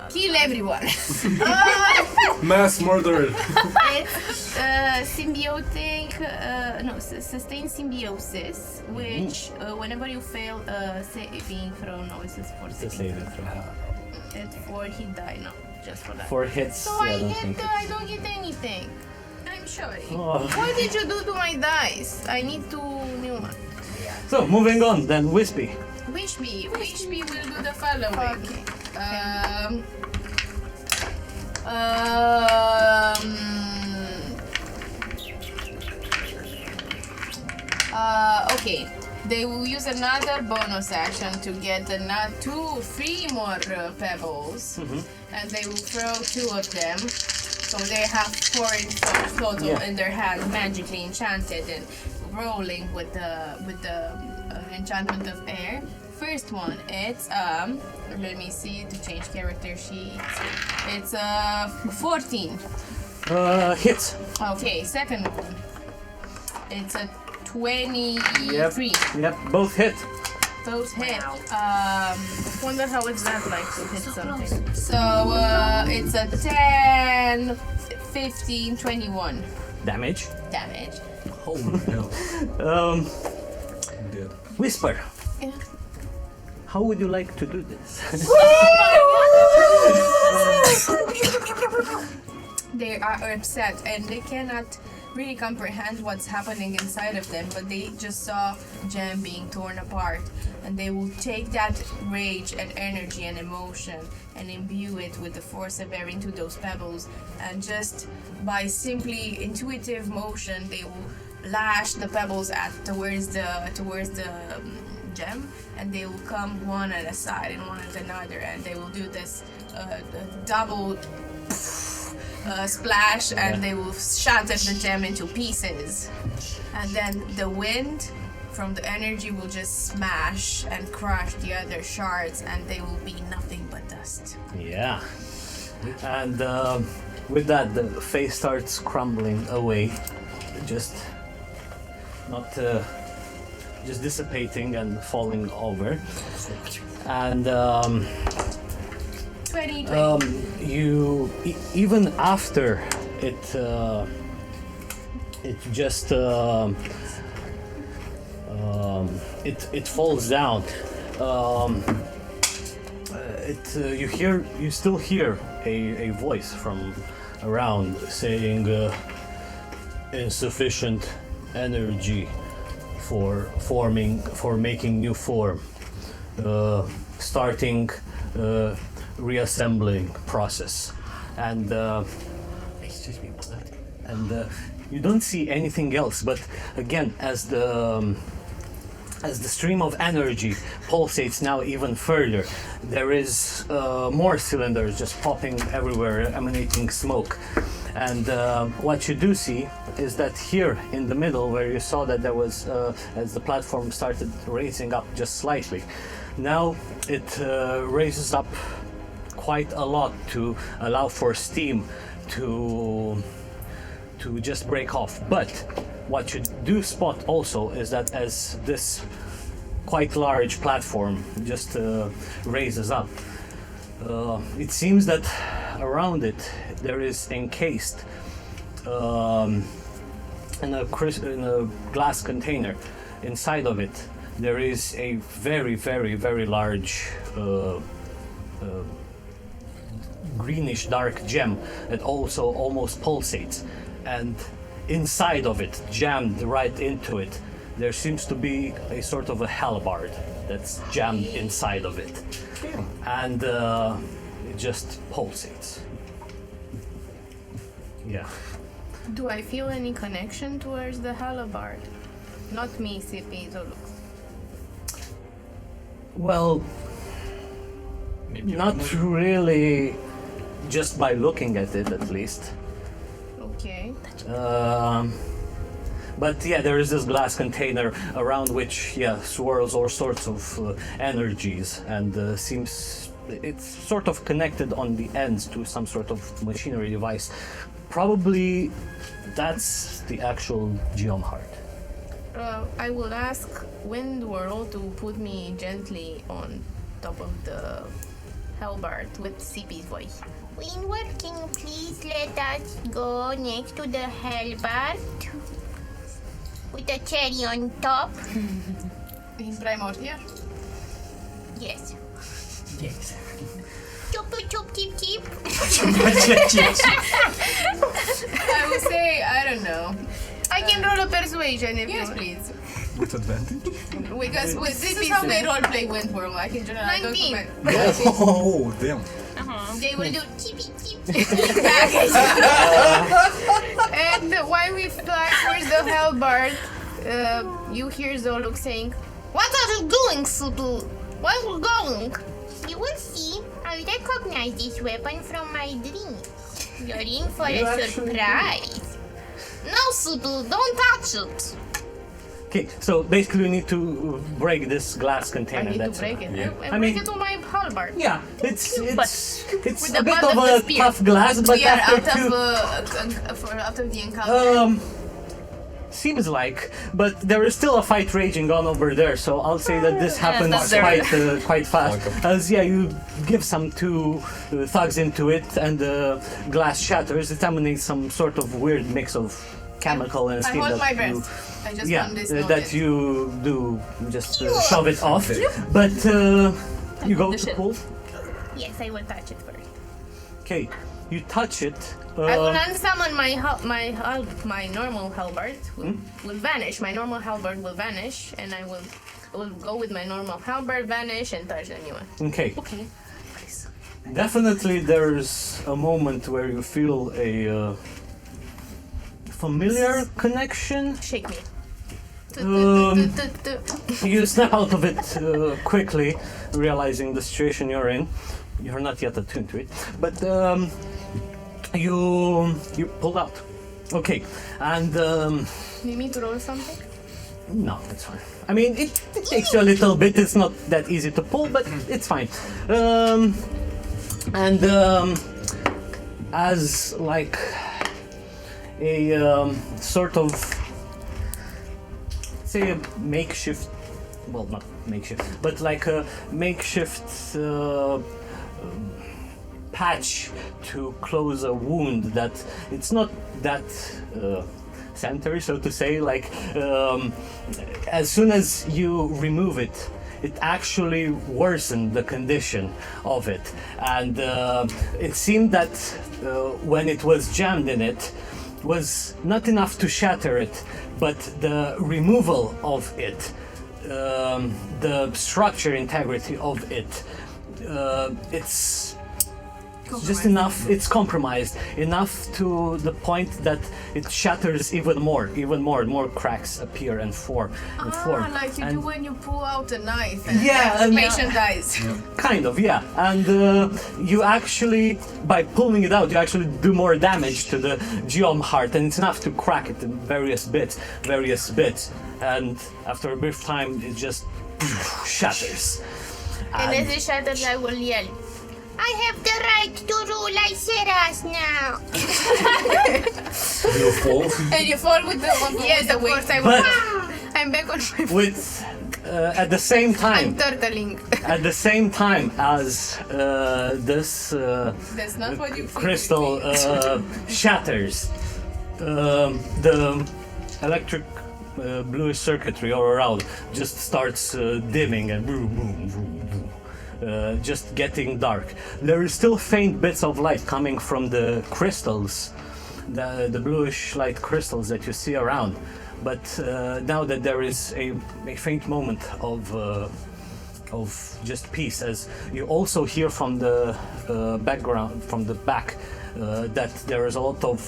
Speaker 2: Kill everyone!
Speaker 3: Mass murder.
Speaker 2: It's symbiotic, sustained symbiosis, which whenever you fail saving throw, no, this is for
Speaker 1: It's a
Speaker 2: saving
Speaker 1: saving throw.
Speaker 2: It's for hit die, no, just for that.
Speaker 1: 4 hits.
Speaker 2: So
Speaker 1: I
Speaker 2: I
Speaker 1: don't
Speaker 2: hit,
Speaker 1: think
Speaker 2: I don't get anything. I'm sorry.
Speaker 1: Oh.
Speaker 2: What did you do to my dice? I need to new one.
Speaker 1: So, moving on, then Wispy.
Speaker 2: Wishby will do the following. Okay. Okay. They will use another bonus action to get 3 more pebbles, and they will throw 2 of them. So they have 4 in total in their hand, magically enchanted and rolling with the enchantment of air. First one, it's let me see to change character sheets. It's 14.
Speaker 1: Hits.
Speaker 2: Okay, second one. It's a 23.
Speaker 1: Yep, both hit.
Speaker 2: Those hit. Wonder how it's that like to hit something. So it's a 10, 15, 21
Speaker 1: Damage.
Speaker 2: damage.
Speaker 3: Holy hell.
Speaker 1: Um,
Speaker 3: I'm dead.
Speaker 1: Whisper.
Speaker 2: Yeah.
Speaker 1: How would you like to do this?
Speaker 2: They are upset and they cannot really comprehend what's happening inside of them, but they just saw Gem being torn apart, and they will take that rage and energy and emotion and imbue it with the force of air into those pebbles, and just by simply intuitive motion they will lash the pebbles towards the gem, and they will come one at a side and one at another, and they will do this double splash, and they will shatter the gem into pieces, and then the wind from the energy will just smash and crush the other shards, and they will be nothing but dust.
Speaker 1: Yeah. And with that, the face starts crumbling away, just not just dissipating and falling over. And
Speaker 2: 20.
Speaker 1: you even after it just it falls down. You still hear a voice from around saying insufficient energy for making new form, starting reassembling process, and you don't see anything else, but again, as the stream of energy pulsates now even further, there is more cylinders just popping everywhere, emanating smoke. And what you do see is that here in the middle, where you saw that there was, as the platform started raising up just slightly, now it raises up quite a lot to allow for steam to just break off. But what you do spot also is that as this quite large platform just raises up, it seems that around it there is encased in a glass container. Inside of it there is a very, very, very large greenish dark gem that also almost pulsates, and inside of it, jammed right into it, there seems to be a sort of a halberd that's jammed inside of it, and it just pulsates. Yeah.
Speaker 2: Do I feel any connection towards the halberd? Not me, CP Zolux.
Speaker 1: Well, not really, just by looking at it at least.
Speaker 6: Okay.
Speaker 1: But yeah, there is this glass container around which, swirls all sorts of energies, and seems it's sort of connected on the ends to some sort of machinery device. Probably that's the actual geom heart.
Speaker 6: I will ask Windwhirl to put me gently on top of the halberd with CP's voice.
Speaker 2: Windward, can you please let us go next to the halberd? With a cherry on top?
Speaker 6: In primordial?
Speaker 2: Yes.
Speaker 5: Yes.
Speaker 2: Chup chup chip chip.
Speaker 6: I will say, I don't know. I can roll a persuasion if Yes, you please.
Speaker 3: With advantage?
Speaker 6: Because this is how they roleplay Windwhirl. I can generally
Speaker 2: 19.
Speaker 3: Oh, damn.
Speaker 2: They will do chippy chip.
Speaker 6: And while we fly towards the halberd, you hear Zoluk saying,
Speaker 2: What are you doing, Sudu? Where are you going? You will see. I recognize this weapon from my dreams. You're in for
Speaker 1: You
Speaker 2: a
Speaker 1: actually
Speaker 2: surprise. No, Sudu, don't touch it.
Speaker 1: Okay, so basically you need to break this glass
Speaker 6: I
Speaker 1: container.
Speaker 6: need to
Speaker 1: that's
Speaker 6: break it.
Speaker 3: Yeah.
Speaker 6: I
Speaker 1: I
Speaker 6: break
Speaker 1: mean-
Speaker 6: it with my halberd.
Speaker 1: Yeah, it's
Speaker 6: With
Speaker 1: a
Speaker 6: the
Speaker 1: bit
Speaker 6: butt
Speaker 1: of
Speaker 6: of the
Speaker 1: a
Speaker 6: spear.
Speaker 1: tough glass, but
Speaker 6: We are
Speaker 1: after
Speaker 6: out
Speaker 1: two,
Speaker 6: of the encounter.
Speaker 1: seems like, but there is still a fight raging on over there. So I'll say that this happens
Speaker 4: that's there.
Speaker 1: quite fast. As you give some two thugs into it, and the glass shatters. It emanates some sort of weird mix of chemical and
Speaker 6: I
Speaker 1: steam
Speaker 6: hold
Speaker 1: that
Speaker 6: my
Speaker 1: you,
Speaker 6: breath. I just
Speaker 1: yeah,
Speaker 6: want this
Speaker 1: that
Speaker 6: noted.
Speaker 1: you do just shove it off. But you go to pull.
Speaker 2: Yes, I will touch it first.
Speaker 1: Okay, you touch it.
Speaker 6: I will unsummon my normal halberd. Will vanish. My normal halberd will vanish, and I will go with my normal halberd, vanish, and touch the new one.
Speaker 1: Okay. Definitely there's a moment where you feel a familiar connection.
Speaker 6: Shake me.
Speaker 1: You snap out of it quickly, realizing the situation you're in. You're not yet attuned to it, but you pulled out. Okay, and
Speaker 6: Need me to roll something?
Speaker 1: no, that's fine. I mean, it takes you a little bit. It's not that easy to pull, but it's fine. As like a sort of, say, a makeshift, well, not makeshift, but like a makeshift patch to close a wound that it's not that sanitary, so to say. Like as soon as you remove it, it actually worsened the condition of it, and it seemed that when it was jammed in it was not enough to shatter it, but the removal of it, the structure integrity of it, it's just enough, it's compromised enough to the point that it shatters even more cracks appear and form.
Speaker 6: Like you
Speaker 1: And
Speaker 6: do when you pull out a knife and
Speaker 1: Yeah,
Speaker 6: the
Speaker 1: and-
Speaker 6: patient dies.
Speaker 1: kind of, yeah. And you actually, by pulling it out, you actually do more damage to the geom heart, and it's enough to crack it in various bits. And after a brief time, it just shatters.
Speaker 2: And as it shatters, I will yell, I have the right to rule Eyceras now.
Speaker 3: You fall.
Speaker 6: And you fall with the
Speaker 2: Yes, of course I will.
Speaker 1: But
Speaker 6: I'm back on my
Speaker 1: with at the same
Speaker 6: I'm
Speaker 1: time,
Speaker 6: turtling.
Speaker 1: at the same time as this
Speaker 6: That's not what you
Speaker 1: crystal shatters, the electric bluish circuitry all around just starts dimming and just getting dark. There is still faint bits of light coming from the crystals, the bluish light crystals that you see around. But now that there is a faint moment of just peace, as you also hear from the background, from the back, that there is a lot of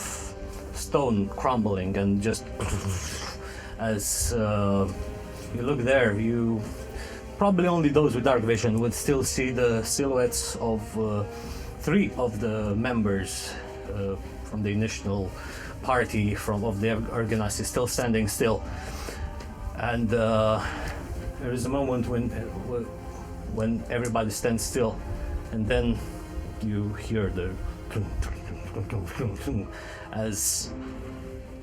Speaker 1: stone crumbling and just as you look there, you probably only those with dark vision would still see the silhouettes of 3 of the members from the initial party of the Argonauts is still standing still, and there is a moment when everybody stands still, and then you hear the as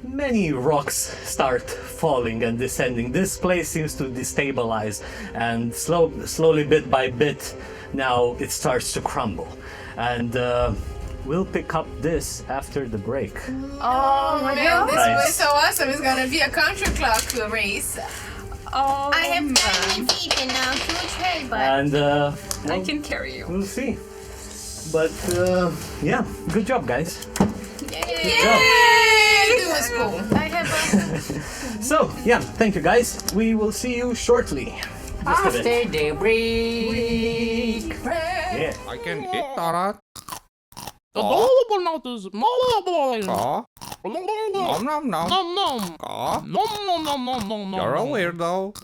Speaker 1: many rocks start falling and descending. This place seems to destabilize, and slowly, bit by bit, now it starts to crumble. And we'll pick up this after the break.
Speaker 6: Oh my god, this
Speaker 1: Nice.
Speaker 6: was so awesome. It's gonna be a counterclock race.
Speaker 4: Oh,
Speaker 2: I have
Speaker 4: man.
Speaker 2: tiny feet and a huge head, but
Speaker 1: And
Speaker 4: I can carry you.
Speaker 1: we'll see. But yeah, good job, guys.
Speaker 6: Yay! It was cool.
Speaker 2: I have a...
Speaker 1: So yeah, thank you, guys. We will see you shortly. Just a bit.
Speaker 5: After the break.
Speaker 1: Yeah.
Speaker 9: I can eat that.
Speaker 10: Available notice.
Speaker 9: Nom nom nom.
Speaker 10: Nom nom.
Speaker 9: Aw,
Speaker 10: Nom nom nom nom nom nom.
Speaker 9: you're a weirdo.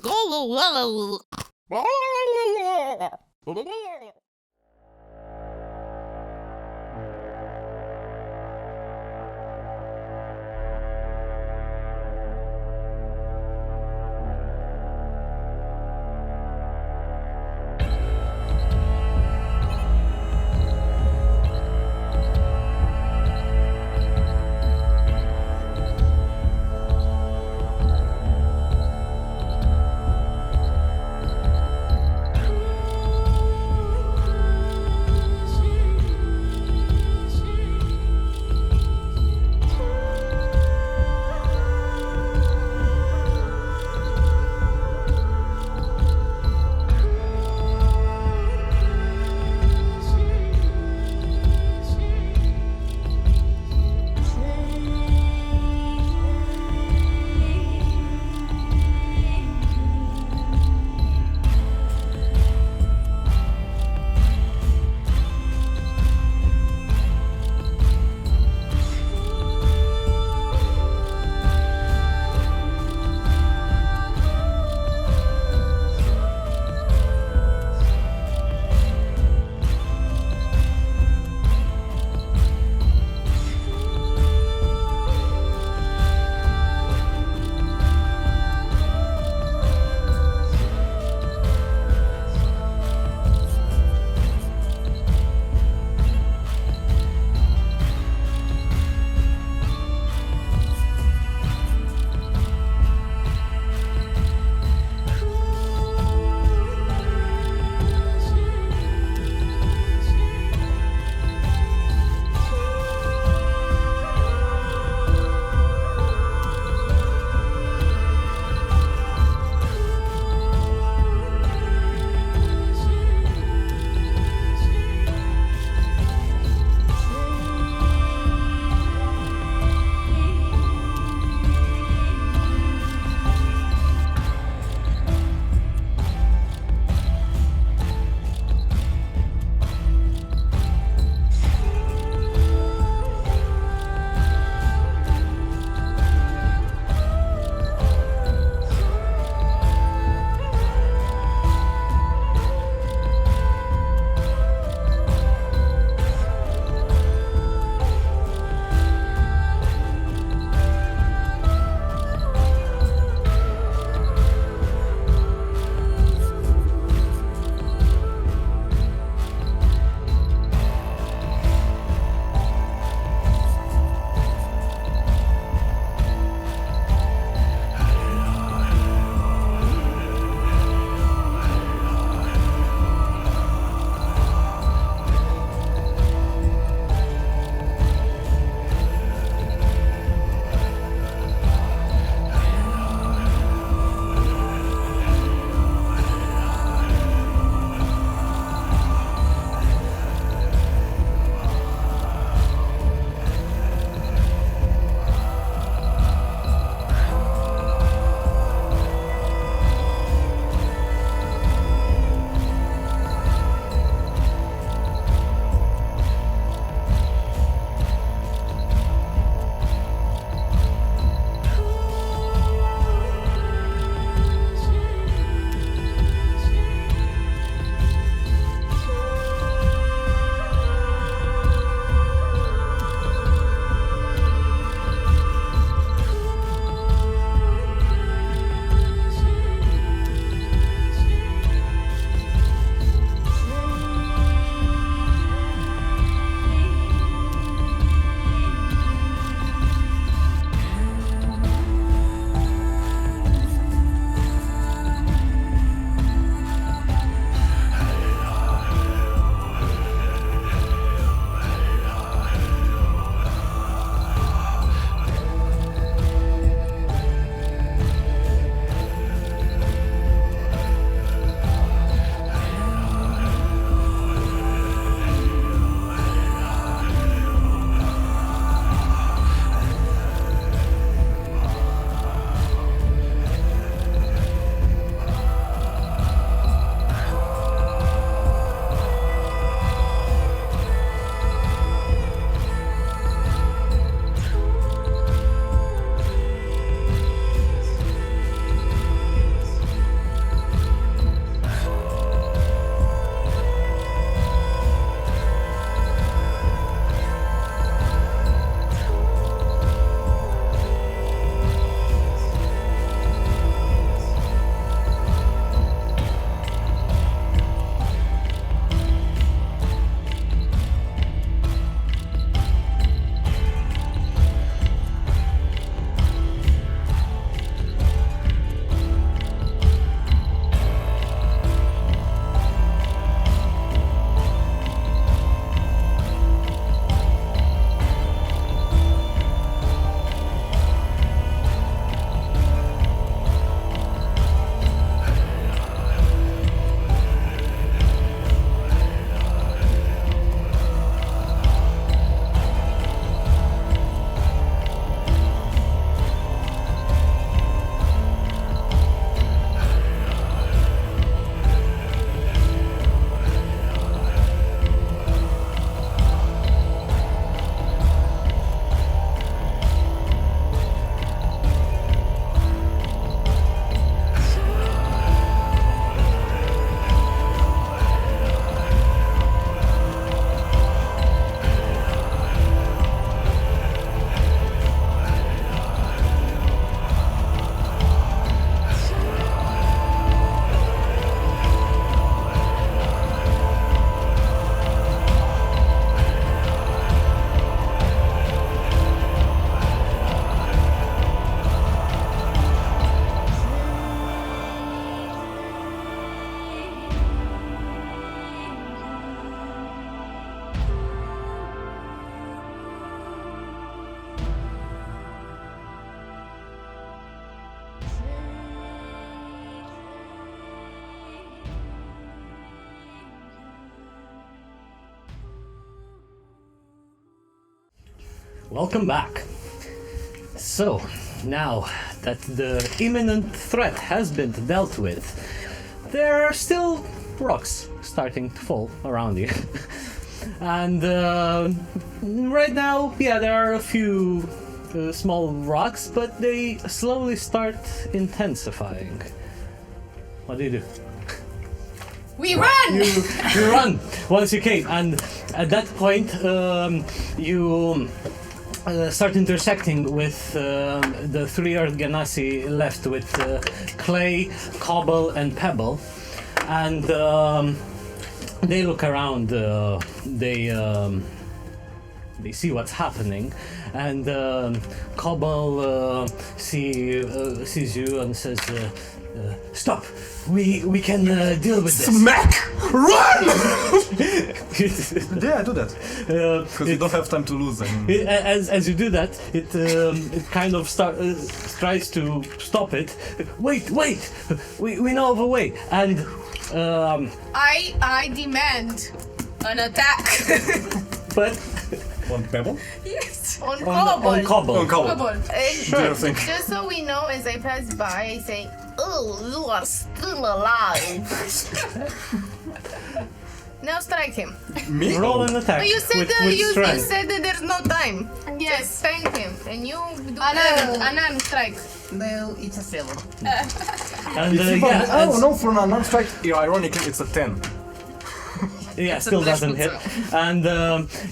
Speaker 1: Welcome back. So, now that the imminent threat has been dealt with, there are still rocks starting to fall around you. And right now, yeah, there are a few small rocks, but they slowly start intensifying. What do you do?
Speaker 6: We run!
Speaker 1: You run once you came, and at that point, you start intersecting with the three Earth Genasi left with clay, cobble, and pebble, and they look around. They see what's happening, and Cobble sees you and says, "Stop! We can deal with this."
Speaker 3: Smack! Run! Yeah, I do that. Because you don't have time to lose.
Speaker 1: As you do that, it kind of tries to stop it. Wait! We know of a way, and
Speaker 6: I demand an attack.
Speaker 1: but.
Speaker 3: On pebble?
Speaker 6: Yes.
Speaker 1: On cobble.
Speaker 3: On cobble.
Speaker 6: Sure. Just so we know, as I pass by, I say, "Oh, you are still alive." Now strike him.
Speaker 3: Me?
Speaker 1: Roll an attack.
Speaker 6: But you said
Speaker 1: with
Speaker 6: you
Speaker 1: strength.
Speaker 6: said that there's no time.
Speaker 2: Yes.
Speaker 6: Just thank him, and you do an strike.
Speaker 2: Well, it's a failure.
Speaker 1: And yeah,
Speaker 3: no, for an unarmed strike, ironically, it's a 10.
Speaker 1: Yeah, still doesn't hit. And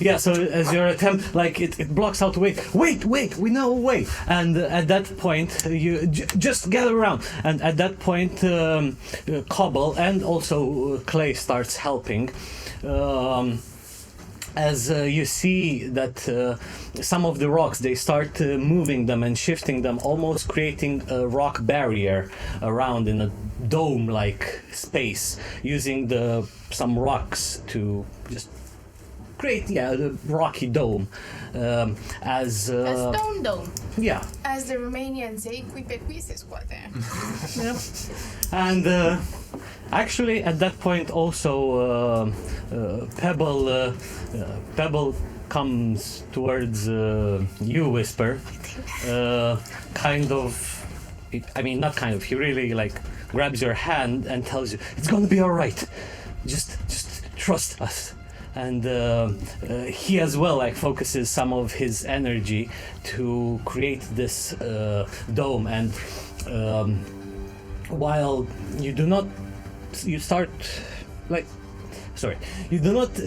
Speaker 1: yeah, so as your attempt, like it blocks out the way. Wait, we know a way. And at that point, you just gather around. And at that point, Cobble and also Clay starts helping. As you see that some of the rocks, they start moving them and shifting them, almost creating a rock barrier around in a dome-like space, using some rocks to just create, the rocky dome.
Speaker 6: A stone dome.
Speaker 1: Yeah.
Speaker 6: As the Romanians say, cuipecuises, squatte.
Speaker 1: And actually, at that point, also Pebble comes towards you, Whisper. Not kind of. He really grabs your hand and tells you it's gonna be all right. Just trust us. And he as well focuses some of his energy to create this dome. And while you do not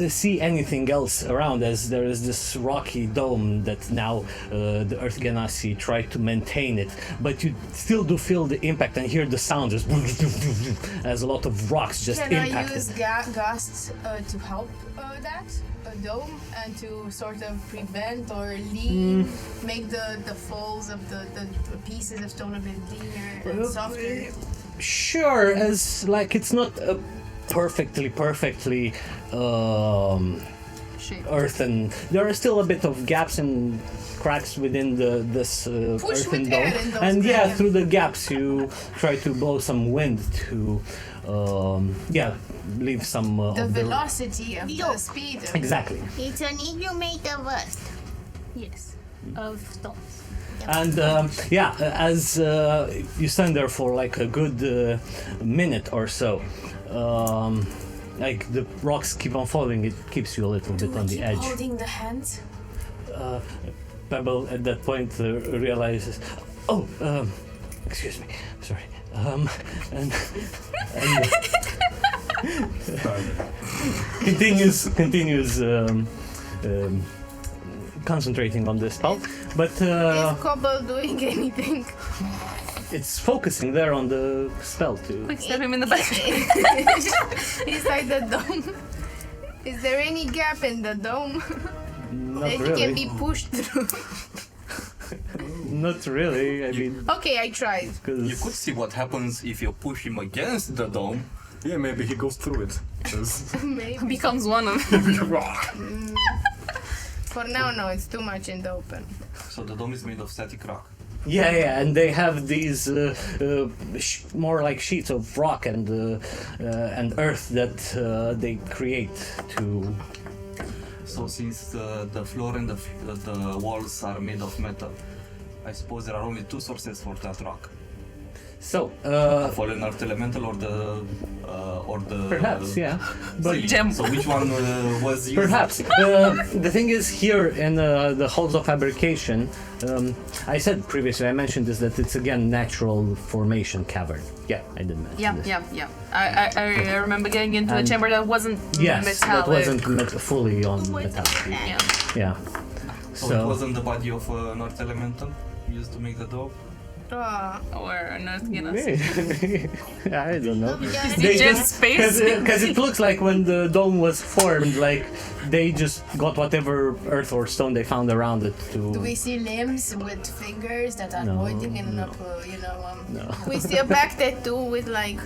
Speaker 1: see anything else around, as there is this rocky dome that now the Earth Genasi try to maintain it, but you still do feel the impact and hear the sound as a lot of rocks just impacted.
Speaker 6: Can I use ghasts to help that? A dome, and to sort of prevent or make the falls of the pieces of stone a bit leaner and softer?
Speaker 1: Sure, as it's not a perfectly earthen. There are still a bit of gaps and cracks within this earthen dome, and through the gaps you try to blow some wind to leave some
Speaker 6: the
Speaker 1: of
Speaker 6: velocity of the speed.
Speaker 1: Exactly.
Speaker 2: It's an igloo made of earth. Yes, of stones.
Speaker 1: And as you stand there for a good minute or so, the rocks keep on falling, it keeps you a little bit on the edge.
Speaker 6: Holding the hands?
Speaker 1: Pebble at that point realizes, excuse me, sorry. And continues concentrating on this spell, but
Speaker 6: is Cobble doing anything?
Speaker 1: It's focusing there on the spell too.
Speaker 4: Quick, stab him in the back.
Speaker 6: Inside the dome. Is there any gap in the dome
Speaker 1: Not
Speaker 6: that
Speaker 1: really.
Speaker 6: he can be pushed through?
Speaker 1: Not really. I mean,
Speaker 6: Okay, I tried.
Speaker 7: You could see what happens if you push him against the dome.
Speaker 3: Yeah, maybe he goes through it.
Speaker 6: Maybe.
Speaker 4: Becomes one of them.
Speaker 6: For now, no, it's too much in the open.
Speaker 7: So the dome is made of static rock.
Speaker 1: yeah, and they have these more like sheets of rock and earth that they create to.
Speaker 7: So since the floor and the walls are made of metal, I suppose there are only two sources for that rock.
Speaker 1: So,
Speaker 7: Fallen Earth Elemental or the
Speaker 1: perhaps, yeah. But
Speaker 7: Gem. So which one was used?
Speaker 1: perhaps. The thing is, here in the halls of fabrication, I said previously, I mentioned this, that it's again natural formation cavern. Yeah, I did mention this.
Speaker 4: Yeah. I remember getting into a chamber that wasn't
Speaker 1: Yes,
Speaker 4: metallic.
Speaker 1: that wasn't fully on metal.
Speaker 4: Yeah.
Speaker 1: Yeah.
Speaker 7: So it wasn't the body of an Earth Elemental used to make the door?
Speaker 4: Or not gonna
Speaker 1: I don't know.
Speaker 4: They just space
Speaker 1: because it looks like when the dome was formed, like they just got whatever earth or stone they found around it to.
Speaker 6: Do we see limbs with fingers that are pointing and up,
Speaker 1: No.
Speaker 6: We see a back tattoo with like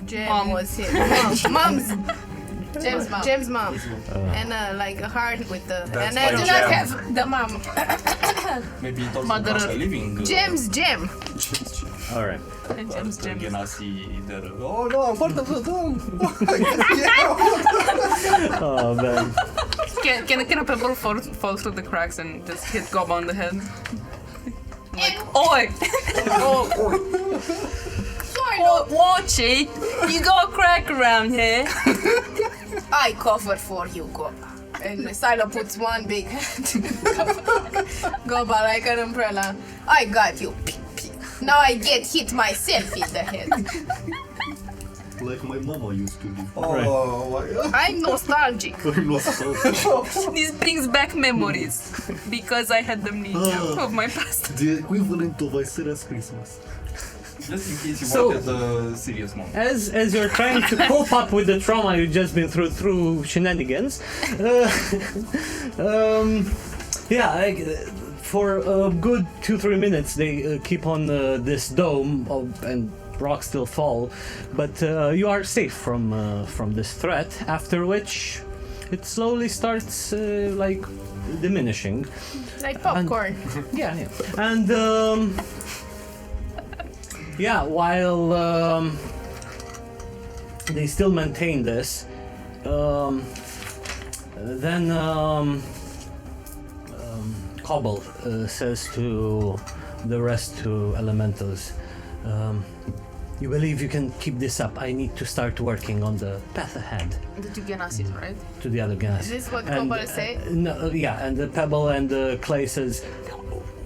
Speaker 6: Jem
Speaker 4: Mom.
Speaker 6: was it? Mom's. Jem's mom. And like a heart with the.
Speaker 7: That's
Speaker 6: and I
Speaker 7: why
Speaker 6: do
Speaker 7: Jem.
Speaker 6: not have the mom.
Speaker 7: Maybe it also
Speaker 4: Mother-
Speaker 7: was a living.
Speaker 6: Jem's Jem.
Speaker 1: All right.
Speaker 4: Gems.
Speaker 7: Genasi there. Oh no, I'm part of the dome.
Speaker 1: Oh man.
Speaker 4: Can a pebble fall through the cracks and just hit Gob on the head? Like, oi! Watch it! You got a crack around here!
Speaker 6: I cover for you, Goba. And Silo puts one big hand. Goba like an umbrella. I got you. Now I get hit myself in the head.
Speaker 11: Like my mama used to do.
Speaker 7: Oh my god.
Speaker 6: I'm nostalgic.
Speaker 4: This brings back memories because I had amnesia of my past.
Speaker 11: The equivalent of Eyceras Christmas.
Speaker 7: Just in case you
Speaker 1: So-
Speaker 7: wanted the serious moment.
Speaker 1: As you're trying to cope up with the trauma you've just been through shenanigans, for a good 2-3 minutes they keep on this dome and rocks still fall, but you are safe from this threat. After which, it slowly starts like diminishing.
Speaker 6: Like popcorn.
Speaker 1: Yeah. And while they still maintain this, then Cobble says to the rest two elementals, you believe you can keep this up? I need to start working on the path ahead
Speaker 4: The two Genasis, right?
Speaker 1: to the other guys.
Speaker 6: Is this what Cobble say?
Speaker 1: No, yeah, and the Pebble and the Clay says,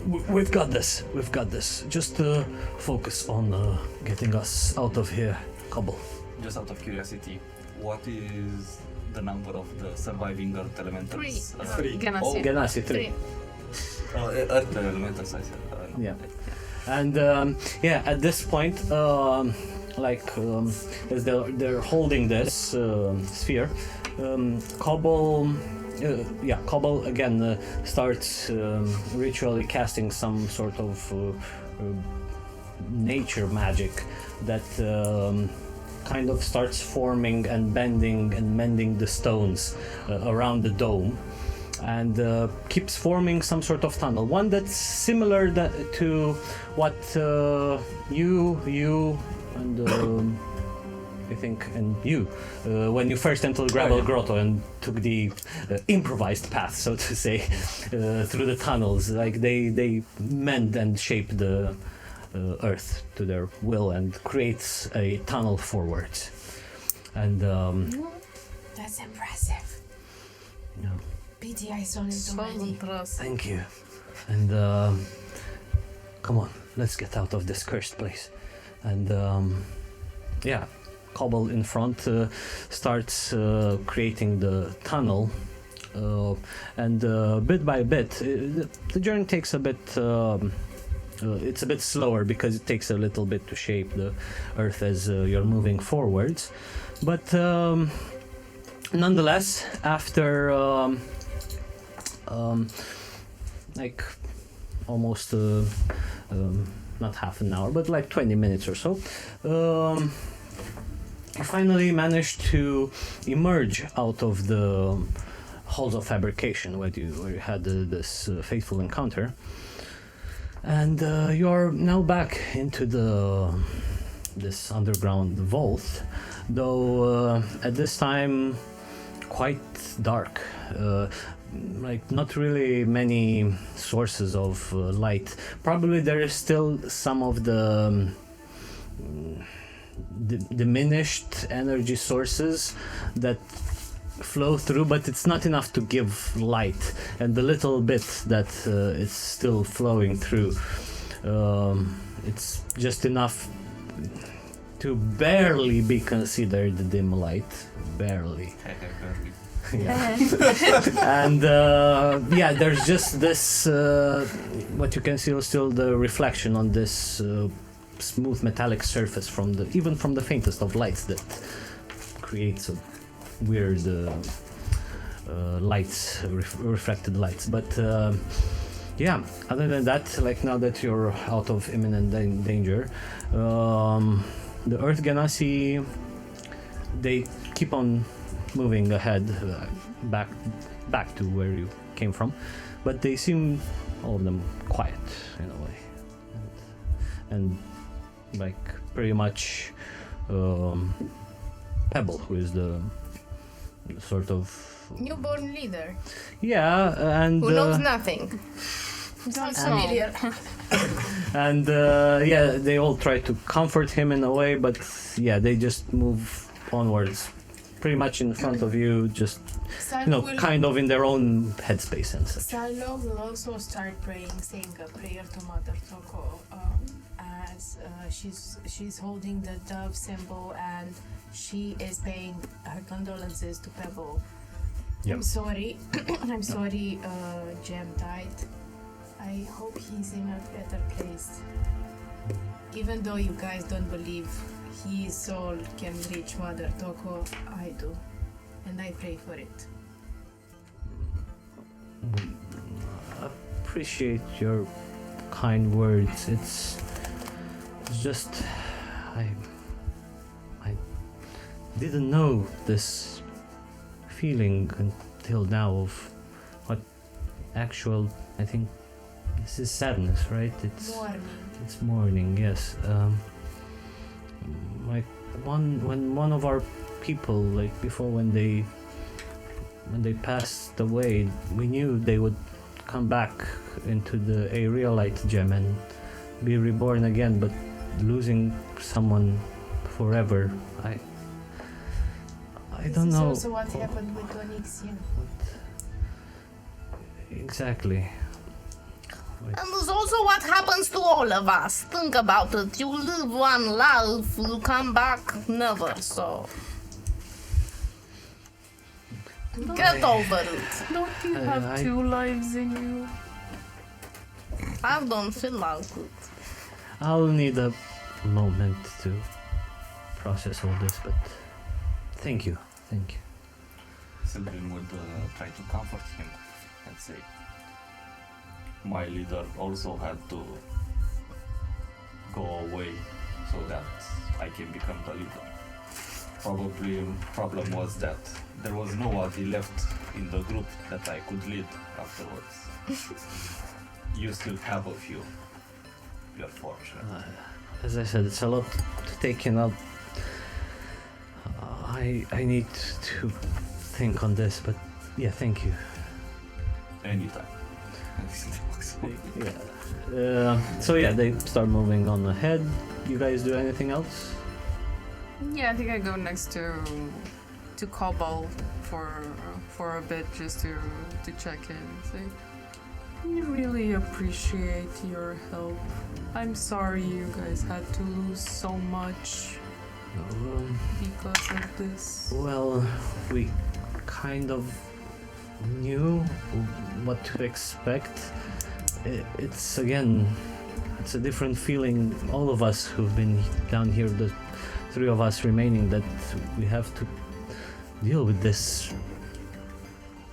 Speaker 1: we've got this, just focus on getting us out of here, Cobble.
Speaker 7: Just out of curiosity, what is the number of the surviving Earth Elementals?
Speaker 6: Three.
Speaker 4: Genasi.
Speaker 1: Ganassi 3.
Speaker 7: Earth Elementals, I said.
Speaker 1: Yeah. And at this point, as they're holding this sphere, Cobble again starts ritually casting some sort of nature magic that kind of starts forming and bending and mending the stones around the dome, and keeps forming some sort of tunnel, one that's similar to what you and I think and you when you first entered the gravel grotto and took the improvised path, so to say, through the tunnels. Like they mend and shape the earth to their will and creates a tunnel forwards. And
Speaker 6: That's impressive.
Speaker 1: no.
Speaker 6: Pity I saw it already.
Speaker 1: Thank you. And come on, let's get out of this cursed place. And Cobble in front starts creating the tunnel, and bit by bit, the journey takes a bit. It's a bit slower because it takes a little bit to shape the earth as you're moving forwards, but nonetheless, after like almost not half an hour, but like 20 minutes or so, I finally managed to emerge out of the halls of fabrication where you had this fateful encounter, and you're now back into this underground vault, though at this time quite dark. Like not really many sources of light. Probably there is still some of the diminished energy sources that flow through, but it's not enough to give light. And the little bit that is still flowing through, it's just enough to barely be considered dim light. Barely. Yeah. And yeah, there's just this what you can see is still the reflection on this smooth metallic surface from even from the faintest of lights that creates a weird lights, reflected lights. But yeah, other than that, like now that you're out of imminent danger, the Earth Ganassi, they keep on moving ahead, back to where you came from, but they seem, all of them, quiet in a way, and like pretty much Pebble, who is the sort of
Speaker 6: Newborn leader.
Speaker 1: yeah, and
Speaker 6: Who knows nothing.
Speaker 2: Sounds
Speaker 6: familiar.
Speaker 1: and yeah, they all try to comfort him in a way, but yeah, they just move onwards, pretty much in front of you, just kind of in their own headspace and such.
Speaker 12: Silo will also start praying, saying a prayer to Mother Toko, as she's holding the dove symbol and she is paying her condolences to Pebble.
Speaker 1: Yep.
Speaker 12: I'm sorry, I'm sorry, Jem died. I hope he's in a better place. Even though you guys don't believe his soul can reach Mother Toko, I do. And I pray for it.
Speaker 1: Appreciate your kind words. It's just I didn't know this feeling until now of what actual, I think this is sadness, right? It's mourning, yes. Like when one of our people, like before when they passed away, we knew they would come back into the Aerialite gem and be reborn again, but losing someone forever, I don't know.
Speaker 12: This is also what happened with Onyxian.
Speaker 1: Exactly.
Speaker 2: And it's also what happens to all of us. Think about it. You live one life, you come back never, so... Get over it.
Speaker 4: Don't you have two lives in you?
Speaker 2: I don't feel like it.
Speaker 1: I'll need a moment to process all this, but thank you.
Speaker 7: Sylvain would try to comfort him and say, my leader also had to go away so that I can become the leader. Probably problem was that there was nobody left in the group that I could lead afterwards. You still have a few. You're fortunate.
Speaker 1: As I said, it's a lot to take in. I need to think on this, but yeah, thank you.
Speaker 7: Anytime.
Speaker 1: Yeah. So yeah, they start moving on ahead. You guys do anything else?
Speaker 4: Yeah, I think I go next to Cobble for a bit just to check in and say, we really appreciate your help. I'm sorry you guys had to lose so much because of this.
Speaker 1: Well, we kind of knew what to expect. It's a different feeling. All of us who've been down here, the three of us remaining, that we have to deal with this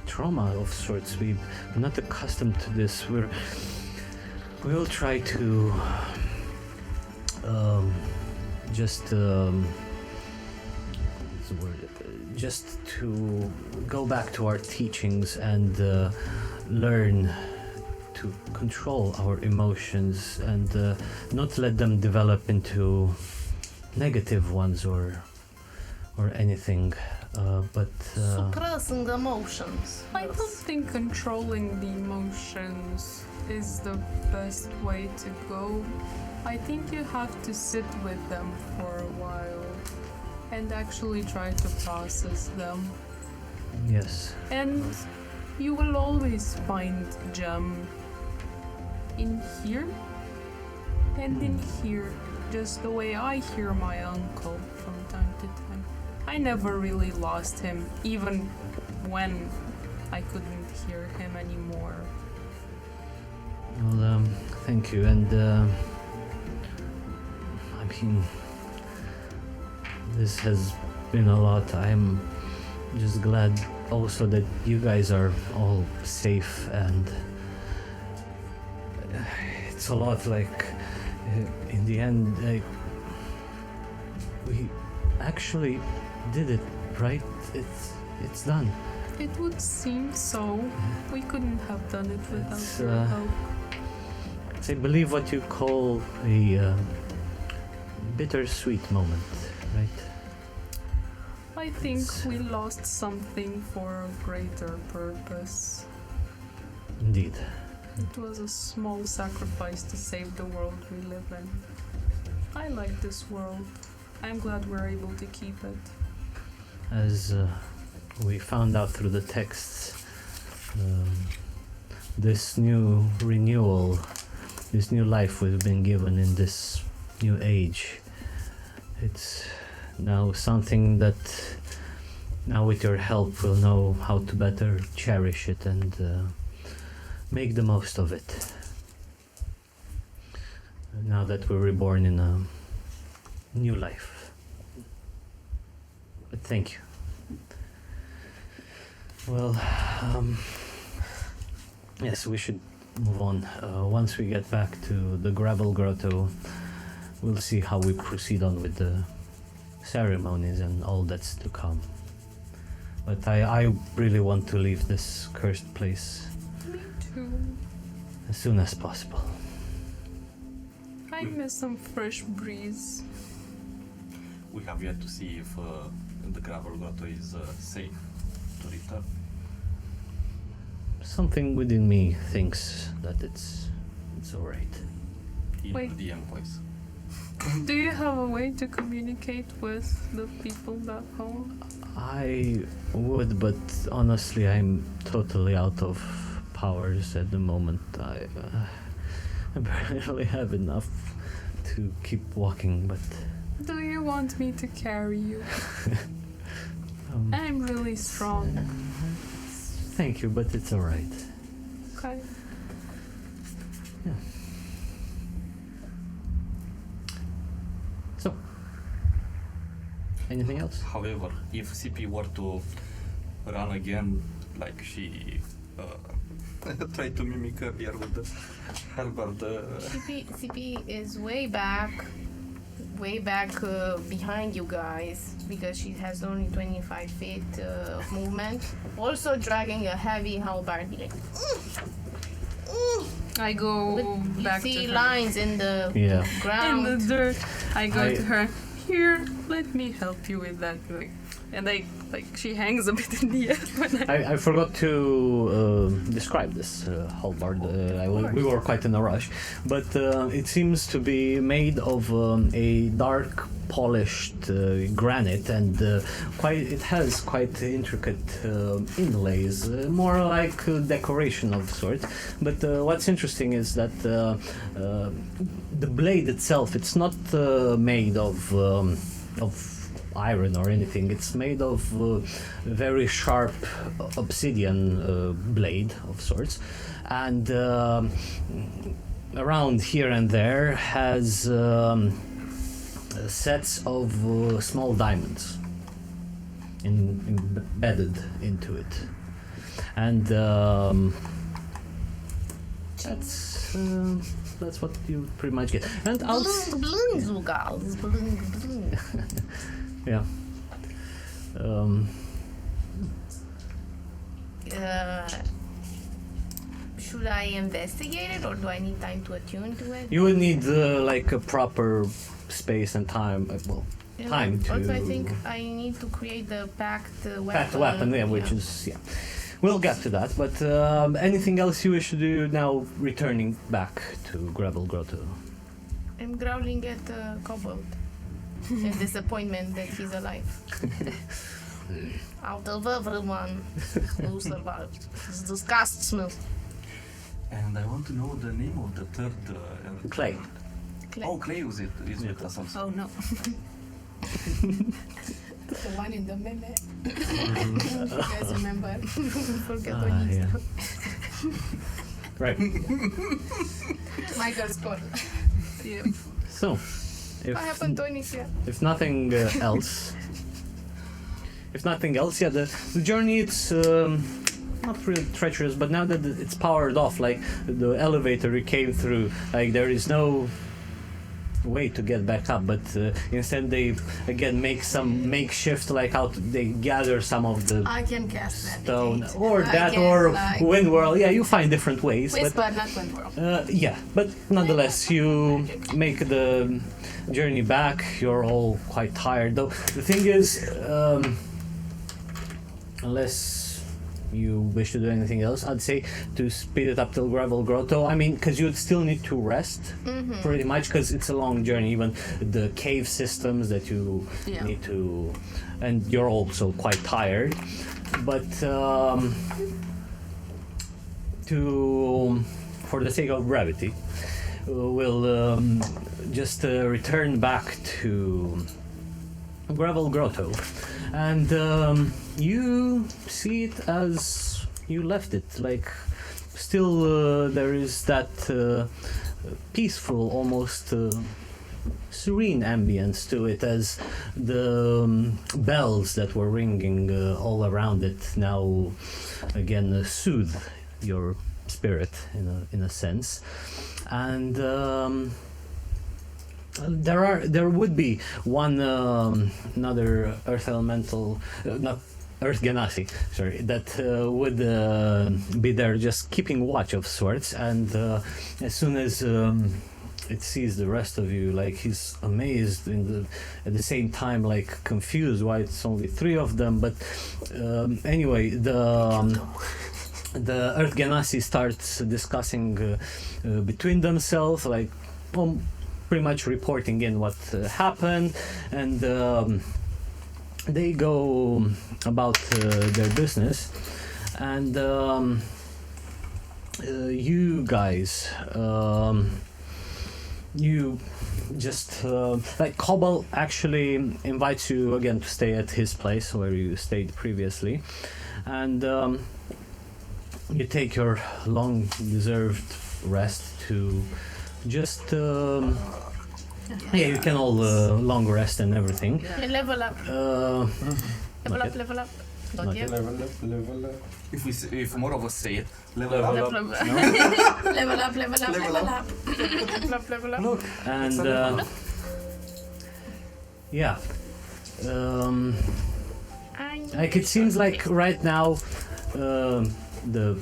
Speaker 1: trauma of sorts. We're not accustomed to this. We'll try to just to go back to our teachings and learn to control our emotions and not let them develop into negative ones or anything. But
Speaker 2: Suppressing the emotions.
Speaker 4: I don't think controlling the emotions is the best way to go. I think you have to sit with them for a while and actually try to process them.
Speaker 1: yes,
Speaker 4: And you will always find gem in here and in here, just the way I hear my uncle from time to time. I never really lost him, even when I couldn't hear him anymore.
Speaker 1: well, thank you. And I mean, this has been a lot. I'm just glad also that you guys are all safe, and it's a lot. Like in the end, we actually did it, right? It's done.
Speaker 4: It would seem so. We couldn't have done it without
Speaker 1: It's,
Speaker 4: your help.
Speaker 1: I believe what you call a bittersweet moment, right?
Speaker 4: I think we lost something for a greater purpose.
Speaker 1: Indeed.
Speaker 4: It was a small sacrifice to save the world we live in. I like this world. I'm glad we're able to keep it.
Speaker 1: As we found out through the texts, this new renewal, this new life we've been given in this new age, it's now something that now with your help we'll know how to better cherish it and make the most of it. Now that we're reborn in a new life. But thank you. Well, yes, we should move on. Once we get back to the gravel grotto, we'll see how we proceed on with the ceremonies and all that's to come. But I really want to leave this cursed place
Speaker 4: Me too.
Speaker 1: as soon as possible.
Speaker 4: I miss some fresh breeze.
Speaker 7: We have yet to see if the gravel grotto is safe to return.
Speaker 1: Something within me thinks that it's alright.
Speaker 7: In
Speaker 4: Wait.
Speaker 7: the DM voice.
Speaker 4: Do you have a way to communicate with the people back home?
Speaker 1: I would, but honestly, I'm totally out of powers at the moment. I barely have enough to keep walking, but
Speaker 4: Do you want me to carry you? I'm really strong.
Speaker 1: thank you, but it's alright.
Speaker 4: Okay.
Speaker 1: So, anything else?
Speaker 7: However, if CP were to run again, like she tried to mimic earlier with the halberd.
Speaker 2: CP is way back behind you guys because she has only 25 feet of movement. Also dragging a heavy halberd. Like,
Speaker 4: I go back
Speaker 2: you
Speaker 4: to
Speaker 2: see
Speaker 4: her.
Speaker 2: lines in the
Speaker 1: Yeah.
Speaker 2: ground.
Speaker 4: In the dirt. I go
Speaker 1: I-
Speaker 4: to her. Here, let me help you with that. And she hangs a bit in the air when I
Speaker 1: I forgot to describe this halberd. We were quite in a rush, but it seems to be made of a dark polished granite, and it has quite intricate inlays, more like decoration of sorts. But what's interesting is that the blade itself, it's not made of iron or anything. It's made of very sharp obsidian blade of sorts, and around here and there has sets of small diamonds embedded into it, and that's what you pretty much get. And
Speaker 2: Blung, blung, Zugals. Blung, blung.
Speaker 1: yeah.
Speaker 2: Should I investigate it or do I need time to attune to it?
Speaker 1: You would need like a proper space and time. Well, time to
Speaker 12: Also, I think I need to create the packed weapon.
Speaker 1: packed weapon, yeah, which is yeah. We'll get to that, but anything else you wish to do now? Returning back to Gravel Grotto.
Speaker 12: I'm growling at Kobold. In disappointment that he's alive.
Speaker 2: Out of everyone who survived. This disgusts me.
Speaker 7: And I want to know the name of the third.
Speaker 1: Clay.
Speaker 7: Oh, Clay was it? Is with us also.
Speaker 12: Oh no. The one in the meme. You guys remember? Forget
Speaker 1: Yeah. Right.
Speaker 12: Michael's call. Yeah.
Speaker 1: So,
Speaker 12: What happened to Onicia?
Speaker 1: if nothing else, yeah, the journey it's not really treacherous, but now that it's powered off, like the elevator you came through, like there is no way to get back up, but instead they again make some makeshift, like out they gather some of the
Speaker 12: I can cast that.
Speaker 1: stone or wind whirl. Yeah, you find different ways.
Speaker 12: Whisper, not wind whirl.
Speaker 1: Yeah, but nonetheless, you make the journey back. You're all quite tired, though. The thing is, unless you wish to do anything else, I'd say to speed it up till Gravel Grotto. I mean, because you'd still need to rest, pretty much, because it's a long journey. Even the cave systems that you need to, and you're also quite tired. But for the sake of brevity, we'll just return back to Gravel Grotto, and you see it as you left it. Like, still there is that peaceful, almost serene ambience to it, as the bells that were ringing all around it now again soothe your spirit in a sense. And there would be one another earth elemental, not Earth Genasi, sorry, that would be there just keeping watch of sorts, and as soon as it sees the rest of you, like, he's amazed at the same time, like, confused why it's only three of them. But anyway, the Earth Genasi starts discussing between themselves, like, pretty much reporting in what happened, and they go about their business, and you guys, you just like, Cobble actually invites you again to stay at his place where you stayed previously, and you take your long deserved rest to just yeah, you can all long rest and everything.
Speaker 12: Level up. Level up, level up. Not yet.
Speaker 7: Level up. If more of us say it, level
Speaker 12: Level
Speaker 7: up.
Speaker 12: up.
Speaker 7: No?
Speaker 12: Level up, level up, level up. Level up, level up.
Speaker 7: Look,
Speaker 1: and yeah, like, it seems like right now the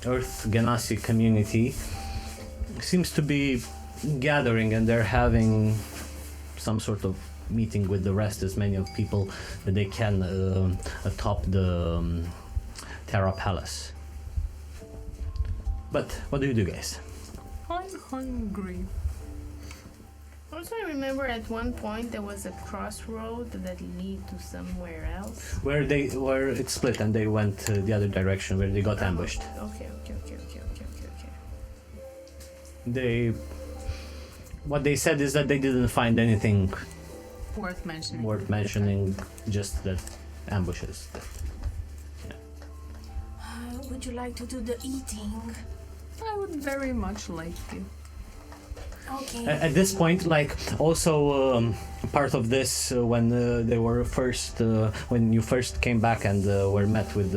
Speaker 1: Earth Genasi community seems to be gathering, and they're having some sort of meeting with the rest, as many of people that they can atop the Terra Palace. But what do you do, guys?
Speaker 4: I'm hungry.
Speaker 12: Also, I remember at one point there was a crossroad that lead to somewhere else.
Speaker 1: Where it split and they went the other direction, where they got ambushed.
Speaker 12: Okay.
Speaker 1: What they said is that they didn't find anything
Speaker 4: Worth mentioning.
Speaker 1: worth mentioning, just that ambushes.
Speaker 6: Would you like to do the eating?
Speaker 4: I would very much like to.
Speaker 6: Okay.
Speaker 1: At this point, like, also part of this when they were first when you first came back and were met with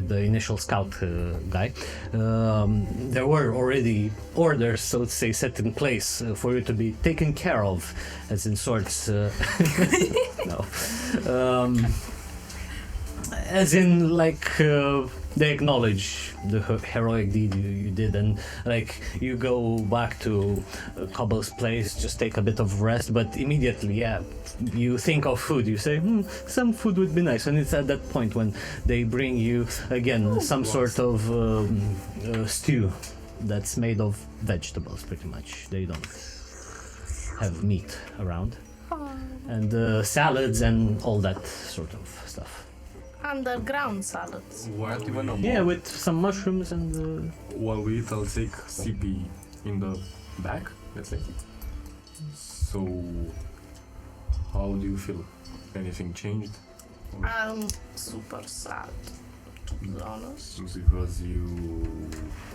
Speaker 1: the initial scout guy, there were already orders, so to say, set in place for you to be taken care of, as in sorts. No, as in, like, they acknowledge the heroic deed you did, and like you go back to Cobble's place, just take a bit of rest, but immediately, yeah, you think of food. You say, some food would be nice, and it's at that point when they bring you again some sort of stew that's made of vegetables, pretty much. They don't have meat around, and salads and all that sort of stuff.
Speaker 2: Underground salads.
Speaker 3: What even more?
Speaker 1: Yeah, with some mushrooms and.
Speaker 3: While we eat, I'll take CP in the back, let's say. So, how do you feel? Anything changed?
Speaker 2: I'm super sad, to be honest.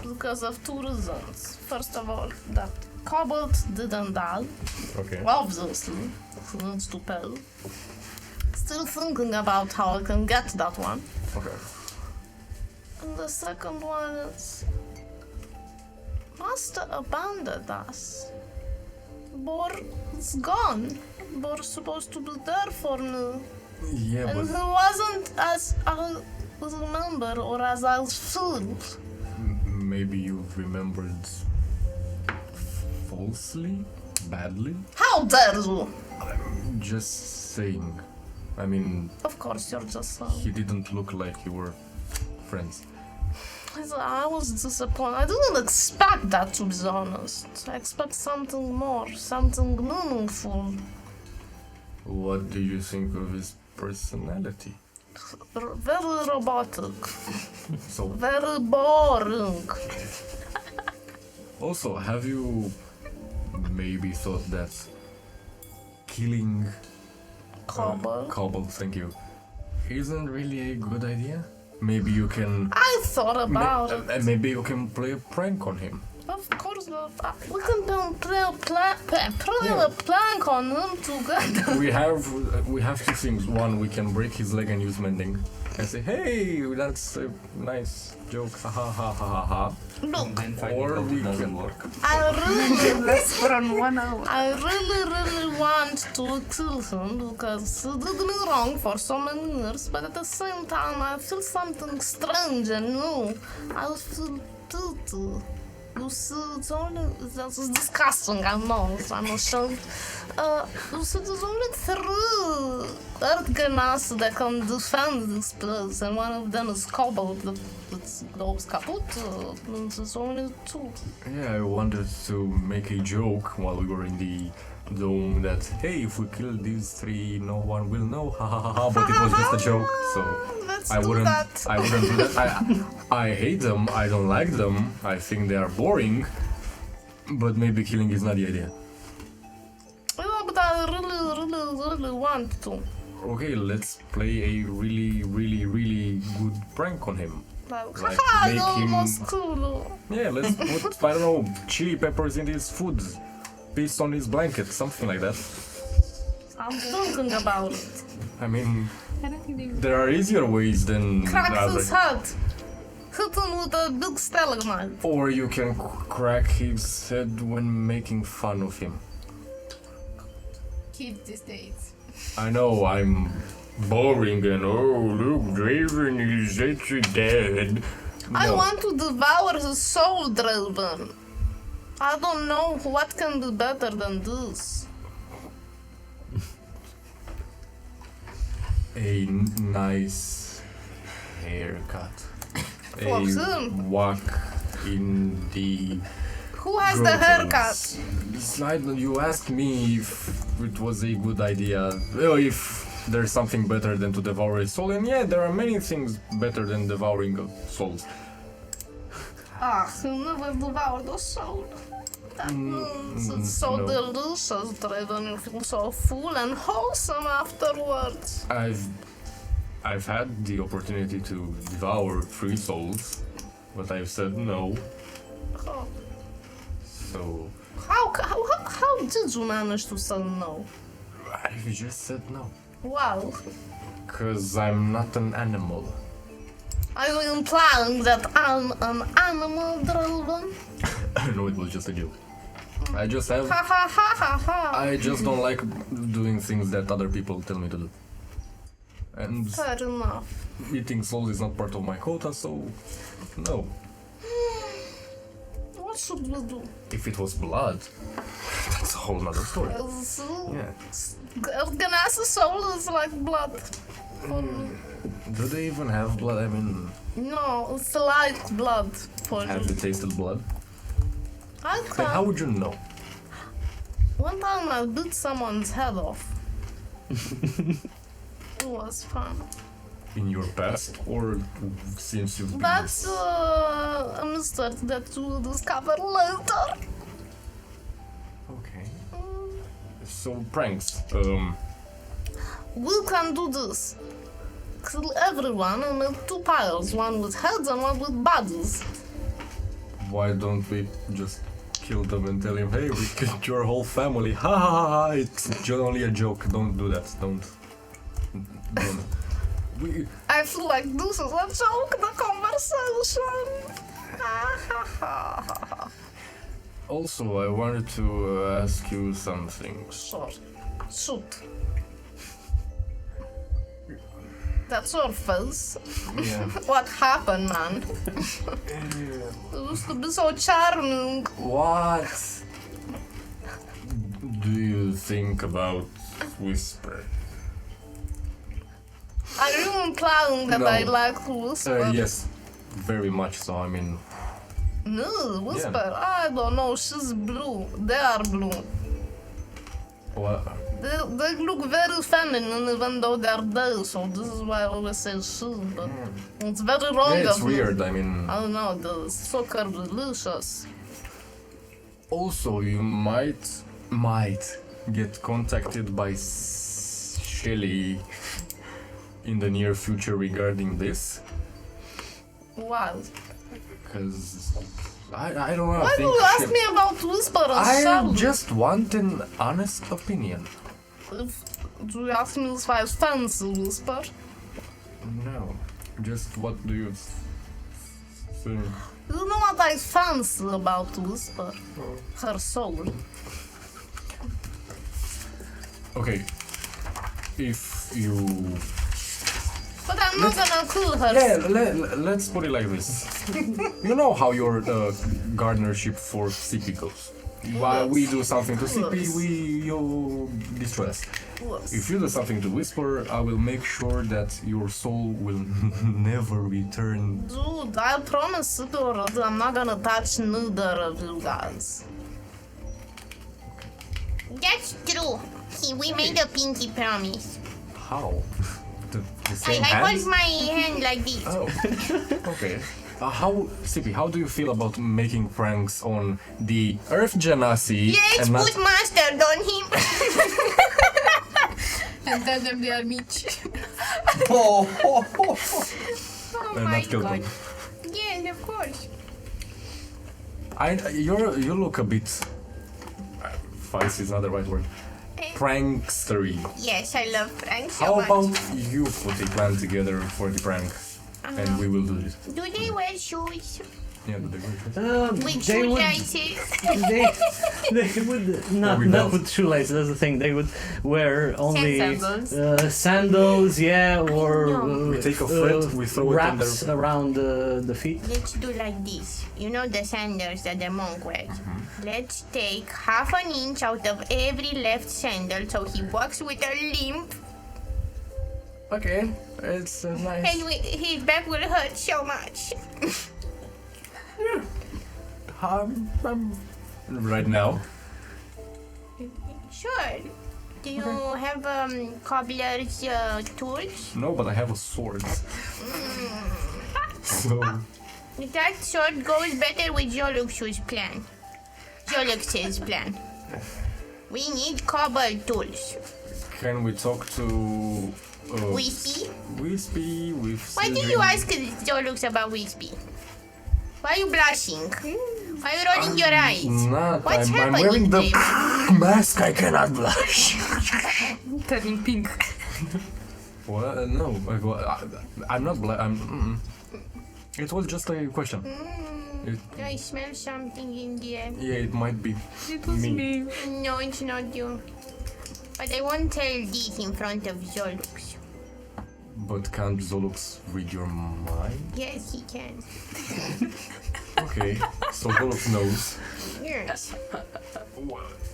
Speaker 2: Because of two reasons. First of all, that Cobalt didn't die.
Speaker 3: Okay.
Speaker 2: Obviously, he needs to pay. Still thinking about how I can get that one.
Speaker 3: Okay.
Speaker 2: And the second one is Master abandoned us. Borr is gone. Borr's supposed to be there for me.
Speaker 3: Yeah,
Speaker 2: and
Speaker 3: but
Speaker 2: he wasn't as I remember or as I feel.
Speaker 3: maybe you remembered falsely, badly.
Speaker 2: How dare you?
Speaker 3: I'm just saying. I mean,
Speaker 2: Of course you're just
Speaker 3: he didn't look like you were friends.
Speaker 2: I was disappointed. I didn't expect that, to be honest. I expect something more, something meaningful.
Speaker 3: What do you think of his personality?
Speaker 2: Very robotic.
Speaker 3: So,
Speaker 2: Very boring.
Speaker 3: also, have you maybe thought that killing Cobble, thank you, isn't really a good idea? Maybe you can.
Speaker 2: I thought about it.
Speaker 3: Maybe you can play a prank on him.
Speaker 2: Of course not. We can play a plank on him together.
Speaker 3: We have two things. One, we can break his leg and use mending. And say, hey, that's a nice joke. Ha ha ha ha ha ha.
Speaker 2: Look,
Speaker 3: Or we can work.
Speaker 2: I really,
Speaker 4: Let's put on 1 hour.
Speaker 2: I really want to kill him because he did me wrong for so many years, but at the same time I feel something strange and new. I feel guilty. You see, it's disgusting, I know, I'm ashamed. You see, there's only 3 Earthgenas that can defend this place, and one of them is Cobalt that goes kaput, and there's only 2.
Speaker 3: Yeah, I wanted to make a joke while we were in the dome that, hey, if we kill these 3, no one will know, ha ha ha ha, but it was just a joke, so I wouldn't do that. I hate them, I don't like them, I think they are boring, but maybe killing is not the idea.
Speaker 2: Yeah, but I really want to.
Speaker 3: Okay, let's play a really good prank on him.
Speaker 2: Like,
Speaker 3: Like,
Speaker 2: haha,
Speaker 3: make
Speaker 2: you're
Speaker 3: him-
Speaker 2: almost cool.
Speaker 3: Yeah, let's put, I don't know, chili peppers in his food, piss on his blanket, something like that.
Speaker 2: I'm thinking about it.
Speaker 3: I mean, there are easier ways than
Speaker 2: Crack
Speaker 3: other.
Speaker 2: his head. Hit him with a big stalagmite.
Speaker 3: Or you can crack his head when making fun of him.
Speaker 12: Keep these dates.
Speaker 3: I know I'm boring and look, Draven is actually dead.
Speaker 2: I
Speaker 3: No.
Speaker 2: want to devour his soul, Draven. I don't know what can be better than this.
Speaker 3: A nice haircut.
Speaker 2: For
Speaker 3: A
Speaker 2: him.
Speaker 3: walk in the.
Speaker 2: Who has the haircut?
Speaker 3: Slide, you asked me if it was a good idea, if there's something better than to devour a soul, and yeah, there are many things better than devouring souls.
Speaker 2: He never devoured a soul. That means it's so
Speaker 3: no.
Speaker 2: delicious, Draven. You feel so full and wholesome afterwards.
Speaker 3: I've had the opportunity to devour 3 souls, but I've said no.
Speaker 2: Oh.
Speaker 3: So
Speaker 2: How did you manage to say no?
Speaker 3: I just said no.
Speaker 2: Wow.
Speaker 3: Cause I'm not an animal.
Speaker 2: Are you implying that I'm an animal, Draven?
Speaker 3: No, it was just a joke. I just have.
Speaker 2: Ha ha ha ha ha.
Speaker 3: I just don't like doing things that other people tell me to do. And
Speaker 2: Fair enough.
Speaker 3: eating souls is not part of my quota, so no.
Speaker 2: What should we do?
Speaker 3: If it was blood, that's a whole nother story. Yeah.
Speaker 2: Ganas's soul is like blood.
Speaker 3: Do they even have blood? I mean,
Speaker 2: No, it's like blood for
Speaker 3: have they tasted blood?
Speaker 2: I
Speaker 3: Then how
Speaker 2: can't.
Speaker 3: would you know?
Speaker 2: One time I bit someone's head off. It was fun.
Speaker 3: In your past, or since you've been?
Speaker 2: That's a mystery that you will discover later.
Speaker 3: Okay. So pranks.
Speaker 2: We can do this. Kill everyone and make two piles, one with heads and one with bodies.
Speaker 3: Why don't we just kill them and tell him, hey, we killed your whole family. Ha ha ha ha! It's only a joke. Don't do that. Don't. We.
Speaker 2: I feel like this is a joke, the conversation.
Speaker 3: Also, I wanted to ask you something.
Speaker 2: Sure. Shoot. That's your face.
Speaker 3: Yeah.
Speaker 2: What happened, man? You used to be so charming.
Speaker 3: What do you think about Whisper?
Speaker 2: Are you implying that
Speaker 3: No.
Speaker 2: I like to whisper?
Speaker 3: Yes, very much so. I mean,
Speaker 2: No, whisper. I don't know. She's blue. They are blue.
Speaker 3: what?
Speaker 2: They look very feminine even though they're they, so this is why I always say she, but it's very wrong
Speaker 3: Yeah, it's
Speaker 2: of me.
Speaker 3: weird. I mean,
Speaker 2: I don't know, the soccer delicious.
Speaker 3: also you might get contacted by Shelly in the near future regarding this,
Speaker 2: Why?
Speaker 3: because I don't know.
Speaker 2: Why
Speaker 3: I
Speaker 2: do
Speaker 3: think
Speaker 2: you ask me about Whisper and
Speaker 3: I
Speaker 2: Charlotte?
Speaker 3: just want an honest opinion.
Speaker 2: Do you ask me if I fancy Whisper?
Speaker 3: No, just what do you think?
Speaker 2: You know what I fancy about Whisper? Her soul.
Speaker 3: Okay, if you
Speaker 2: But I'm not gonna kill her.
Speaker 3: let's put it like this. You know how your gardenership for CP goes. While we do something to CP, you destroy us. If you do something to Whisper, I will make sure that your soul will never return.
Speaker 2: Dude, I promise you already, I'm not gonna touch neither of you guys.
Speaker 13: That's true. See, we made a pinky promise.
Speaker 3: How? The same
Speaker 13: I
Speaker 3: hands?
Speaker 13: hold my hand like this.
Speaker 3: Oh, okay. How do you feel about making pranks on the Earth Genasi?
Speaker 13: Let's
Speaker 3: and
Speaker 13: put mustard on him.
Speaker 12: And tell them they are Mitch.
Speaker 3: and not kill them?
Speaker 13: Yes, of course.
Speaker 3: You look a bit. Vice is not the right word. Prankstery.
Speaker 13: Yes, I love pranks so
Speaker 3: How
Speaker 13: much.
Speaker 3: about you put a plan together for the prank, and we will do it.
Speaker 13: Do they wear shoes?
Speaker 3: Yeah, do they will.
Speaker 13: With
Speaker 1: They would,
Speaker 13: shoelaces?
Speaker 1: they would not with shoelaces. That's the thing. They would wear only sandals, yeah, or
Speaker 3: We take a thread, we throw it in
Speaker 1: wraps
Speaker 3: their...
Speaker 1: around the feet.
Speaker 13: Let's do like this. You know the sandals that the monk wears? Let's take half an inch out of every left sandal so he walks with a limp.
Speaker 3: Okay, it's nice.
Speaker 13: And his back will hurt so much.
Speaker 3: Right now?
Speaker 13: Sure. Do you have cobbler's tools?
Speaker 3: No, but I have a sword. So...
Speaker 13: That sword goes better with Jolux's plan. Jolux's plan. We need cobble tools.
Speaker 3: Can we talk to...
Speaker 13: Wispy?
Speaker 3: Wispy with...
Speaker 13: Why did you ask Jolux about Wispy? Why are you blushing? Why are you rolling your eyes?
Speaker 3: Not.
Speaker 13: What's
Speaker 3: I'm
Speaker 13: happening,
Speaker 3: wearing the
Speaker 13: Jim?
Speaker 3: mask. I cannot blush.
Speaker 4: Turning pink.
Speaker 3: What? No. I'm not It was just a question.
Speaker 13: I smell something in the air.
Speaker 3: Yeah, it might be.
Speaker 4: It was me.
Speaker 13: No, it's not you. But I won't tell this in front of Jolux.
Speaker 3: But can't Zolux read your mind?
Speaker 2: Yes, he can.
Speaker 3: Okay, so Zolux knows.
Speaker 2: Yes.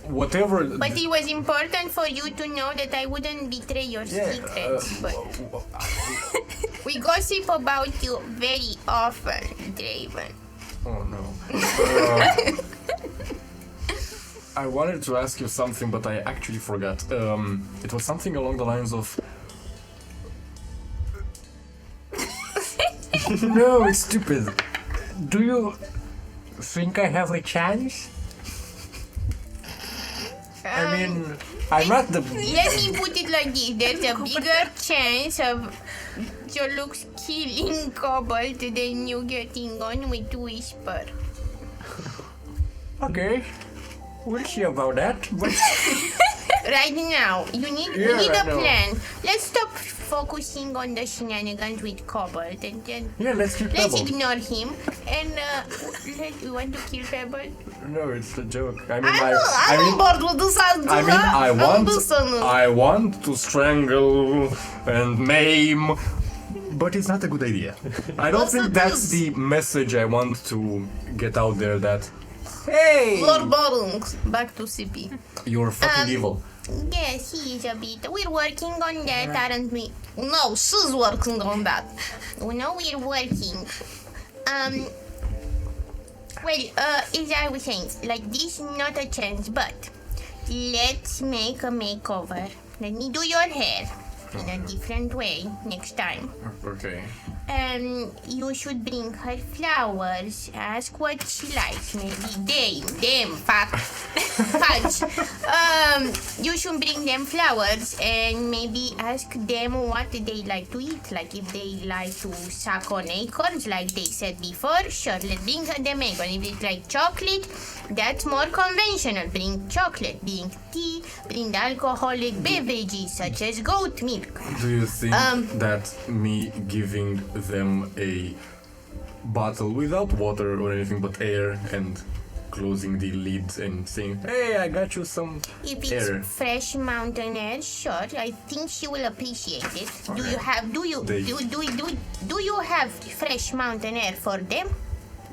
Speaker 3: Whatever.
Speaker 2: But it was important for you to know that I wouldn't betray your secrets. But we gossip about you very often, Draven.
Speaker 3: Oh no. I wanted to ask you something, but I actually forgot. It was something along the lines of. No, it's stupid. Do you think I have a chance? I mean, I'm not the.
Speaker 2: Let me put it like this: there's a bigger chance of Jolux killing Cobalt than you getting on with Whisper.
Speaker 3: Okay, we'll see about that. But
Speaker 2: Right now, you need
Speaker 3: Yeah,
Speaker 2: we need
Speaker 3: I
Speaker 2: a
Speaker 3: know.
Speaker 2: plan. Let's stop focusing on the shenanigans with Cobalt and then
Speaker 3: let's keep
Speaker 2: let's
Speaker 3: Pebble.
Speaker 2: ignore him and you want to kill Pebble?
Speaker 3: No, it's a joke. I mean,
Speaker 2: I'm on board with this idea.
Speaker 3: I want to strangle and maim, but it's not a good idea. I don't think that's the message I want to get out there. That hey,
Speaker 2: Lord Borungs, back to CP.
Speaker 3: you're fucking evil.
Speaker 2: Yes, he is a bit. We're working on that, aren't we? No, she's working on that. No, we're working. Well, as I was saying, like this, not a chance, but let's make a makeover. Let me do your hair in a different way next time.
Speaker 3: Okay.
Speaker 2: You should bring her flowers. Ask what she likes. Maybe them, fudge. You should bring them flowers and maybe ask them what they like to eat. Like if they like to suck on acorns, like they said before, sure, let's bring them acorn. If they like chocolate, that's more conventional. Bring chocolate, bring tea, bring alcoholic beverages such as goat milk.
Speaker 3: Do you think that me giving them a bottle without water or anything but air and closing the lid and saying, "Hey, I got you some
Speaker 2: If it's
Speaker 3: air"?
Speaker 2: fresh mountain air, sure, I think she will appreciate it. Do you have fresh mountain air for them?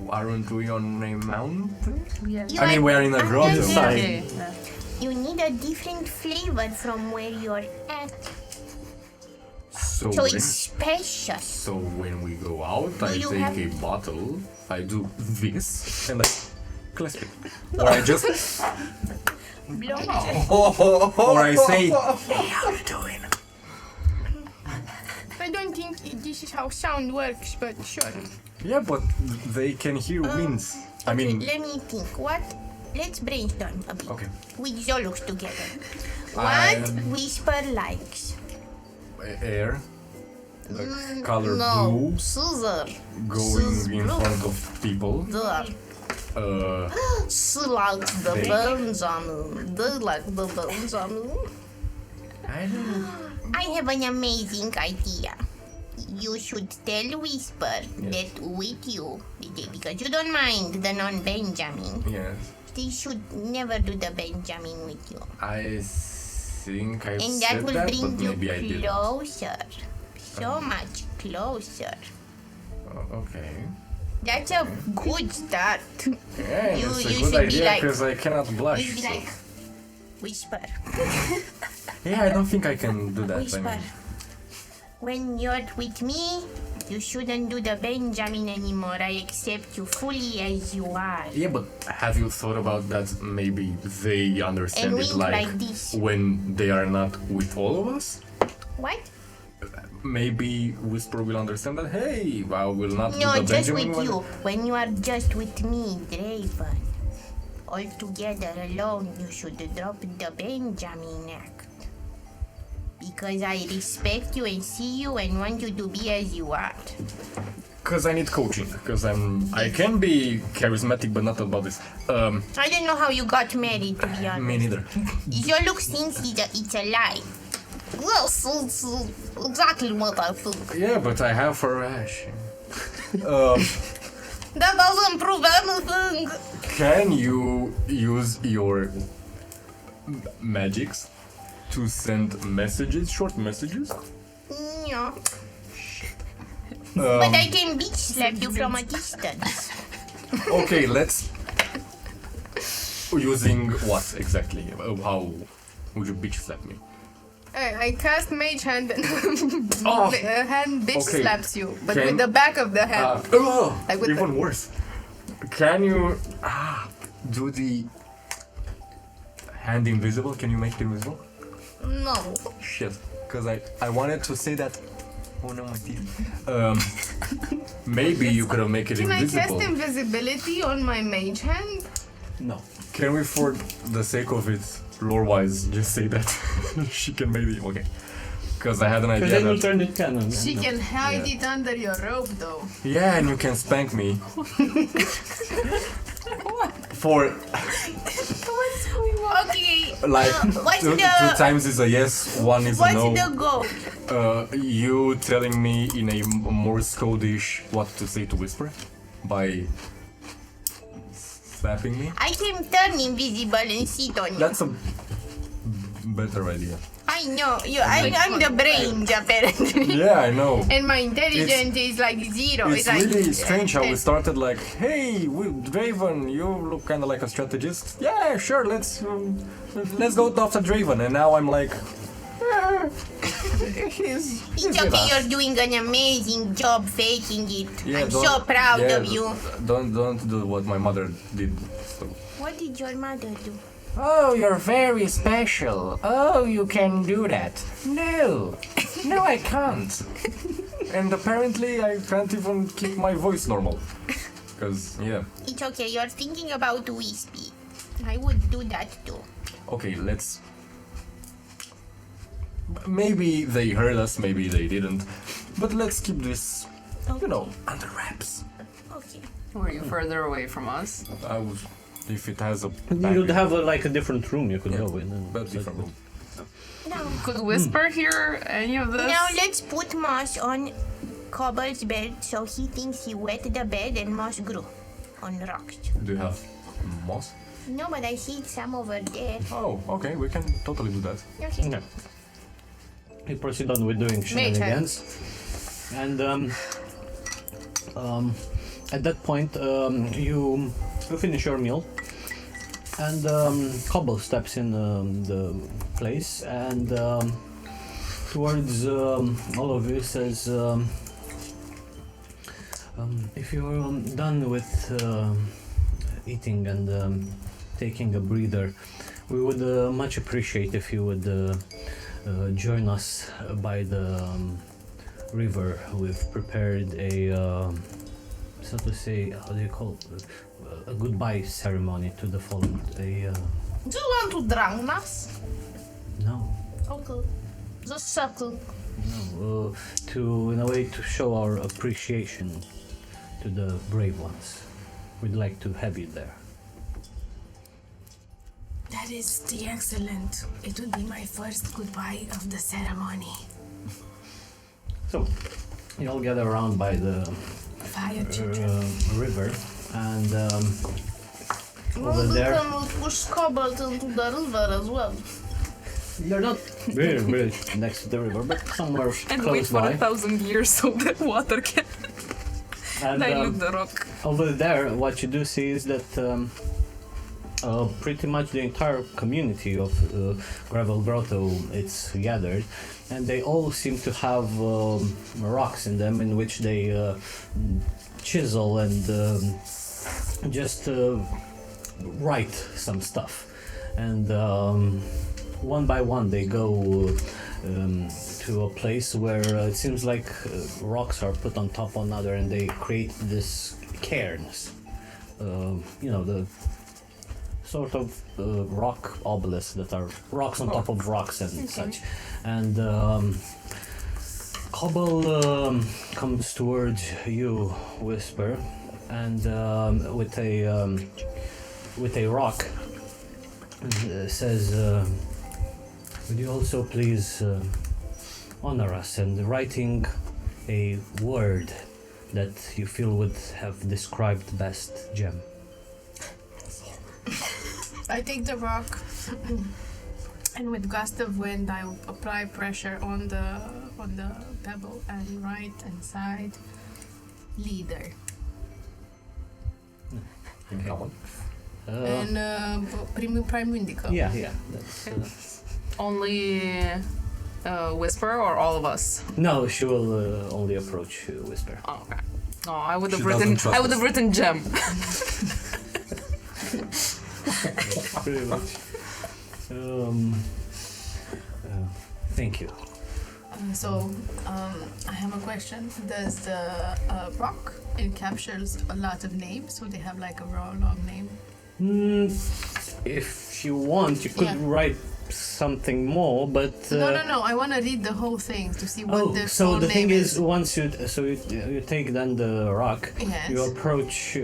Speaker 3: Aren't we on a mountain?
Speaker 2: You
Speaker 3: I mean,
Speaker 2: are
Speaker 3: we're in a grotto.
Speaker 2: understand. You need a different flavor from where you're at.
Speaker 3: So
Speaker 2: So
Speaker 3: when,
Speaker 2: it's special.
Speaker 3: so when we go out, I
Speaker 2: you
Speaker 3: take
Speaker 2: have-
Speaker 3: a bottle, I do this, and I clasp it. Or I just, or I say, "Hey, how you doing?"
Speaker 2: I don't think this is how sound works, but sure.
Speaker 3: Yeah, but they can hear winds. I mean,
Speaker 2: Let me think. Let's brainstorm a bit.
Speaker 3: okay.
Speaker 2: With Zolux together. What
Speaker 3: I'm-
Speaker 2: Whisper likes?
Speaker 3: Air, the color
Speaker 2: No,
Speaker 3: blue,
Speaker 2: Caesar.
Speaker 3: going in
Speaker 2: blue.
Speaker 3: front of people.
Speaker 2: There. She likes the
Speaker 3: They-
Speaker 2: Benjamin. They like the Benjamin.
Speaker 3: I don't know.
Speaker 2: I have an amazing idea. You should tell Whisper that with you, because you don't mind the non-Benjamin,
Speaker 3: Yes,
Speaker 2: they should never do the Benjamin with you.
Speaker 3: I think I
Speaker 2: And that
Speaker 3: said
Speaker 2: will
Speaker 3: that,
Speaker 2: bring
Speaker 3: but
Speaker 2: you
Speaker 3: maybe I didn't.
Speaker 2: closer. So much closer.
Speaker 3: Okay.
Speaker 2: That's a good start.
Speaker 3: Yeah,
Speaker 2: You-
Speaker 3: it's a
Speaker 2: you
Speaker 3: good
Speaker 2: should be
Speaker 3: idea
Speaker 2: like-
Speaker 3: because I cannot blush.
Speaker 2: You'll be
Speaker 3: so-
Speaker 2: like, Whisper.
Speaker 3: Yeah, I don't think I can do that. I
Speaker 2: Whisper.
Speaker 3: mean,
Speaker 2: When you're with me, you shouldn't do the Benjamin anymore. I accept you fully as you are.
Speaker 3: yeah, but have you thought about that? Maybe they understand
Speaker 2: And
Speaker 3: it
Speaker 2: wink
Speaker 3: like
Speaker 2: like this.
Speaker 3: when they are not with all of us.
Speaker 2: What?
Speaker 3: Maybe Whisper will understand that. Hey, I will not
Speaker 2: No,
Speaker 3: do the
Speaker 2: just
Speaker 3: Benjamin
Speaker 2: with
Speaker 3: one.
Speaker 2: you. When you are just with me, Draven. All together alone, you should drop the Benjamin act. Because I respect you and see you and want you to be as you are.
Speaker 3: Because I need coaching. Because I can be charismatic, but not about this.
Speaker 2: I don't know how you got married, to be honest.
Speaker 3: Me neither.
Speaker 2: Your look thinks it's a lie. Yes, it's exactly what I think.
Speaker 3: Yeah, but I have a rash.
Speaker 2: That doesn't prove anything.
Speaker 3: Can you use your magics to send messages, short messages?
Speaker 2: Yeah. But I can beach slap you from a distance.
Speaker 3: Okay, let's. Using what exactly? How would you bitch slap me?
Speaker 6: I cast Mage Hand and
Speaker 3: Oh,
Speaker 6: hand bitch
Speaker 3: okay.
Speaker 6: slaps you, but
Speaker 3: Can-
Speaker 6: with the back of the hand. Like with
Speaker 3: even worse. Can you do the hand invisible? Can you make it invisible?
Speaker 2: No.
Speaker 3: Shit, because I wanted to say that. Oh no, my teeth. Maybe you could have make it
Speaker 6: Can I
Speaker 3: invisible.
Speaker 6: cast invisibility on my Mage Hand?
Speaker 1: No.
Speaker 3: Can we, for the sake of it, lore-wise, just say that she can maybe okay? Because I had an idea
Speaker 1: Because then
Speaker 3: that
Speaker 1: you turn it canon.
Speaker 6: She can hide it under your robe, though.
Speaker 3: yeah, and you can spank me. For
Speaker 6: What's going on?
Speaker 2: Okay.
Speaker 3: like
Speaker 2: what's
Speaker 3: two times is a yes, one is a
Speaker 2: What's
Speaker 3: no.
Speaker 2: the goal?
Speaker 3: You telling me in a Morse code-ish what to say to whisper by slapping me?
Speaker 2: I can turn invisible and sit on you.
Speaker 3: That's a better idea.
Speaker 2: I know. I'm the brains, apparently.
Speaker 3: Yeah, I know.
Speaker 2: And my intelligence is like 0.
Speaker 3: It's
Speaker 2: like
Speaker 3: really strange how we
Speaker 2: 10.
Speaker 3: started like, hey, Draven, you look kind of like a strategist. Yeah, sure, let's go after Draven. And now I'm like, he's
Speaker 2: It's
Speaker 3: with
Speaker 2: okay,
Speaker 3: us.
Speaker 2: you're doing an amazing job faking it.
Speaker 3: Yeah,
Speaker 2: I'm
Speaker 3: don't-
Speaker 2: so proud
Speaker 3: yeah,
Speaker 2: of you.
Speaker 3: Don't do what my mother did. So.
Speaker 2: What did your mother do?
Speaker 5: Oh, you're very special. Oh, you can do that. No. No, I can't.
Speaker 3: And apparently I can't even keep my voice normal. Because, yeah.
Speaker 2: It's okay, you're thinking about Wispy. I would do that too.
Speaker 3: Okay, let's... Maybe they heard us, maybe they didn't. But let's keep this, you know, under wraps.
Speaker 2: Okay.
Speaker 4: Were you further away from us?
Speaker 3: I was... If it has a...
Speaker 1: You'd have like a different room you could go in.
Speaker 3: But different room.
Speaker 4: Could Whisper hear any of this?
Speaker 2: Now let's put moss on Cobble's bed so he thinks he wet the bed and moss grew on rocks.
Speaker 3: Do you have moss?
Speaker 2: No, but I see some over there.
Speaker 3: Oh, okay, we can totally do that.
Speaker 2: Okay.
Speaker 1: Okay. You proceed on with doing shenanigans. And at that point, you finish your meal. And Cobble steps in the place and towards all of you says, if you're done with eating and taking a breather, we would much appreciate if you would join us by the river. We've prepared a, so to say, how do you call it? A goodbye ceremony to the fallen.
Speaker 6: Do you want to drown us?
Speaker 1: No,
Speaker 6: Okay. Just circle.
Speaker 1: no, to in a way to show our appreciation to the brave ones. We'd like to have you there.
Speaker 6: That is the excellent. It will be my first goodbye of the ceremony.
Speaker 1: So, you all gather around by the
Speaker 6: Fire children.
Speaker 1: river, and over
Speaker 6: Well,
Speaker 1: there.
Speaker 6: then we'll push Cobble into the river as well.
Speaker 1: You're not really next to the river, but somewhere
Speaker 4: And
Speaker 1: close
Speaker 4: wait for
Speaker 1: by.
Speaker 4: 1,000 years so that water can
Speaker 1: And
Speaker 4: dilute the rock.
Speaker 1: over there, what you do see is that pretty much the entire community of Gravel Grotto it's gathered, and they all seem to have rocks in them in which they chisel and just write some stuff. And one by one they go to a place where it seems like rocks are put on top of another and they create this cairns. You know, the sort of rock obelisks that are rocks on top of rocks and such. And Cobble comes towards you, Whisper, and with a rock says, would you also please honor us and writing a word that you feel would have described best Gem?
Speaker 6: I take the rock, and with gust of wind, I apply pressure on the pebble and write inside.
Speaker 12: leader.
Speaker 3: Common.
Speaker 12: And Prime Windico.
Speaker 1: Yeah, that's...
Speaker 4: Only Whisper or all of us?
Speaker 1: No, she will only approach Whisper.
Speaker 4: Oh, okay. Oh, I would have
Speaker 3: She
Speaker 4: written.
Speaker 3: doesn't trust
Speaker 4: I would have written Gem.
Speaker 1: Pretty much. Thank you.
Speaker 12: I have a question. Does the rock encapsulates a lot of names, so they have like a raw long name?
Speaker 1: If you want, you could write something more, but
Speaker 12: No. I want to read the whole thing to see what the
Speaker 1: so
Speaker 12: full
Speaker 1: the thing
Speaker 12: name
Speaker 1: is, once you take then the rock,
Speaker 12: Yes.
Speaker 1: you approach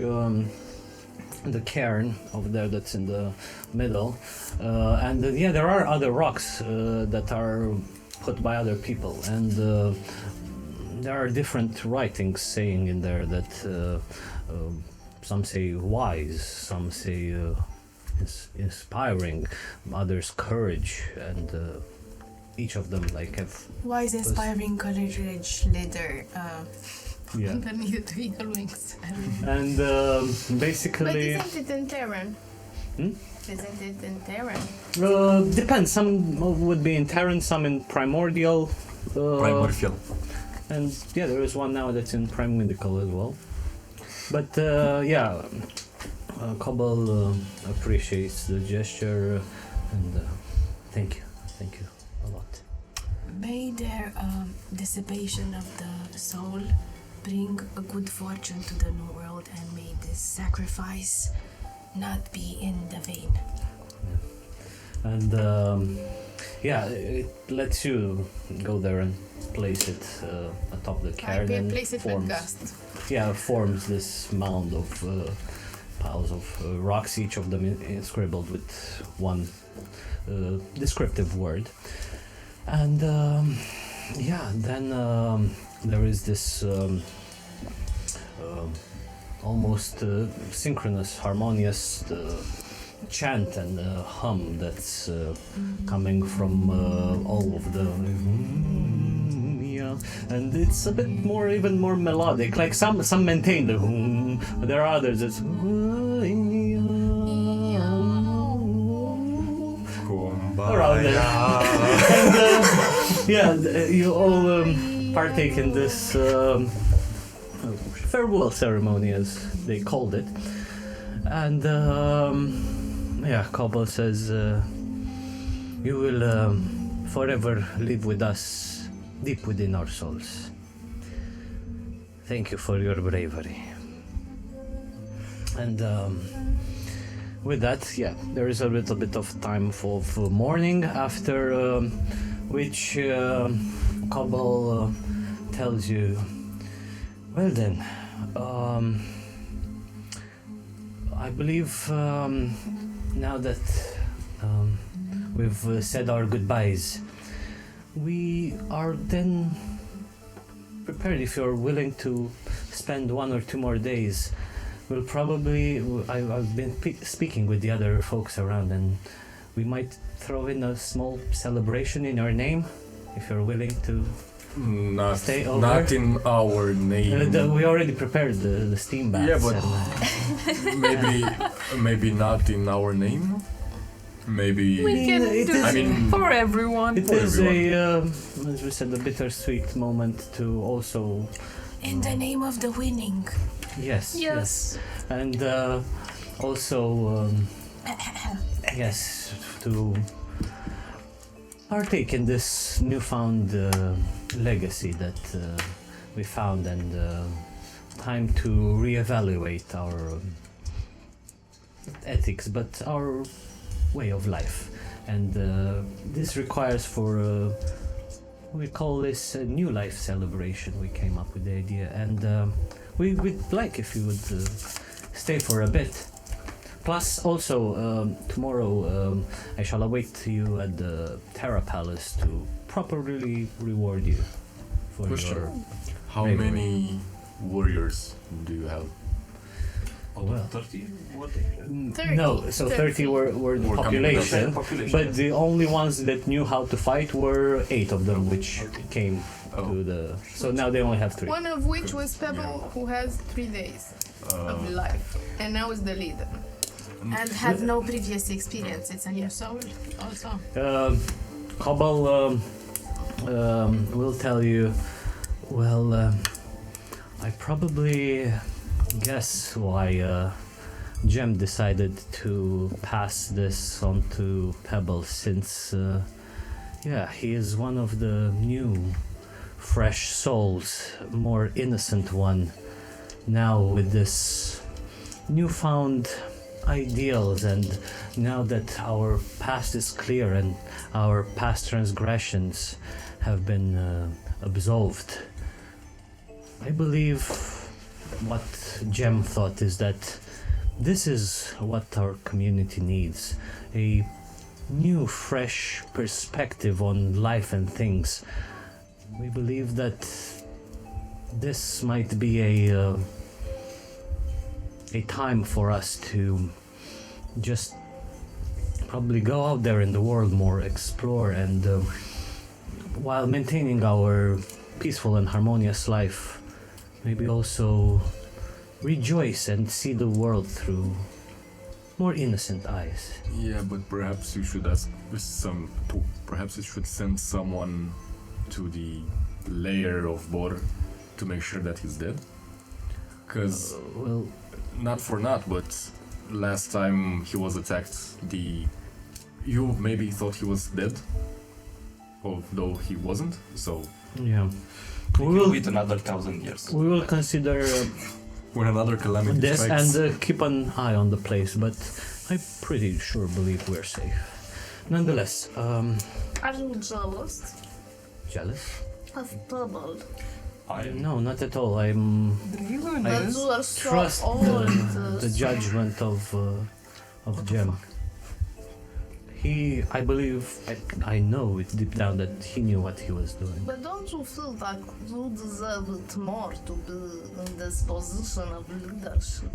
Speaker 1: the cairn over there that's in the middle, and there are other rocks that are put by other people, and there are different writings saying in there that some say wise, some say inspiring, others courage, and each of them like have
Speaker 12: Wise, inspiring, courage, leader.
Speaker 1: Yeah.
Speaker 12: Underneath the eagle wings.
Speaker 1: and basically.
Speaker 2: But isn't it in Terran?
Speaker 1: Hmm?
Speaker 2: Isn't it in Terran?
Speaker 1: Depends. Some would be in Terran, some in Primordial.
Speaker 3: Primordial.
Speaker 1: And yeah, there is one now that's in Prime Windical as well. But Cobble appreciates the gesture, and thank you a lot.
Speaker 12: May their dissipation of the soul bring a good fortune to the new world, and may this sacrifice not be in the vain.
Speaker 1: And it lets you go there and place it atop the cairn.
Speaker 12: I
Speaker 1: and
Speaker 12: place it with gust.
Speaker 1: Yeah, forms this mound of piles of rocks, each of them scribbled with one descriptive word. And then there is this almost synchronous, harmonious chant and hum that's coming from all of the and it's a bit more, even more melodic. Like some maintain the but there are others that's around there. And you all partake in this farewell ceremony, as they called it. And Cobble says, you will forever live with us deep within our souls. Thank you for your bravery. And with that, there is a little bit of time for mourning, after which Cobble tells you, well then, I believe now that we've said our goodbyes, we are then prepared. If you're willing to spend 1 or 2 more days, we'll probably, I've been speaking with the other folks around, and we might throw in a small celebration in your name, if you're willing to stay over.
Speaker 3: Not in our name.
Speaker 1: We already prepared the steam baths.
Speaker 3: Yeah, but maybe not in our name. Maybe
Speaker 4: we can do for everyone.
Speaker 1: It is as we said, a bittersweet moment to also.
Speaker 12: In the name of the winning.
Speaker 1: Yes. And also, to partake in this newfound legacy that we found, and time to reevaluate our ethics, but our way of life. And this requires for we call this a new life celebration. We came up with the idea, and we'd like if you would stay for a bit. Plus, also, tomorrow I shall await you at the Terra Palace to properly reward you for your
Speaker 3: How
Speaker 1: bravery.
Speaker 3: many warriors do you have?
Speaker 1: Well,
Speaker 7: 30? What?
Speaker 12: 30.
Speaker 1: No, so 30 were the population, but the only ones that knew how to fight were 8 of them, which came to the. So now they only have 3.
Speaker 6: One of which was Pebble, who has 3 days of life, and now is the leader.
Speaker 12: And had no previous experience. It's a new soul also.
Speaker 1: Cobble will tell you. Well, I probably guess why Gem decided to pass this on to Pebble, since he is one of the new, fresh souls, more innocent one. Now with this newfound ideals, and now that our past is clear and our past transgressions have been absolved, I believe what Gem thought is that this is what our community needs: a new, fresh perspective on life and things. We believe that this might be a time for us to just probably go out there in the world more, explore, and while maintaining our peaceful and harmonious life, maybe also rejoice and see the world through more innocent eyes.
Speaker 3: Yeah, but perhaps you should ask perhaps you should send someone to the lair of Borr to make sure that he's dead. Because, not for naught, but last time he was attacked, you maybe thought he was dead, although he wasn't. So
Speaker 1: yeah,
Speaker 7: we will wait another 1,000 years.
Speaker 1: We will consider
Speaker 3: when another calamity
Speaker 1: this
Speaker 3: strikes.
Speaker 1: and keep an eye on the place. But I pretty sure believe we're safe. Nonetheless,
Speaker 2: Are you jealous
Speaker 1: jealous?
Speaker 2: of Pebble?
Speaker 1: No, not at all. I
Speaker 2: But you are so
Speaker 1: trust
Speaker 2: old.
Speaker 1: the judgment of Gem. I believe, I know it deep down that he knew what he was doing.
Speaker 2: But don't you feel like you deserve it more to be in this position of leadership?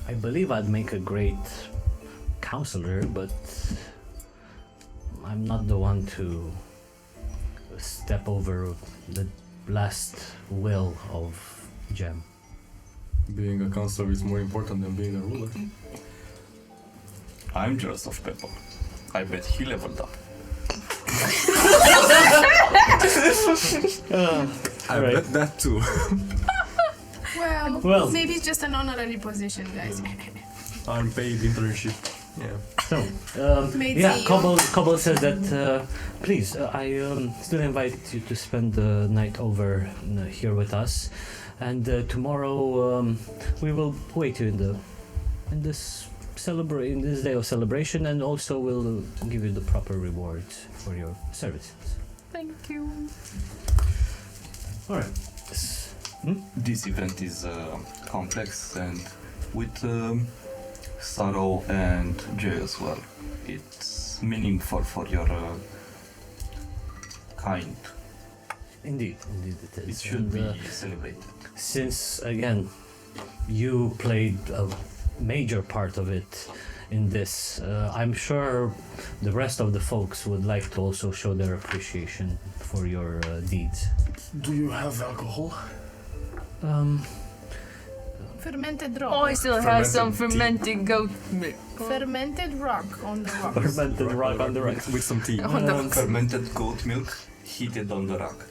Speaker 1: I believe I'd make a great counselor, but I'm not the one to step over the last will of Gem.
Speaker 3: Being a counselor is more important than being a ruler.
Speaker 7: I'm jealous of Pepper. I bet he leveled up.
Speaker 3: I bet that too.
Speaker 6: Well, maybe it's just an honorary position, guys.
Speaker 3: Unpaid internship. Yeah.
Speaker 1: So, Cobble says that, please, I still invite you to spend the night over here with us, and tomorrow we will wait you in this day of celebration, and also we'll give you the proper rewards for your services.
Speaker 4: Thank you.
Speaker 1: All right.
Speaker 7: This event is complex and with sorrow and joy as well. It's meaningful for your kind.
Speaker 1: Indeed it is.
Speaker 7: It should be celebrated.
Speaker 1: Since, again, you played a major part of it in this, I'm sure the rest of the folks would like to also show their appreciation for your deeds.
Speaker 8: Do you have alcohol?
Speaker 6: Fermented rock.
Speaker 4: Oh, I still have some fermented goat milk.
Speaker 6: Fermented rock on the rock.
Speaker 1: Fermented rock on the rock.
Speaker 3: With some tea.
Speaker 7: Fermented goat milk heated on the rock.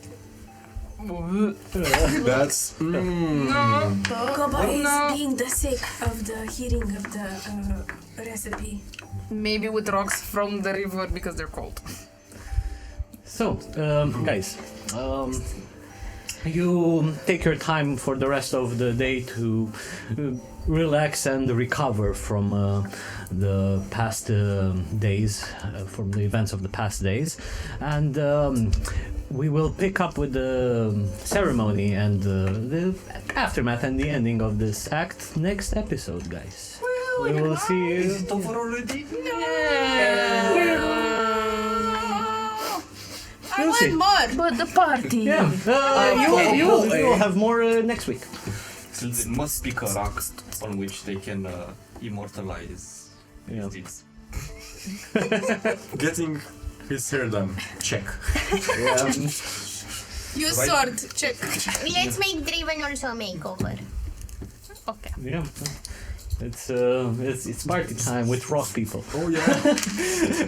Speaker 3: That's...
Speaker 12: Koba is being the sick of the hearing of the recipe.
Speaker 4: Maybe with rocks from the river because they're cold.
Speaker 1: So, guys, you take your time for the rest of the day to relax and recover from the past days, from the events of the past days, and we will pick up with the ceremony and the aftermath and the ending of this act next episode, guys. We will see you.
Speaker 7: Is it over already?
Speaker 6: I want more.
Speaker 12: But the party.
Speaker 1: Yeah, you will have more next week.
Speaker 7: So they must pick a rock on which they can immortalize these deeds.
Speaker 3: His hair done. Check.
Speaker 6: Use sword. Check.
Speaker 2: Let's make Draven also a makeover.
Speaker 4: Okay.
Speaker 1: Yeah. It's party time with rock people.
Speaker 3: Oh yeah.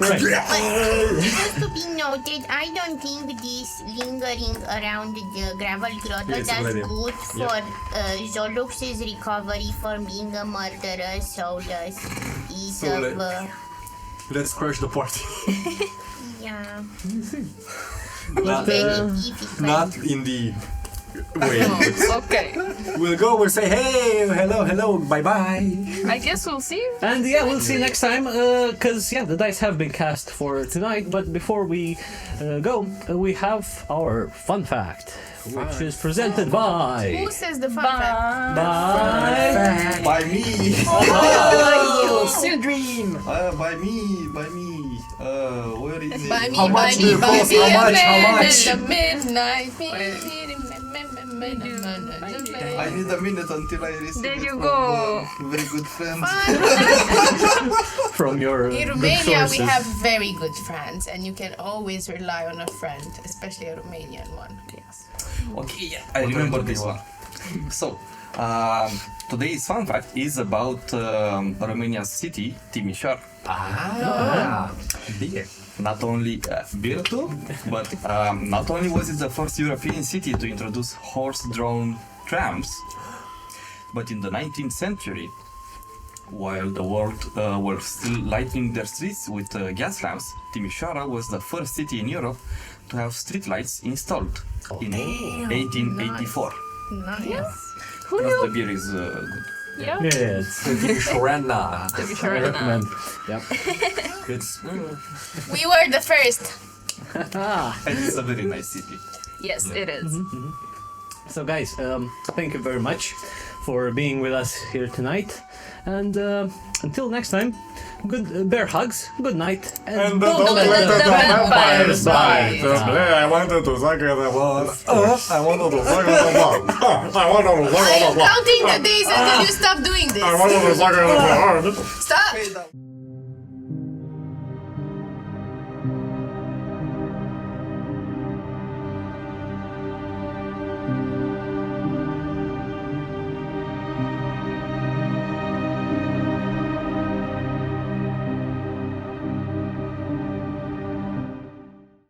Speaker 1: Right.
Speaker 2: Just to be noted, I don't think this lingering around the gravel grotto
Speaker 3: Yeah, it's a
Speaker 2: does
Speaker 3: good idea.
Speaker 2: good for Zolux's recovery from being a murderer, so does ease
Speaker 3: So
Speaker 2: of...
Speaker 3: Let's crash the party.
Speaker 2: yeah.
Speaker 3: Not, not in the way.
Speaker 4: Okay.
Speaker 3: We'll go, we'll say hey, hello, bye bye.
Speaker 4: I guess we'll see.
Speaker 1: And yeah, we'll see next time, because yeah, the dice have been cast for tonight, but before we go, we have our fun fact, which is presented by...
Speaker 6: Who says the fun fact?
Speaker 7: By me.
Speaker 5: Oh, Sildren!
Speaker 7: By me. Where is it?
Speaker 6: By me,
Speaker 3: How
Speaker 6: by
Speaker 3: much do
Speaker 6: me,
Speaker 3: you
Speaker 6: by
Speaker 3: cost?
Speaker 6: me,
Speaker 3: How much? How
Speaker 6: man
Speaker 3: much?
Speaker 6: in the midnight.
Speaker 7: I need a minute until I receive
Speaker 4: There
Speaker 7: it
Speaker 4: you
Speaker 7: from
Speaker 4: go.
Speaker 7: very good friends.
Speaker 1: From your
Speaker 6: In
Speaker 1: good
Speaker 6: Romania, we
Speaker 1: sources.
Speaker 6: have very good friends, and you can always rely on a friend, especially a Romanian one. Yes.
Speaker 7: Okay, yeah, I remember this one. So, today's fun fact is about Romania's city, Timișoara.
Speaker 3: Bine.
Speaker 7: Not only beer too, but not only was it the first European city to introduce horse-drawn trams, but in the 19th century, while the world were still lighting their streets with gas lamps, Timișoara was the first city in Europe to have streetlights installed in 1884.
Speaker 6: Nice.
Speaker 4: Who
Speaker 7: Plus
Speaker 4: knew?
Speaker 7: the beer is good.
Speaker 4: Yeah.
Speaker 1: Yeah, it's
Speaker 3: Timișoara.
Speaker 1: I recommend. Yep.
Speaker 3: It's
Speaker 6: We were the first.
Speaker 7: And it's a very nice city.
Speaker 4: Yes, it is.
Speaker 1: So guys, thank you very much for being with us here tonight, and until next time, good bear hugs, good night, and
Speaker 3: don't let the vampires bite. I wanted to suck the one. I wanted to suck the one. I wanted to
Speaker 6: I
Speaker 3: suck
Speaker 6: am
Speaker 3: the one.
Speaker 6: counting the days until you stop doing this.
Speaker 3: I wanted to suck the one.
Speaker 6: Stop.